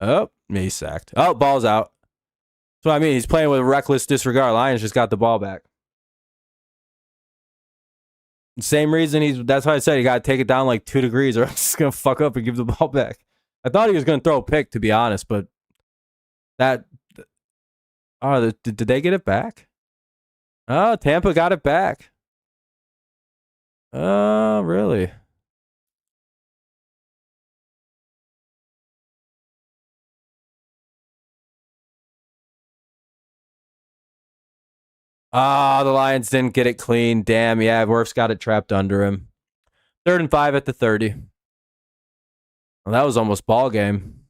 Oh, he's sacked. Oh, ball's out. That's what I mean. He's playing with reckless disregard. Lions just got the ball back. Same reason that's why I said you got to take it down like 2 degrees or else it's going to fuck up and give the ball back. I thought he was going to throw a pick, to be honest, but that. Oh, did they get it back? Oh, Tampa got it back. Oh, really? Ah, the Lions didn't get it clean. Damn, yeah, Wirfs got it trapped under him. 3rd and 5 at the 30. Well, that was almost ball game.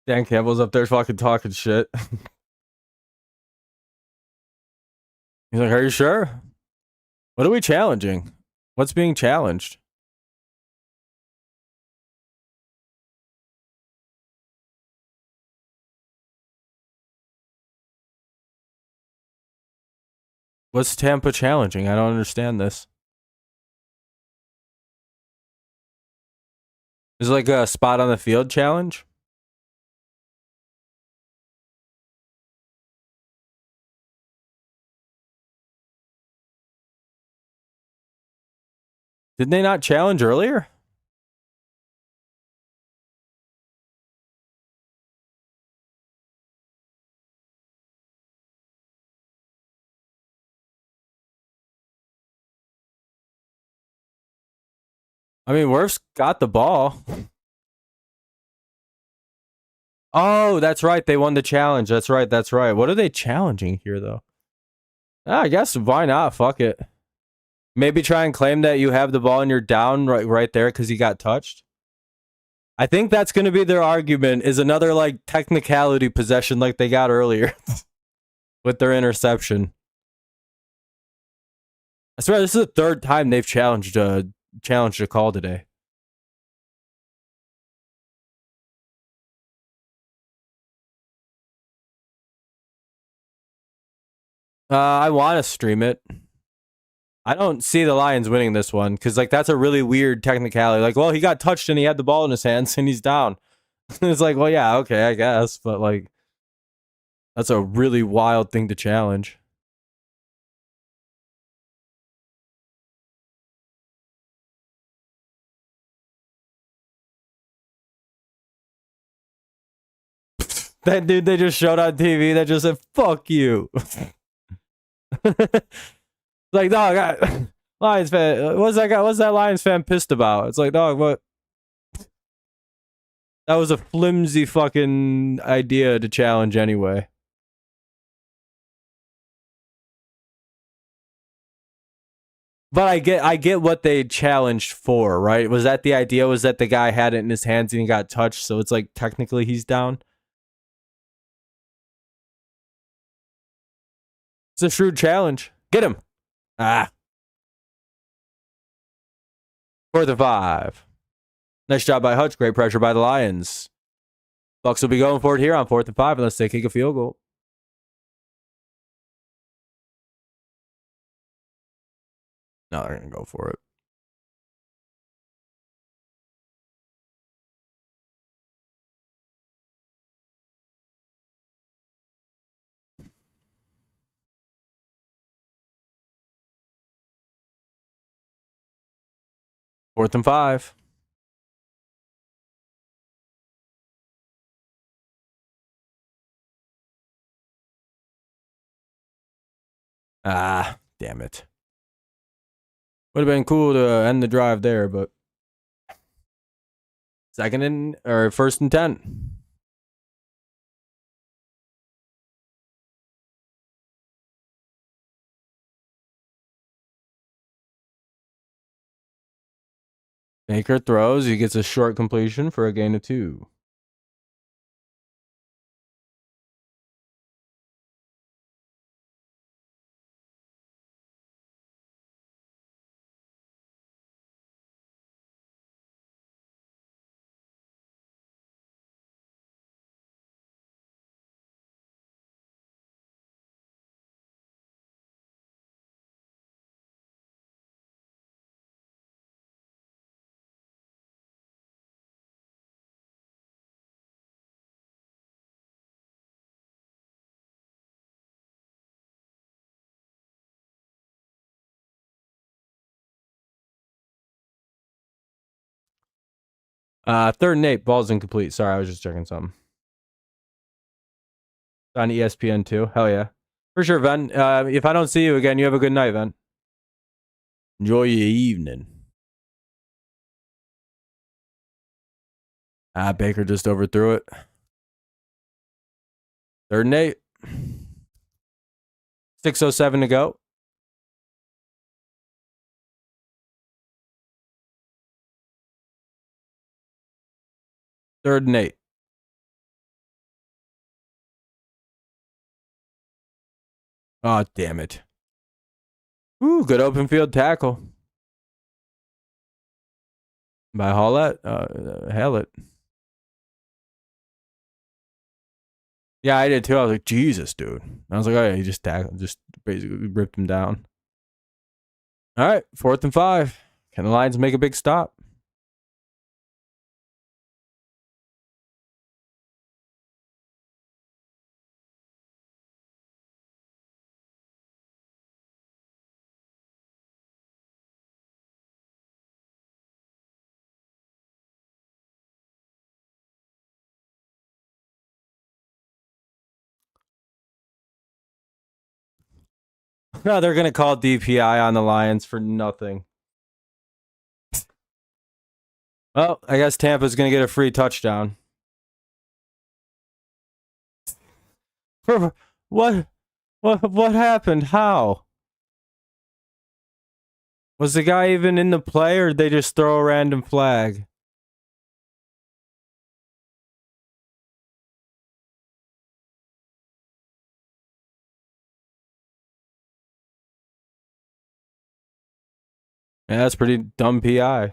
Dan Campbell's up there fucking talking shit. He's like, are you sure? What are we challenging? What's being challenged? What's Tampa challenging? I don't understand this. Is it like a spot on the field challenge? Did they not challenge earlier? I mean, Wirfs got the ball. Oh, that's right. They won the challenge. That's right. That's right. What are they challenging here, though? I guess why not? Fuck it. Maybe try and claim that you have the ball and you're down right there because you got touched. I think that's going to be their argument, is another like technicality possession like they got earlier with their interception. I swear this is the 3rd time they've challenged a call today. I want to stream it. I don't see the Lions winning this one because like that's a really weird technicality. Like, well, he got touched and he had the ball in his hands and he's down. It's like, well, yeah, okay, I guess, but like that's a really wild thing to challenge. That dude they just showed on TV that just said, fuck you. Like, dog, Lions fan, what's that Lions fan pissed about? It's like, dog, what? That was a flimsy fucking idea to challenge anyway. But I get what they challenged for, right? Was that the idea? Was that the guy had it in his hands and he got touched, so it's like technically he's down? It's a shrewd challenge. Get him. Ah. 4th and 5. Nice job by Hutch. Great pressure by the Lions. Bucs will be going for it here on 4th and 5 unless they kick a field goal. No, they're going to go for it. Fourth and 5. Ah, damn it. Would have been cool to end the drive there, but 1st and 10. Baker throws. He gets a short completion for a gain of 2. Third and 8. Ball's incomplete. Sorry, I was just checking something. It's on ESPN too. Hell yeah. For sure, Ven. If I don't see you again, you have a good night, Ven. Enjoy your evening. Baker just overthrew it. Third and 8. 6:07 to go. Third and 8. Oh, damn it. Ooh, good open field tackle. By Hallett. Hallett. Yeah, I did too. I was like, Jesus, dude. I was like, oh yeah, he just basically ripped him down. All right, 4th and 5. Can the Lions make a big stop? No, they're going to call DPI on the Lions for nothing. Well, I guess Tampa's going to get a free touchdown. What happened? How? Was the guy even in the play, or did they just throw a random flag? Yeah, that's pretty dumb PI.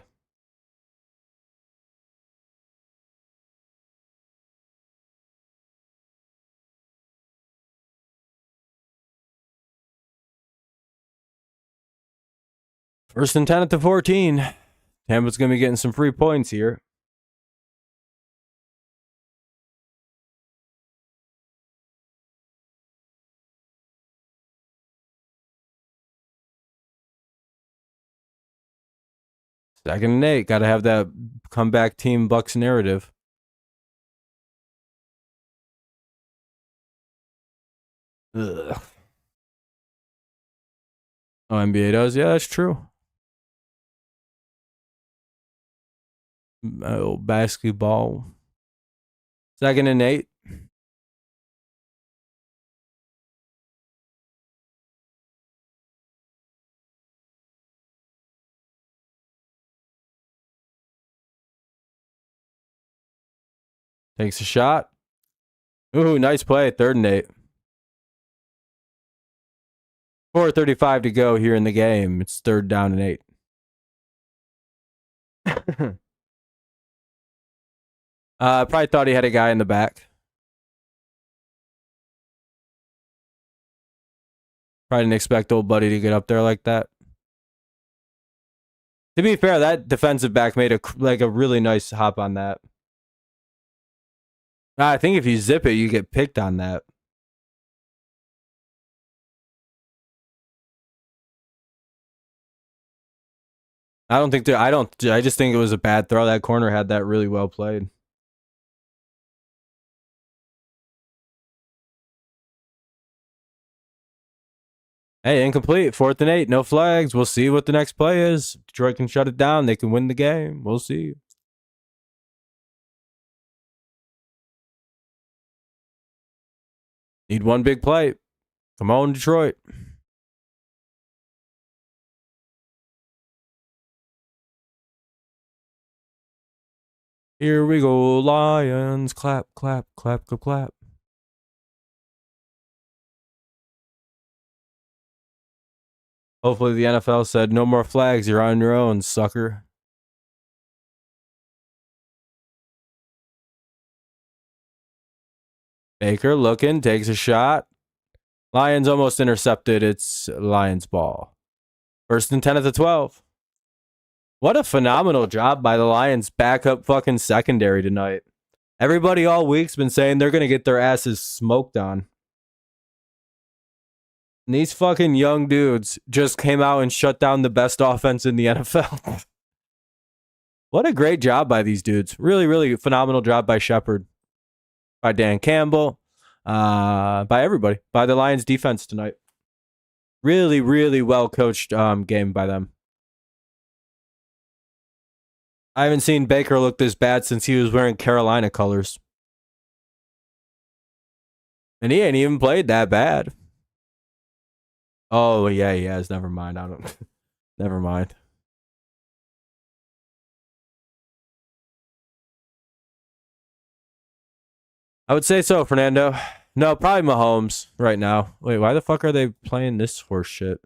First and 10 at the 14. Tampa's going to be getting some free points here. Second and 8. Got to have that comeback team Bucs narrative. Ugh. Oh, NBA does? Yeah, that's true. Oh, basketball. Second and 8. Takes a shot. Ooh, nice play. Third and 8. 4:35 to go here in the game. It's 3rd down and 8. Probably thought he had a guy in the back. Probably didn't expect old buddy to get up there like that. To be fair, that defensive back made a really nice hop on that. I think if you zip it, you get picked on that. I just think it was a bad throw. That corner had that really well played. Hey, incomplete. 4th and 8. No flags. We'll see what the next play is. Detroit can shut it down. They can win the game. We'll see. Need one big play. Come on, Detroit. Here we go, Lions. Clap, clap, clap, clap, clap. Hopefully the NFL said, no more flags. You're on your own, sucker. Baker looking, takes a shot. Lions almost intercepted. It's Lions ball. 1st and 10 at the 12. What a phenomenal job by the Lions backup fucking secondary tonight. Everybody all week's been saying they're going to get their asses smoked on. And these fucking young dudes just came out and shut down the best offense in the NFL. What a great job by these dudes. Really, really phenomenal job by Shepard, by Dan Campbell, by everybody, by the Lions defense tonight. Really, really well coached game by them. I haven't seen Baker look this bad since he was wearing Carolina colors. And he ain't even played that bad. Oh, yeah, he has. Never mind. I don't. Never mind. I would say so, Fernando. No, probably Mahomes right now. Wait, why the fuck are they playing this horse shit?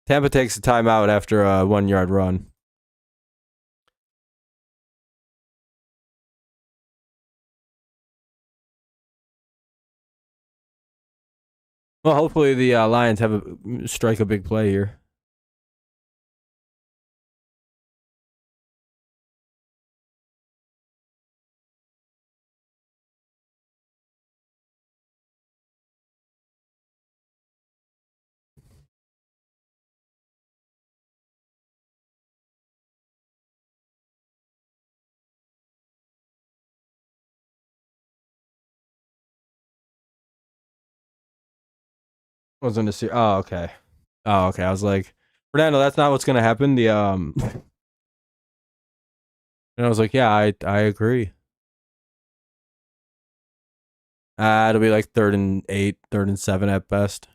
Tampa takes a timeout after a 1 yard run. Well, hopefully the Lions have strike a big play here. Wasn't a oh, okay. Oh, okay. I was like, Fernando, that's not what's gonna happen. The and I was like, yeah, I agree. It'll be like 3rd and 8, 3rd and 7 at best.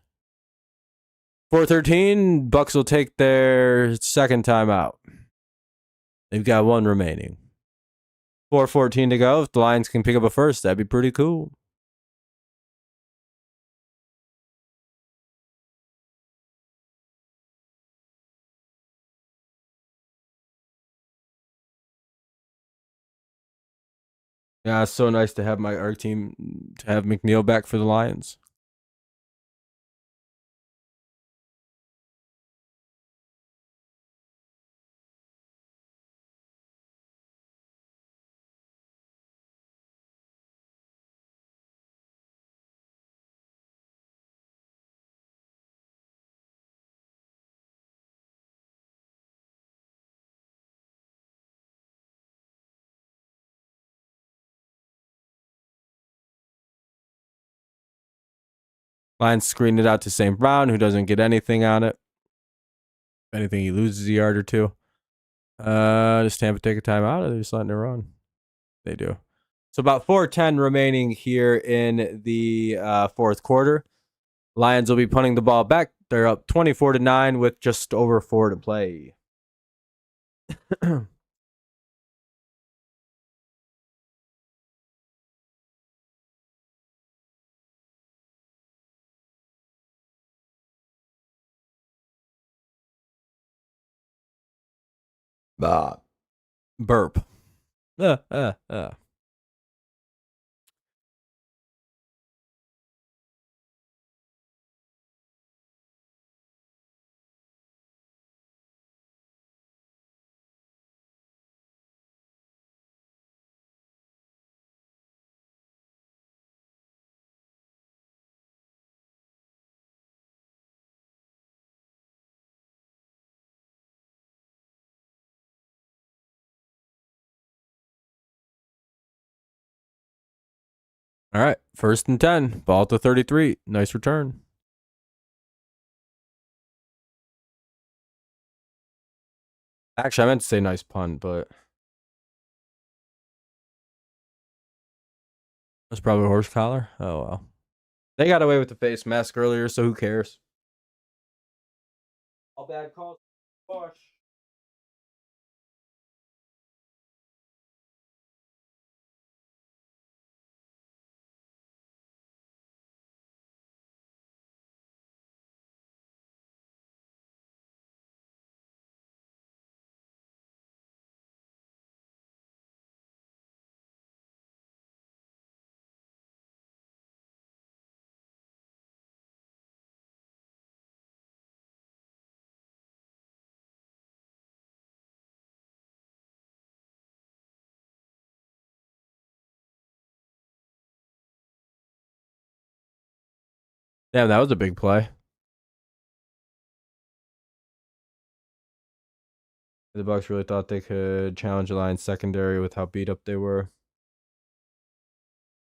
4-13, Bucs will take their second timeout. They've got one remaining. 4:14 to go. If the Lions can pick up a first, that'd be pretty cool. Yeah, it's so nice to have my ARC team, to have McNeil back for the Lions. Lions screen it out to St. Brown, who doesn't get anything on it. If anything, he loses a yard or two. Does Tampa take a timeout, or are they just letting it run? They do. So about 4:10 remaining here in the fourth quarter. Lions will be punting the ball back. They're up 24-9 with just over 4 to play. Burp. All right, 1st and 10. Ball to 33. Nice return. Actually, I meant to say nice punt, but that's probably a horse collar. Oh, well. They got away with the face mask earlier, so who cares? All bad calls. Bush. Damn, that was a big play. The Bucs really thought they could challenge the Lions secondary with how beat up they were.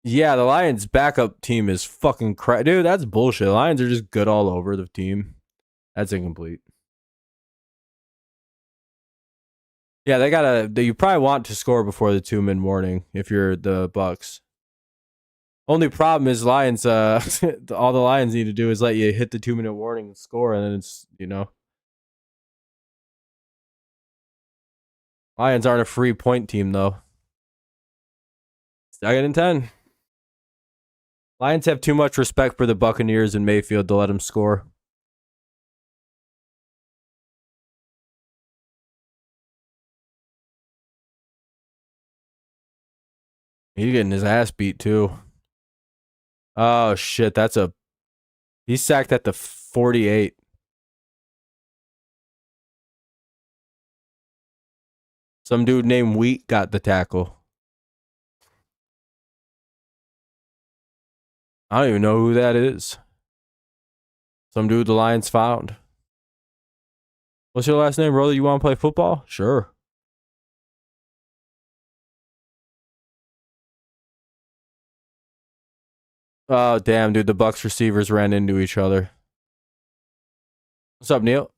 Yeah, the Lions backup team is fucking crap. Dude, that's bullshit. The Lions are just good all over the team. That's incomplete. Yeah, you probably want to score before the 2 mid-morning if you're the Bucs. Only problem is Lions, all the Lions need to do is let you hit the 2-minute warning and score, and then it's, Lions aren't a free point team, though. Second and 10. Lions have too much respect for the Buccaneers and Mayfield to let them score. He's getting his ass beat, too. Oh, shit, he's sacked at the 48. Some dude named Wheat got the tackle. I don't even know who that is. Some dude the Lions found. What's your last name, brother? You want to play football? Sure. Oh, damn, dude. The Bucs receivers ran into each other. What's up, Neil?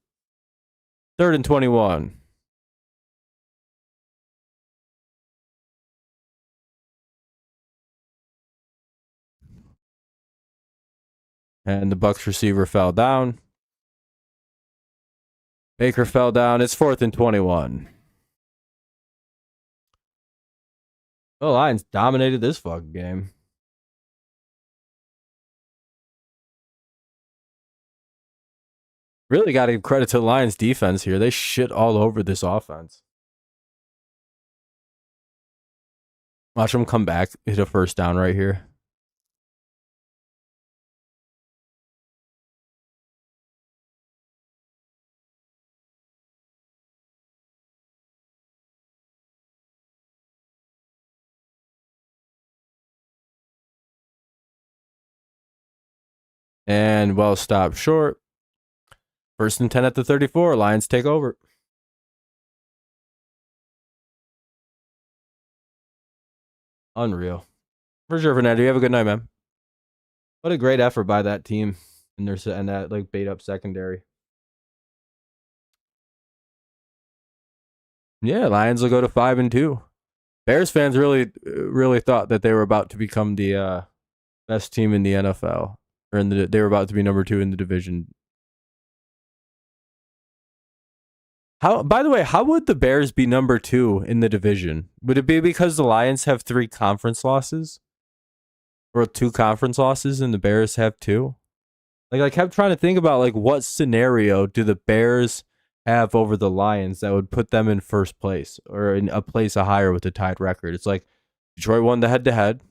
3rd and 21. And the Bucs receiver fell down. Baker fell down. It's 4th and 21. The Lions dominated this fucking game. Really got to give credit to the Lions defense here. They shit all over this offense. Watch them come back, hit a first down right here. And well stopped short. 1st and 10 at the 34. Lions take over. Unreal. For sure, Fernando. You have a good night, man. What a great effort by that team and that like bait up secondary. Yeah, Lions will go to 5 and 2. Bears fans really thought that they were about to become the best team in the NFL, or they were about to be number 2 in the division. By the way, how would the Bears be number 2 in the division? Would it be because the Lions have 3 conference losses? Or 2 conference losses and the Bears have 2? Like, I kept trying to think about, like, what scenario do the Bears have over the Lions that would put them in first place or in a place higher with a tied record? It's like Detroit won the head-to-head.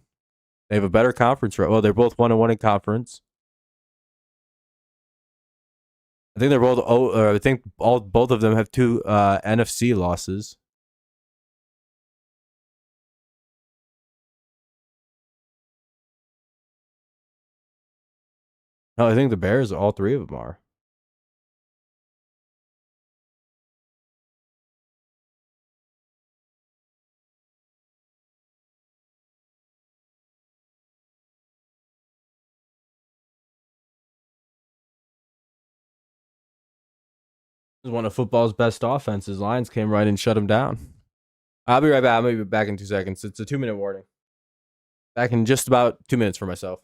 They have a better conference record. Well, they're both 1-1 in conference. I think they're both. I think both of them have 2 NFC losses. No, I think the Bears, all 3 of them are. This is one of football's best offenses. Lions came right and shut them down. I'll be right back. I'm going to be back in 2 seconds. It's a 2-minute warning. Back in just about 2 minutes for myself.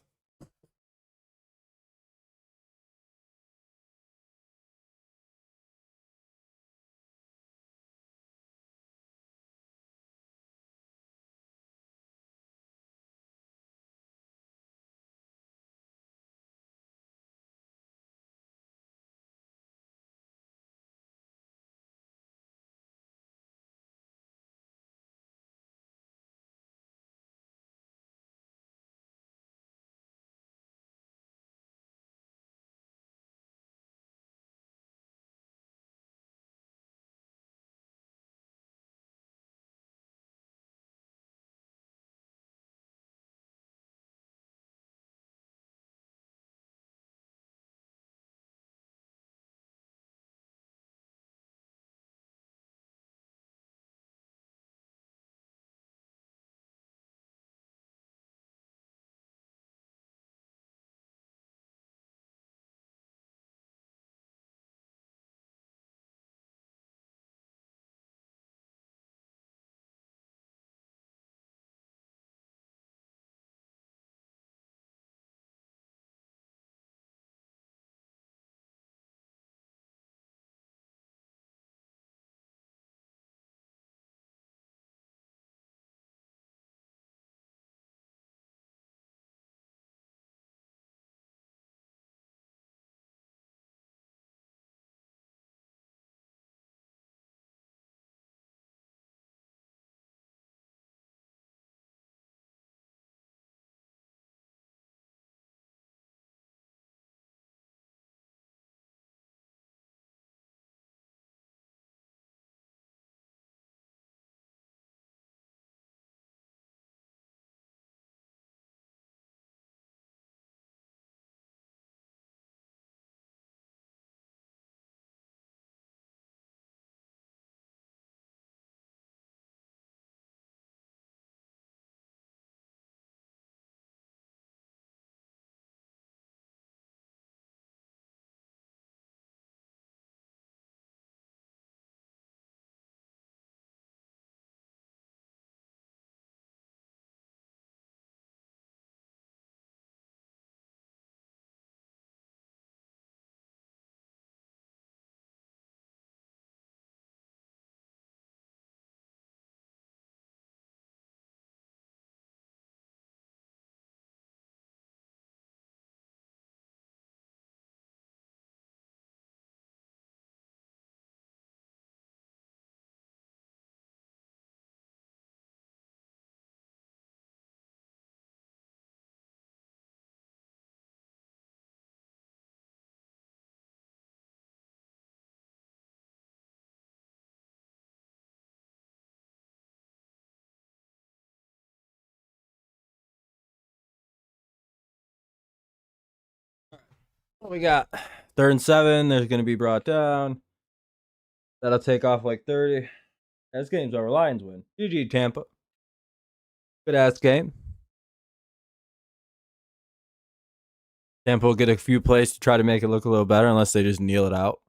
What we got? 3rd and 7. There's going to be brought down. That'll take off like 30. This game's over. Lions win. GG, Tampa. Good ass game. Tampa will get a few plays to try to make it look a little better unless they just kneel it out.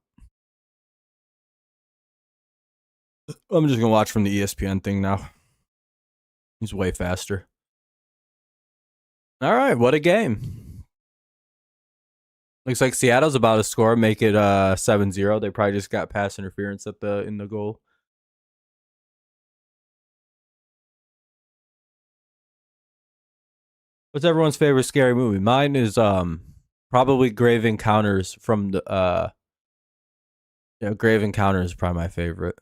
I'm just going to watch from the ESPN thing now. He's way faster. All right, what a game. Looks like Seattle's about to score, make it 7-0. They probably just got pass interference at in the goal. What's everyone's favorite scary movie? Mine is probably Grave Encounters from the Grave Encounters is probably my favorite.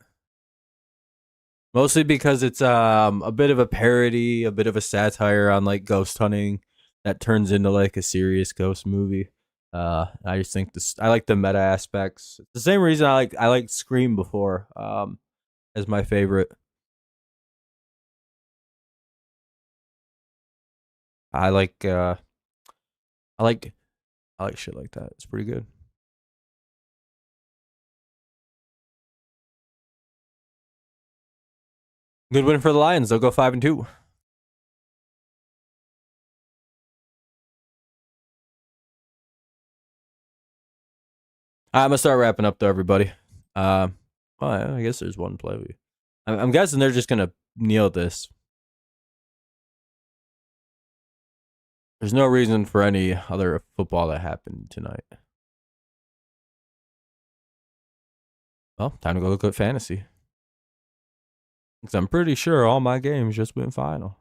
Mostly because it's a bit of a parody, a bit of a satire on like ghost hunting that turns into like a serious ghost movie. I just think I like the meta aspects. It's the same reason I like Scream before as my favorite. I like shit like that. It's pretty good. Good win for the Lions. They'll go 5-2. I'm gonna start wrapping up though, everybody. Well, I guess there's one play. I'm guessing they're just gonna kneel this. There's no reason for any other football that happened tonight. Well, time to go look at fantasy. Because I'm pretty sure all my games just went final.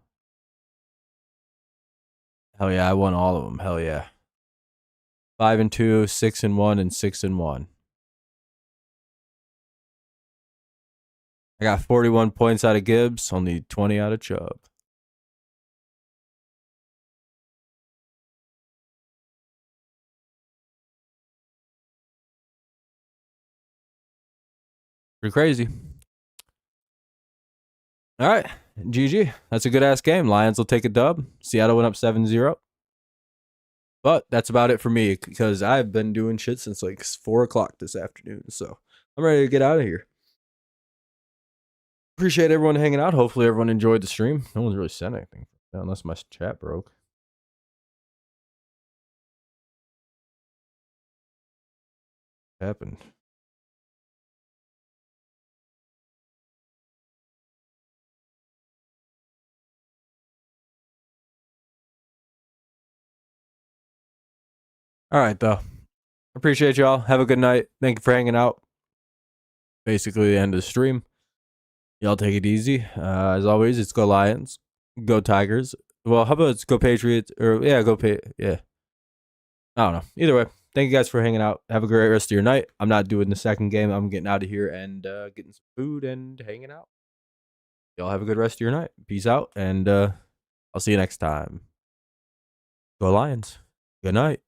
Hell yeah, I won all of them. Hell yeah. 5-2, 6-1, and 6-1. I got 41 points out of Gibbs, only 20 out of Chubb. Pretty crazy. All right, GG. That's a good ass game. Lions will take a dub. Seattle went up 7-0. But that's about it for me because I've been doing shit since like 4 o'clock this afternoon. So I'm ready to get out of here. Appreciate everyone hanging out. Hopefully everyone enjoyed the stream. No one's really said anything unless my chat broke. What happened? All right, though. Appreciate y'all. Have a good night. Thank you for hanging out. Basically the end of the stream. Y'all take it easy. As always, it's go Lions. Go Tigers. Well, how about it's go Patriots? Or yeah, yeah. I don't know. Either way, thank you guys for hanging out. Have a great rest of your night. I'm not doing the second game. I'm getting out of here and getting some food and hanging out. Y'all have a good rest of your night. Peace out, and I'll see you next time. Go Lions. Good night.